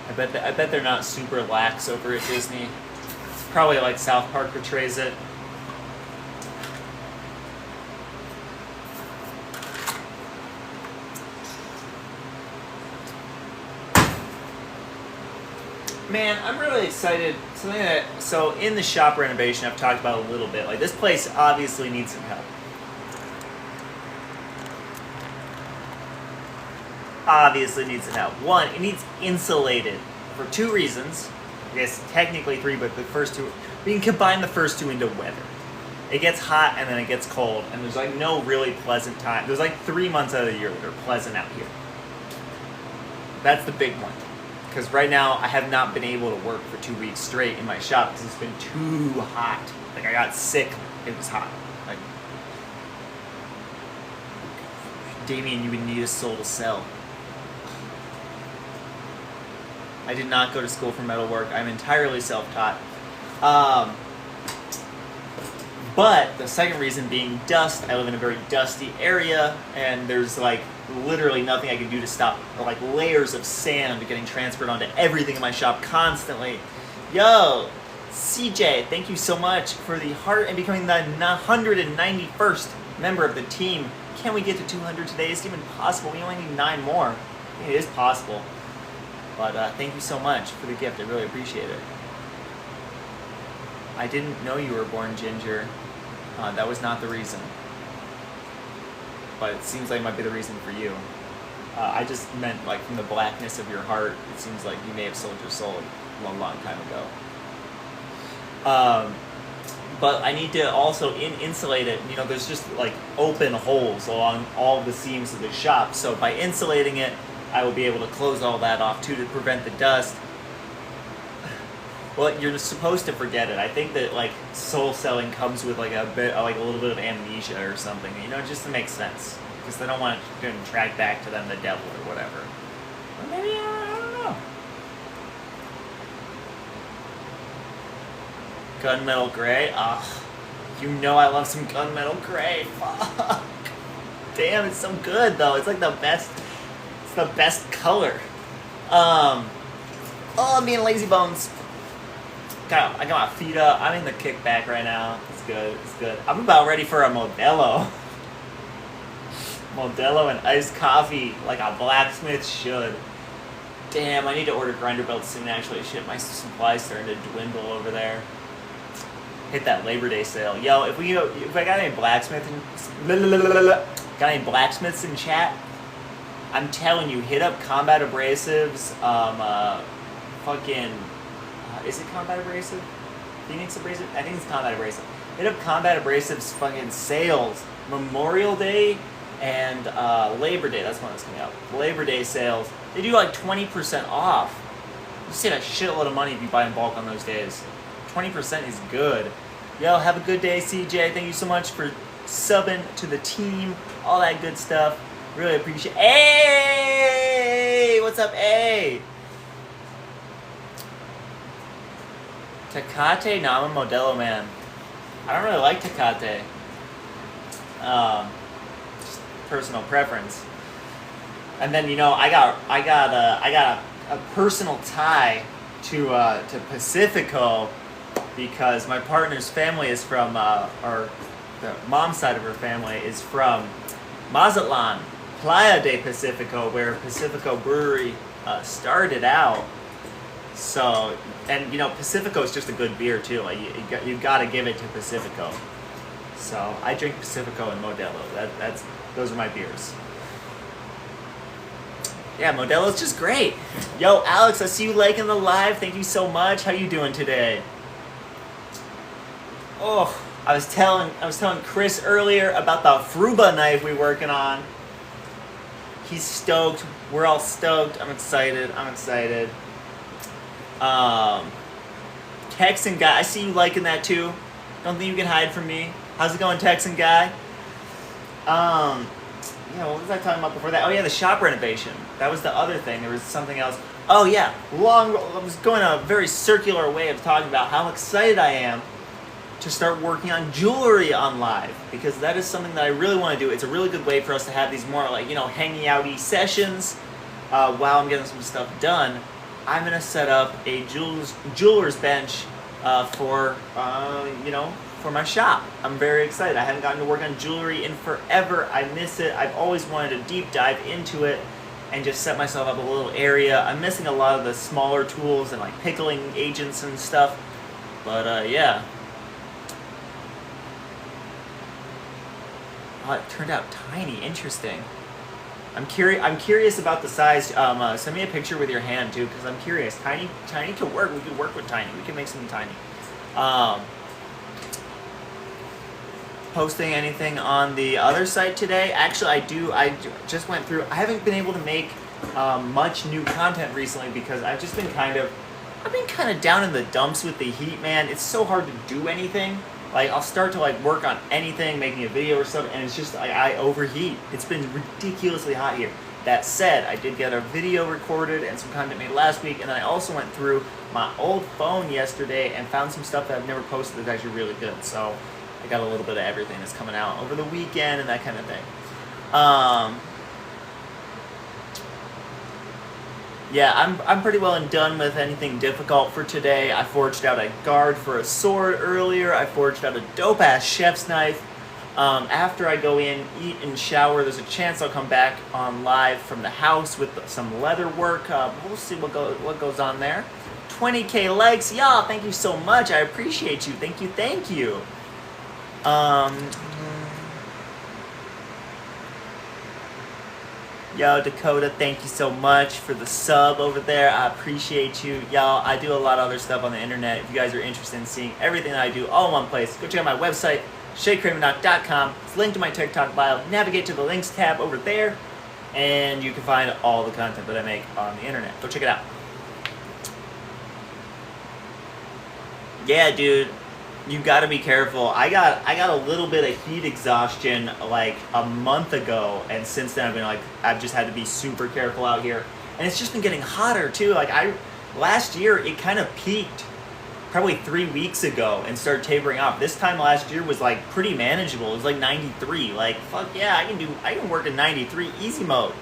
I bet they're not super lax over at Disney. It's probably like South Park portrays it. Man, I'm really excited. So in the shop renovation, I've talked about a little bit. Like, this place obviously needs some help. Obviously needs some help. One, it needs insulated for two reasons. I guess technically three, but the first two, we can combine the first two into weather. It gets hot and then it gets cold, and there's like no really pleasant time. There's like 3 months out of the year that are pleasant out here. That's the big one. Because right now I have not been able to work for 2 weeks straight in my shop because it's been too hot. Like, I got sick. It was hot. Like, Damien, you would need a soul to sell. I did not go to school for metalwork. I'm entirely self-taught. But the second reason being dust. I live in a very dusty area, and there's like literally nothing I can do to stop like layers of sand getting transferred onto everything in my shop constantly. Yo, CJ, thank you so much for the heart and becoming the 191st member of the team. Can we get to 200 today? Is it even possible? We only need 9 more. I think it is possible. But thank you so much for the gift. I really appreciate it. I didn't know you were born ginger. That was not the reason. But it seems like it might be the reason for you. I just meant like from the blackness of your heart, it seems like you may have sold your soul a long, long time ago. But I need to also insulate it. You know, there's just like open holes along all the seams of the shop. So by insulating it, I will be able to close all that off too to prevent the dust. Well, you're supposed to forget it. I think that like soul selling comes with like a little bit of amnesia or something. You know, just to make sense, because they don't want to track back to them the devil or whatever. Or maybe I don't know. Gunmetal gray. You know I love some gunmetal gray. Fuck. Damn, it's so good though. It's like the best. It's the best color. Oh, I'm being lazy bones. I got my feet up. I'm in the kickback right now. It's good. It's good. I'm about ready for a Modelo. Modelo and iced coffee like a blacksmith should. Damn, I need to order grinder belts soon. Actually, shit, my supply's starting to dwindle over there. Hit that Labor Day sale, yo. If I got any blacksmiths in chat, I'm telling you, hit up Combat Abrasives. Is it Combat Abrasive? Phoenix Abrasive? I think it's Combat Abrasive. Hit up Combat Abrasive's fucking sales. Memorial Day and Labor Day. That's when it's coming out. Labor Day sales. They do like 20% off. You save a shitload of money if you buy in bulk on those days. 20% is good. Yo, have a good day, CJ. Thank you so much for subbing to the team. All that good stuff. Really appreciate it. Hey! What's up, A? Tecate? No, I'm a Modelo man. I don't really like Tecate. Just personal preference. And then I got a personal tie to Pacifico because my partner's family is from or the mom's side of her family is from Mazatlan, Playa de Pacifico, where Pacifico Brewery started out. So, and Pacifico is just a good beer too. Like you got to give it to Pacifico. So I drink Pacifico and Modelo. Those are my beers. Yeah, Modelo's just great. Yo, Alex, I see you liking the live. Thank you so much. How you doing today? Oh, I was telling Chris earlier about the Fruba knife we're working on. He's stoked. We're all stoked. I'm excited. Texan guy, I see you liking that too. Don't think you can hide from me. How's it going, Texan guy? Yeah, what was I talking about before that? Oh yeah, the shop renovation. That was the other thing. There was something else. Oh yeah, I was going a very circular way of talking about how excited I am to start working on jewelry on live, because that is something that I really want to do. It's a really good way for us to have these more like, hanging out-y sessions while I'm getting some stuff done. I'm going to set up a jeweler's bench for my shop. I'm very excited. I haven't gotten to work on jewelry in forever. I miss it. I've always wanted to deep dive into it and just set myself up a little area. I'm missing a lot of the smaller tools and like pickling agents and stuff. But yeah. Oh, it turned out tiny. Interesting. I'm curious about the size. Send me a picture with your hand too, because I'm curious. Tiny could work. We could work with tiny. We can make something tiny. Posting anything on the other site today? Actually, I do. I just went through. I haven't been able to make much new content recently because I've been kind of down in the dumps with the heat, man. It's so hard to do anything. Like, I'll start to work on anything, making a video or something, and it's just I overheat. It's been ridiculously hot here. That said, I did get a video recorded and some content made last week, and then I also went through my old phone yesterday and found some stuff that I've never posted that's actually really good. So I got a little bit of everything that's coming out over the weekend and that kind of thing. Yeah, I'm pretty well and done with anything difficult for today. I forged out a guard for a sword earlier. I forged out a dope-ass chef's knife. After I go in, eat, and shower, there's a chance I'll come back on live from the house with some leather work. We'll see what goes on there. 20K likes. Y'all, thank you so much. I appreciate you. Thank you. Yo, Dakota, thank you so much for the sub over there. I appreciate you. Y'all, I do a lot of other stuff on the internet. If you guys are interested in seeing everything that I do all in one place, go check out my website, Cravenock.com. It's linked to my TikTok bio. Navigate to the links tab over there, and you can find all the content that I make on the internet. Go check it out. Yeah, dude. You gotta be careful. I got a little bit of heat exhaustion like a month ago, and since then I've just had to be super careful out here. And it's just been getting hotter too. Last year it kind of peaked probably 3 weeks ago and started tapering off. This time last year was pretty manageable. It was 93. Fuck yeah, I can work in 93 easy mode.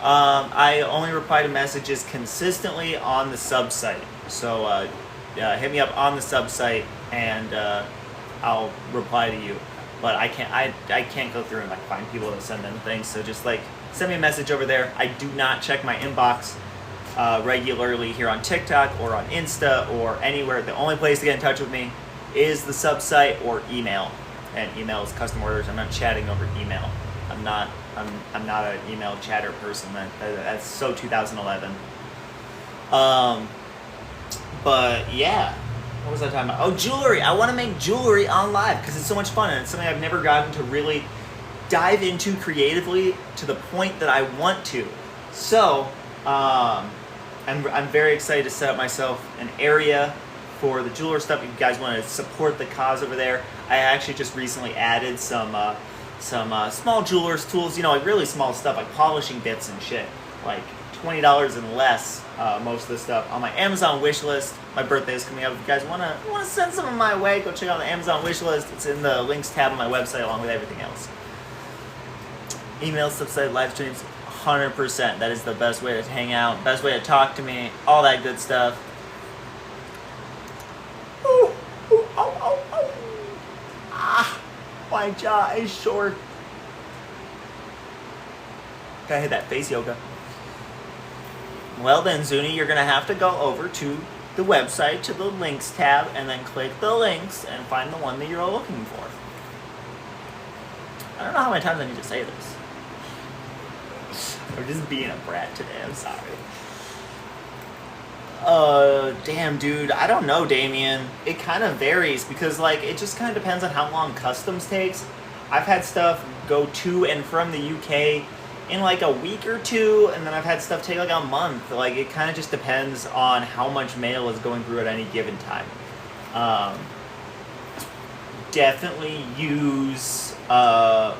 I only reply to messages consistently on the sub site. So hit me up on the sub site and I'll reply to you. But I can't go through and find people to send them things. So just send me a message over there. I do not check my inbox regularly here on TikTok or on Insta or anywhere. The only place to get in touch with me is the sub site or email. And email is custom orders. I'm not chatting over email. I'm not an email chatter person. That's so 2011. But yeah, what was I talking about? Oh, jewelry. I want to make jewelry on live because it's so much fun and it's something I've never gotten to really dive into creatively to the point that I want to. So I'm very excited to set up myself an area for the jeweler stuff. If you guys want to support the cause over there, I actually just recently added some small jeweler's tools, really small stuff like polishing bits and shit, $20 and less, most of the stuff on my Amazon wish list. My birthday is coming up. If you guys want to send some of my way, go check out the Amazon wish list. It's in the links tab on my website along with everything else. Emails, subsite, live streams, 100%. That is the best way to hang out, best way to talk to me, all that good stuff. Ooh, ooh, oh, oh, oh. Ah, my jaw is short. Gotta hit that face yoga. Well then, Zuni, you're gonna have to go over to the website, to the links tab, and then click the links and find the one that you're looking for. I don't know how many times I need to say this. I'm just being a brat today, I'm sorry. Damn, dude, I don't know, Damien. It kind of varies because, like, it just kind of depends on how long customs takes. I've had stuff go to and from the UK in like a week or two, and then I've had stuff take like a month. Like, it kind of just depends on how much mail is going through at any given time. Definitely use, I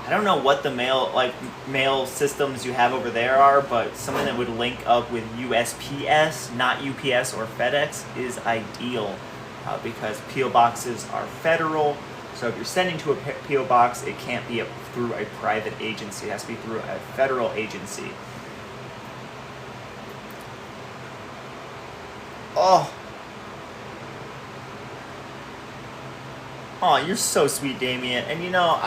don't know what the mail systems you have over there are, but something that would link up with USPS, not UPS or FedEx, is ideal because P.O. boxes are federal. So if you're sending to a P.O. box, it can't be through a private agency. It has to be through a federal agency. Oh. Oh, you're so sweet, Damien. And you know,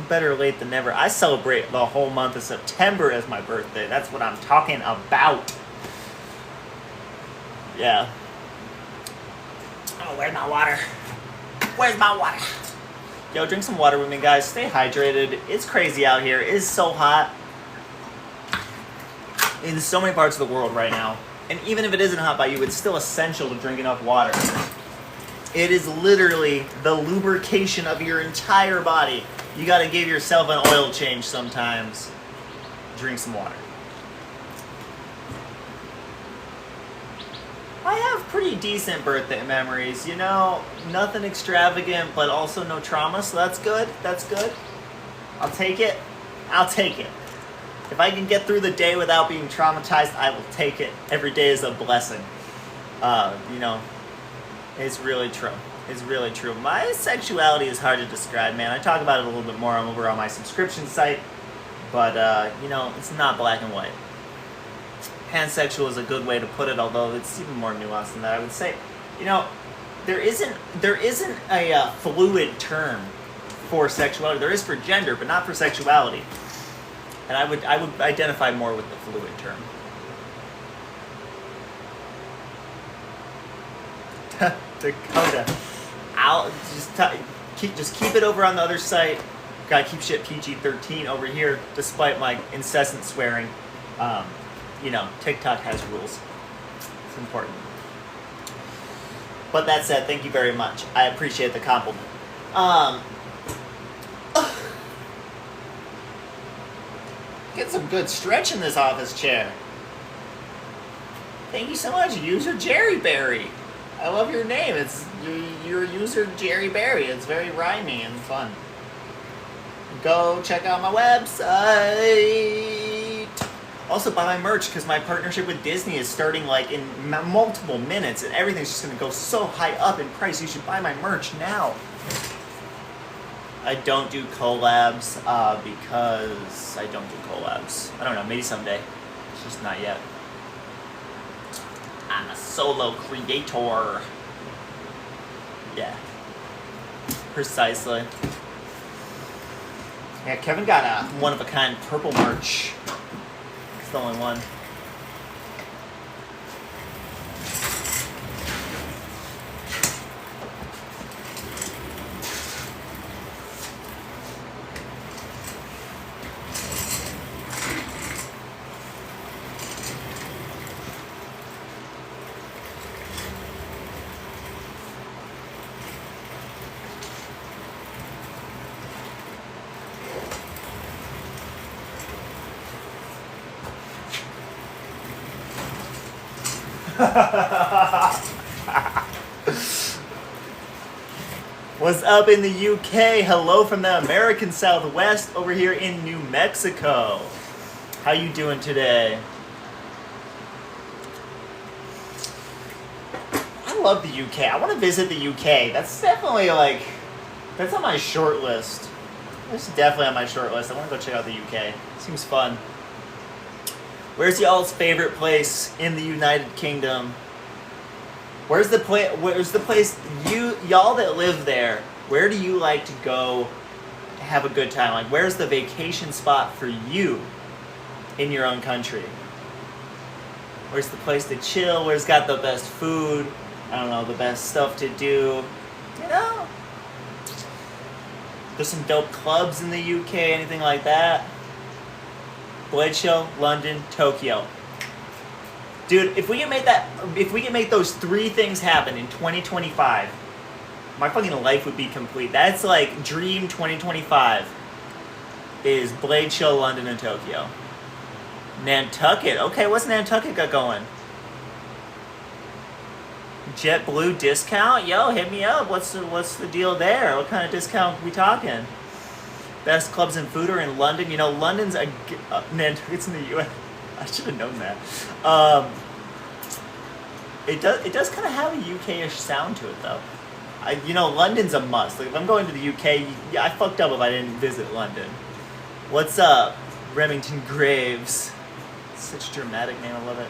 better late than never. I celebrate the whole month of September as my birthday. That's what I'm talking about. Yeah. Oh, where's my water? Where's my water? Yo, drink some water with me, guys. Stay hydrated. It's crazy out here. It is so hot in so many parts of the world right now. And even if it isn't hot by you, it's still essential to drink enough water. It is literally the lubrication of your entire body. You gotta give yourself an oil change sometimes. Drink some water. I have pretty decent birthday memories, you know, nothing extravagant, but also no trauma, so that's good, that's good. I'll take it, I'll take it. If I can get through the day without being traumatized, I will take it. Every day is a blessing. You know, it's really true. It's really true. My sexuality is hard to describe, man. I talk about it a little bit more over on my subscription site, but, you know, it's not black and white. Pansexual is a good way to put it, although it's even more nuanced than that, I would say. You know, there isn't a fluid term for sexuality. There is for gender, but not for sexuality. And I would identify more with the fluid term. Dakota, I'll just keep it over on the other site. Gotta keep shit PG-13 over here, despite my incessant swearing. You know, TikTok has rules. It's important. But that said, thank you very much. I appreciate the compliment. Get some good stretch in this office chair. Thank you so much, user Jerry Berry. I love your name. It's your user Jerry Berry. It's very rhyming and fun. Go check out my website. Also buy my merch because my partnership with Disney is starting like in multiple minutes and everything's just going to go so high up in price. You should buy my merch now. I don't do collabs because I don't do collabs. I don't know, maybe someday. It's just not yet. I'm a solo creator. Yeah. Precisely. Yeah, Kevin got a one-of-a-kind purple merch. It's the only one. What's up in the UK? Hello from the American Southwest over here in New Mexico. How you doing today? I love the UK. I want to visit the UK. That's definitely like, that's on my short list. That's definitely on my short list. I want to go check out the UK. Seems fun. Where's y'all's favorite place in the United Kingdom? Where's the place y'all that live there? Where do you like to go to have a good time? Like, where's the vacation spot for you in your own country? Where's the place to chill? Where's got the best food? I don't know, the best stuff to do. You know? There's some dope clubs in the UK, anything like that. Blade Show, London, Tokyo. Dude, if we can make those 3 things happen in 2025, my fucking life would be complete. That's like dream 2025 is Blade Show, London, and Tokyo. Nantucket. Okay, what's Nantucket got going? JetBlue discount? Yo, hit me up. What's the deal there? What kind of discount are we talking? Best clubs and food are in London. You know, London's Nantucket's in the US. I should have known that. It does kind of have a UK-ish sound to it, though. London's a must. Like, if I'm going to the UK, I fucked up if I didn't visit London. What's up, Remington Graves? Such a dramatic name. I love it.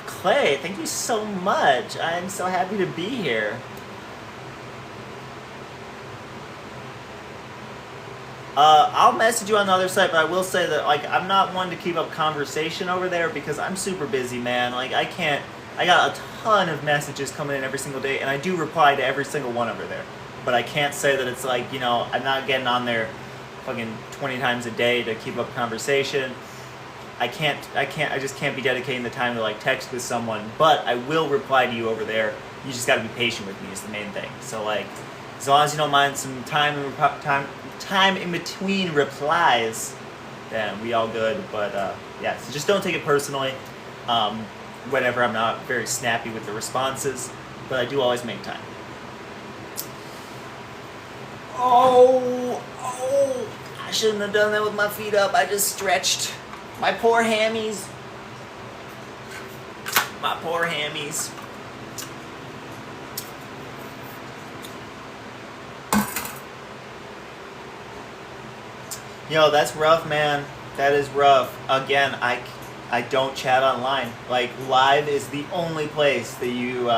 Clay, thank you so much. I'm so happy to be here. I'll message you on the other side, but I will say that, like, I'm not one to keep up conversation over there because I'm super busy, man. Like, I got a ton of messages coming in every single day, and I do reply to every single one over there. But I can't say that it's like, I'm not getting on there fucking 20 times a day to keep up conversation. I just can't be dedicating the time to, like, text with someone, but I will reply to you over there. You just gotta be patient with me is the main thing. So, like, as long as you don't mind some time in between replies, then we all good. But yeah, so just don't take it personally whenever I'm not very snappy with the responses, but I do always make time. Oh, I shouldn't have done that with my feet up. I just stretched. My poor hammies. My poor hammies. Yo, that's rough, man. That is rough. Again, I don't chat online. Like, live is the only place that you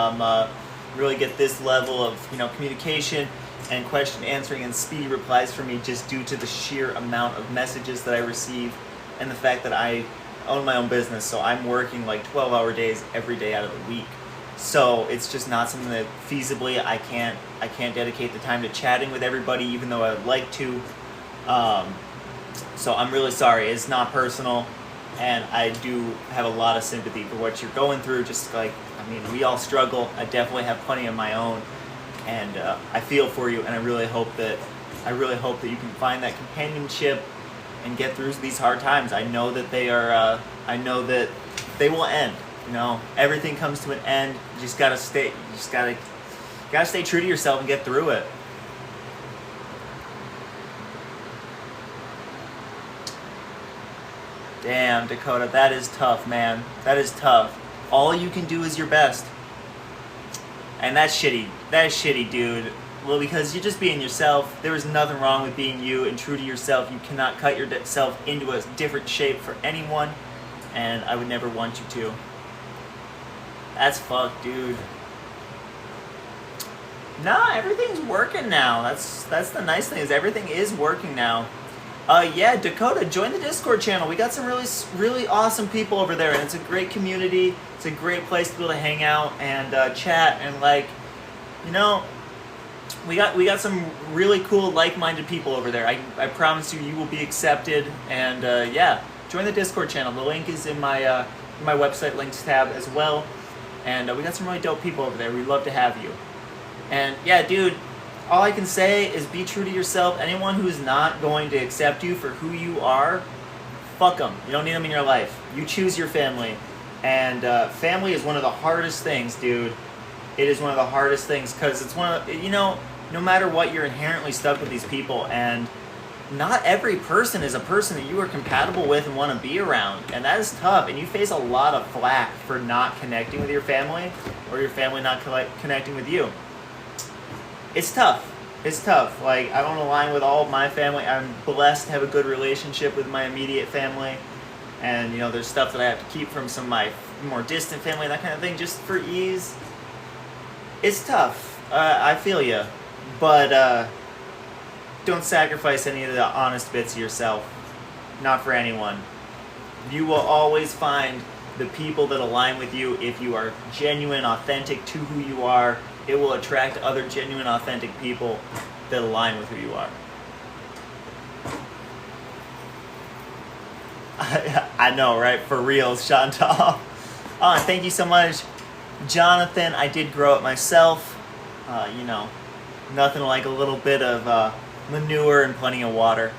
really get this level of communication and question answering and speedy replies from me, just due to the sheer amount of messages that I receive and the fact that I own my own business. So I'm working like 12-hour days every day out of the week. So it's just not something that feasibly I can't dedicate the time to chatting with everybody, even though I would like to. So I'm really sorry. It's not personal, and I do have a lot of sympathy for what you're going through. Just like, we all struggle. I definitely have plenty of my own, and I feel for you. And I really hope that you can find that companionship and get through these hard times. I know that they are. I know that they will end. Everything comes to an end. You just gotta stay. Gotta stay true to yourself and get through it. Damn, Dakota, that is tough, man. That is tough. All you can do is your best. And that's shitty. That is shitty, dude. Well, because you're just being yourself. There is nothing wrong with being you and true to yourself. You cannot cut yourself into a different shape for anyone, and I would never want you to. That's fucked, dude. Nah, everything's working now. That's the nice thing, is everything is working now. Yeah, Dakota, join the Discord channel. We got some really awesome people over there, and it's a great community. It's a great place to be able to hang out and chat, and we got some really cool, like-minded people over there. I promise you will be accepted, and yeah, join the Discord channel. The link is in my website links tab as well, and we got some really dope people over there. We'd love to have you. And yeah, dude, all I can say is be true to yourself. Anyone who is not going to accept you for who you are, fuck them. You don't need them in your life. You choose your family. And family is one of the hardest things, dude. It is one of the hardest things, because it's one of, no matter what, you're inherently stuck with these people. And not every person is a person that you are compatible with and want to be around, and that is tough, and you face a lot of flack for not connecting with your family, or your family not connecting with you. It's tough. It's tough. Like, I don't align with all of my family. I'm blessed to have a good relationship with my immediate family, and, you know, there's stuff that I have to keep from some of my more distant family, that kind of thing, just for ease. It's tough. I feel you. But, don't sacrifice any of the honest bits of yourself. Not for anyone. You will always find the people that align with you if you are genuine, authentic to who you are. It will attract other genuine, authentic people that align with who you are. I know, right? For real, Chantal. Oh, thank you so much, Jonathan. I did grow it myself. You know, nothing like a little bit of manure and plenty of water.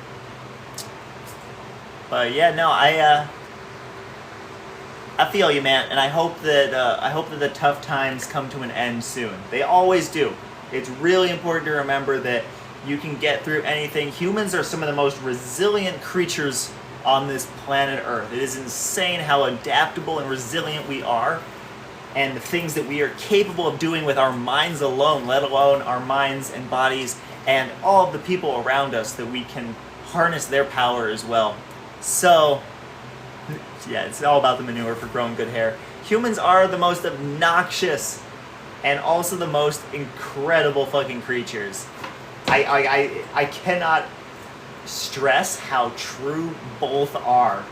But yeah, no, I feel you, man, and I hope that the tough times come to an end soon. They always do. It's really important to remember that you can get through anything. Humans are some of the most resilient creatures on this planet Earth. It is insane how adaptable and resilient we are, and the things that we are capable of doing with our minds alone, let alone our minds and bodies and all of the people around us, that we can harness their power as well. So, yeah, it's all about the manure for growing good hair. Humans are the most obnoxious and also the most incredible fucking creatures. I cannot stress how true both are.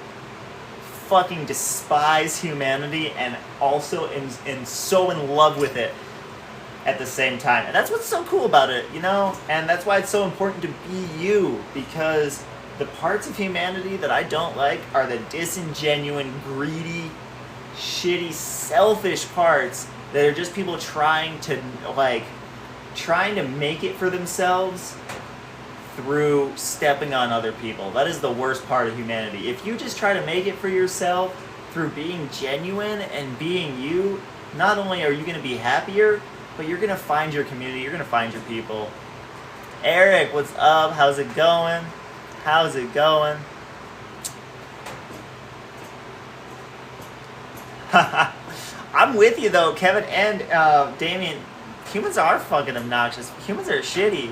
Fucking despise humanity and also so in love with it at the same time. And that's what's so cool about it, you know? And that's why it's so important to be you, because the parts of humanity that I don't like are the disingenuine, greedy, shitty, selfish parts that are just people trying to make it for themselves through stepping on other people. That is the worst part of humanity. If you just try to make it for yourself through being genuine and being you, not only are you going to be happier, but you're going to find your community, you're going to find your people. Eric, what's up? How's it going? How's it going? I'm with you though, Kevin and Damien. Humans are fucking obnoxious. Humans are shitty.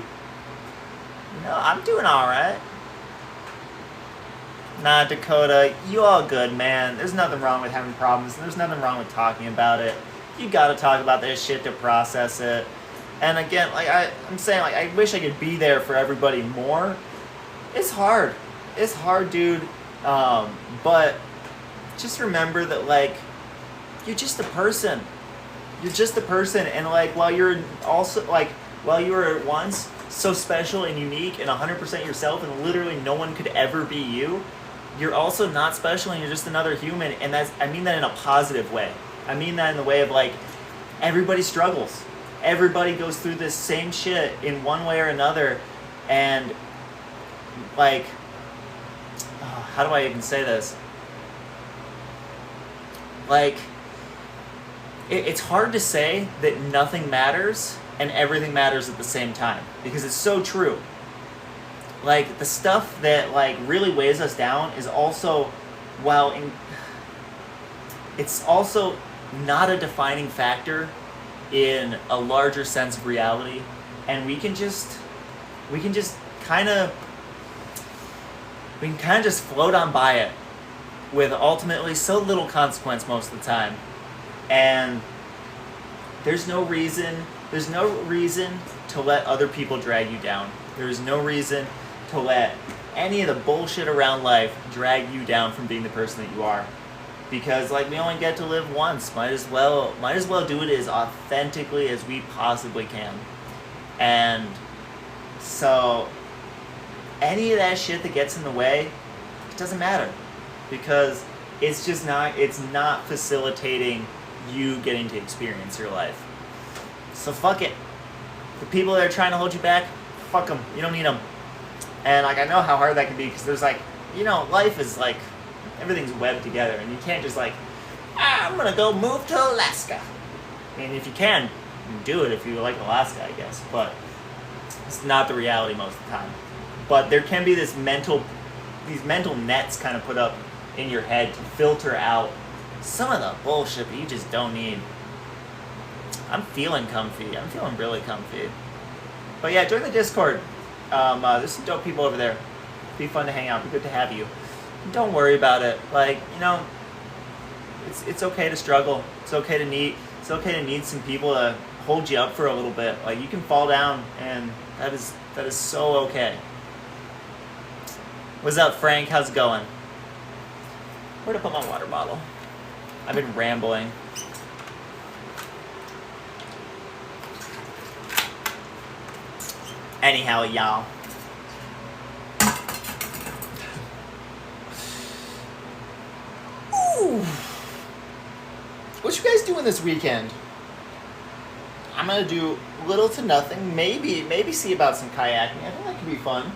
No, I'm doing alright. Nah, Dakota, you all good, man. There's nothing wrong with having problems, and there's nothing wrong with talking about it. You gotta talk about this shit to process it. And again, like I'm saying, like, I wish I could be there for everybody more. It's hard. It's hard, dude. But just remember that, like, you're just a person. You're just a person, and like, while you were once so special and unique and 100% yourself, and literally no one could ever be you, you're also not special, and you're just another human. And I mean that in a positive way. I mean that in the way of, like, everybody struggles. Everybody goes through this same shit in one way or another, and, like, how do I even say this? Like, it's hard to say that nothing matters and everything matters at the same time, because it's so true. Like, the stuff that, like, really weighs us down is also, it's also not a defining factor in a larger sense of reality, and we can kind of just float on by it with ultimately so little consequence most of the time. And there's no reason to let other people drag you down. There's no reason to let any of the bullshit around life drag you down from being the person that you are. Because, like, we only get to live once. Might as well do it as authentically as we possibly can. And so any of that shit that gets in the way, it doesn't matter, because it's not facilitating you getting to experience your life. So fuck it. The people that are trying to hold you back, fuck them. You don't need them. And, like, I know how hard that can be, because there's, like, you know, life is, like, everything's webbed together, and you can't just, like, I'm gonna go move to Alaska. I mean, if you can do it if you like Alaska, I guess, but it's not the reality most of the time. but there can be these mental nets kind of put up in your head to filter out some of the bullshit that you just don't need. I'm feeling comfy. I'm feeling really comfy. But yeah, join the Discord. There's some dope people over there. Be fun to hang out. Be good to have you. Don't worry about it. Like, you know, it's okay to struggle. It's okay to need some people to hold you up for a little bit. Like, you can fall down, and that is so okay. What's up, Frank? How's it going? Where'd I put my water bottle? I've been rambling. Anyhow, y'all. Ooh. What you guys doing this weekend? I'm gonna do little to nothing. Maybe see about some kayaking. I think that could be fun.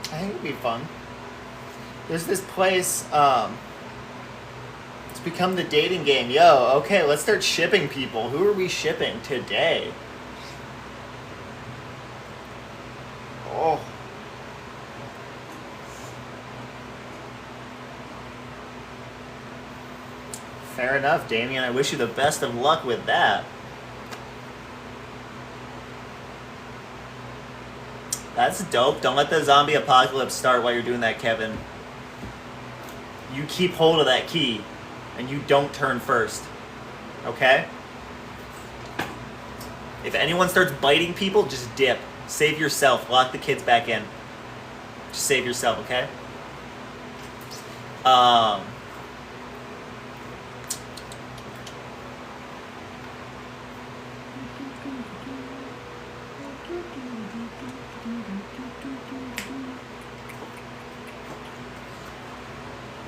I think it'd be fun. There's this place, it's become the dating game. Yo, okay, let's start shipping people. Who are we shipping today? Oh. Fair enough, Damien. I wish you the best of luck with that. That's dope. Don't let the zombie apocalypse start while you're doing that, Kevin. You keep hold of that key, and you don't turn first. Okay? If anyone starts biting people, just dip. Save yourself. Lock the kids back in. Just save yourself, okay?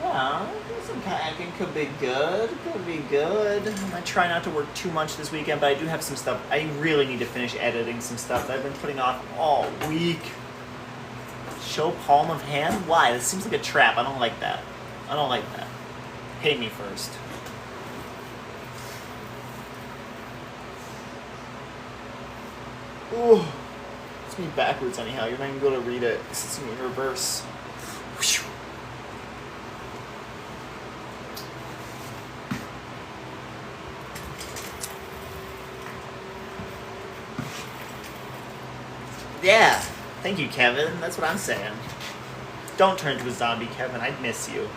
Yeah, some kayaking could be good. Could be good. I might try not to work too much this weekend, but I do have some stuff. I really need to finish editing some stuff that I've been putting off all week. Show palm of hand? Why? This seems like a trap. I don't like that. I don't like that. Pay me first. Ooh. It's me backwards anyhow. You're not even going to read it. It's me in reverse. Whew. Yeah. Thank you, Kevin. That's what I'm saying. Don't turn into a zombie, Kevin. I'd miss you.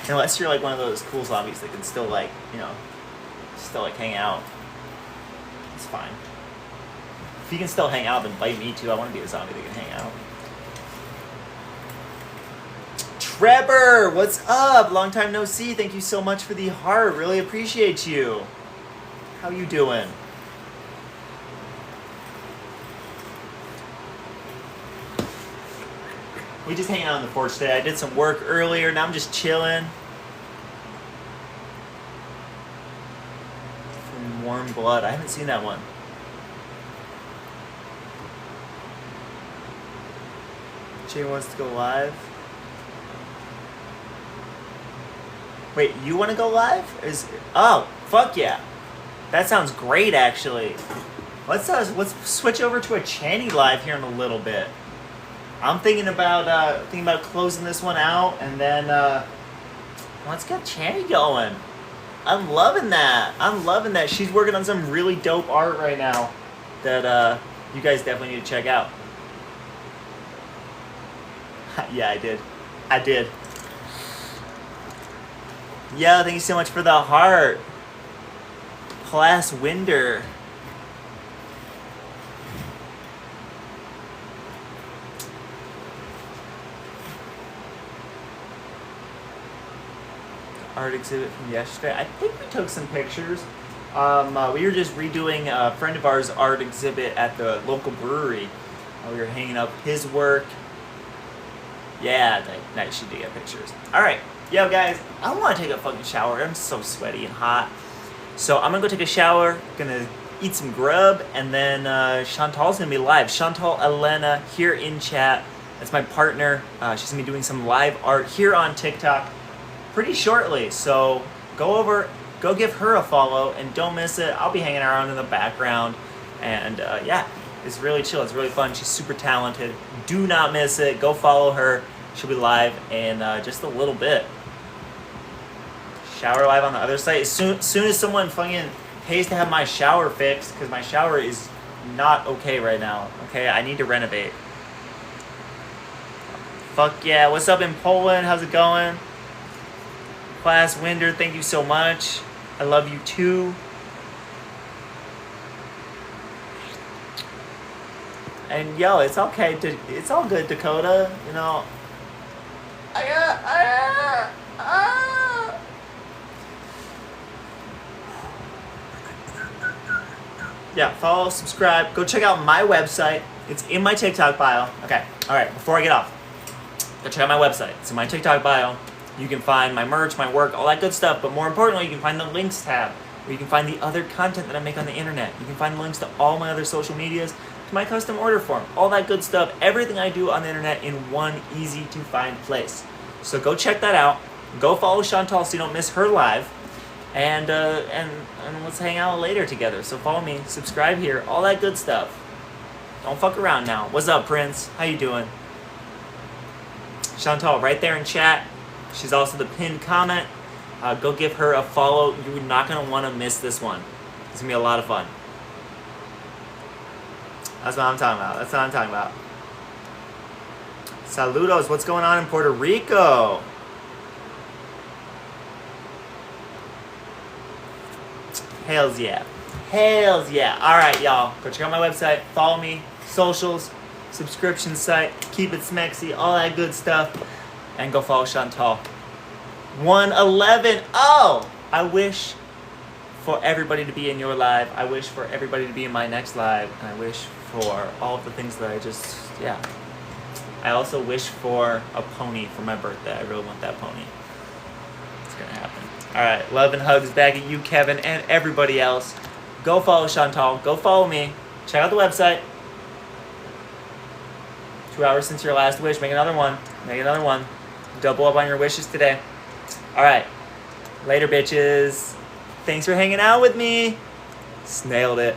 Unless you're like one of those cool zombies that can still like, you know, still like hang out. It's fine. If you can still hang out, then bite me too. I want to be a zombie that can hang out. Trevor, what's up? Long time no see. Thank you so much for the heart. Really appreciate you. How you doing? We just hanging out on the porch today. I did some work earlier. Now I'm just chilling. From Warm Blood. I haven't seen that one. Jay wants to go live. Wait, you want to go live? Oh, fuck yeah. That sounds great, actually. Let's switch over to a Channy live here in a little bit. I'm thinking about closing this one out, and then let's get Channy going. I'm loving that. She's working on some really dope art right now that you guys definitely need to check out. Yeah, I did. Yeah, thank you so much for the heart. Class Winder. Art exhibit from yesterday. I think we took some pictures. We were just redoing a friend of ours' art exhibit at the local brewery. We were hanging up his work. Yeah, nice. You did get pictures. All right, yo guys, I want to take a fucking shower. I'm so sweaty and hot. So I'm gonna go take a shower. Gonna eat some grub, and then Chantal's gonna be live. Chantal Elena here in chat. That's my partner. She's gonna be doing some live art here on TikTok pretty shortly, so go give her a follow and don't miss it. I'll be hanging around in the background, and yeah, It's really chill. It's really fun. She's super talented. Do not miss it. Go follow her. She'll be live in just a little bit. Shower live on the other site. As soon as someone fucking pays to have my shower fixed, because my shower is not okay right now. Okay, I need to renovate. Fuck yeah. What's up in Poland? How's it going? Class Winder, thank you so much. I love you too. And yo, it's okay. It's all good, Dakota. You know. Yeah, follow, subscribe. Go check out my website. It's in my TikTok bio. Okay, all right. Before I get off, go check out my website. It's in my TikTok bio. You can find my merch, my work, all that good stuff. But more importantly, you can find the links tab, where you can find the other content that I make on the internet. You can find the links to all my other social medias, to my custom order form, all that good stuff. Everything I do on the internet in one easy to find place. So go check that out. Go follow Chantal so you don't miss her live. And let's hang out later together. So follow me, subscribe here, all that good stuff. Don't fuck around now. What's up, Prince? How you doing? Chantal, right there in chat. She's also the pinned comment. Go give her a follow. You're not going to want to miss this one. It's going to be a lot of fun. That's what I'm talking about. That's what I'm talking about. Saludos. What's going on in Puerto Rico? Hells yeah. Hells yeah. All right, y'all. Go check out my website. Follow me. Socials. Subscription site. Keep it smexy. All that good stuff. And go follow Chantal. 111. Oh! I wish for everybody to be in your live. I wish for everybody to be in my next live. And I wish for all of the things that I just, yeah. I also wish for a pony for my birthday. I really want that pony. It's going to happen. All right. Love and hugs back at you, Kevin, and everybody else. Go follow Chantal. Go follow me. Check out the website. 2 hours since your last wish. Make another one. Make another one. Double up on your wishes today. All right. Later, bitches. Thanks for hanging out with me. Snailed it.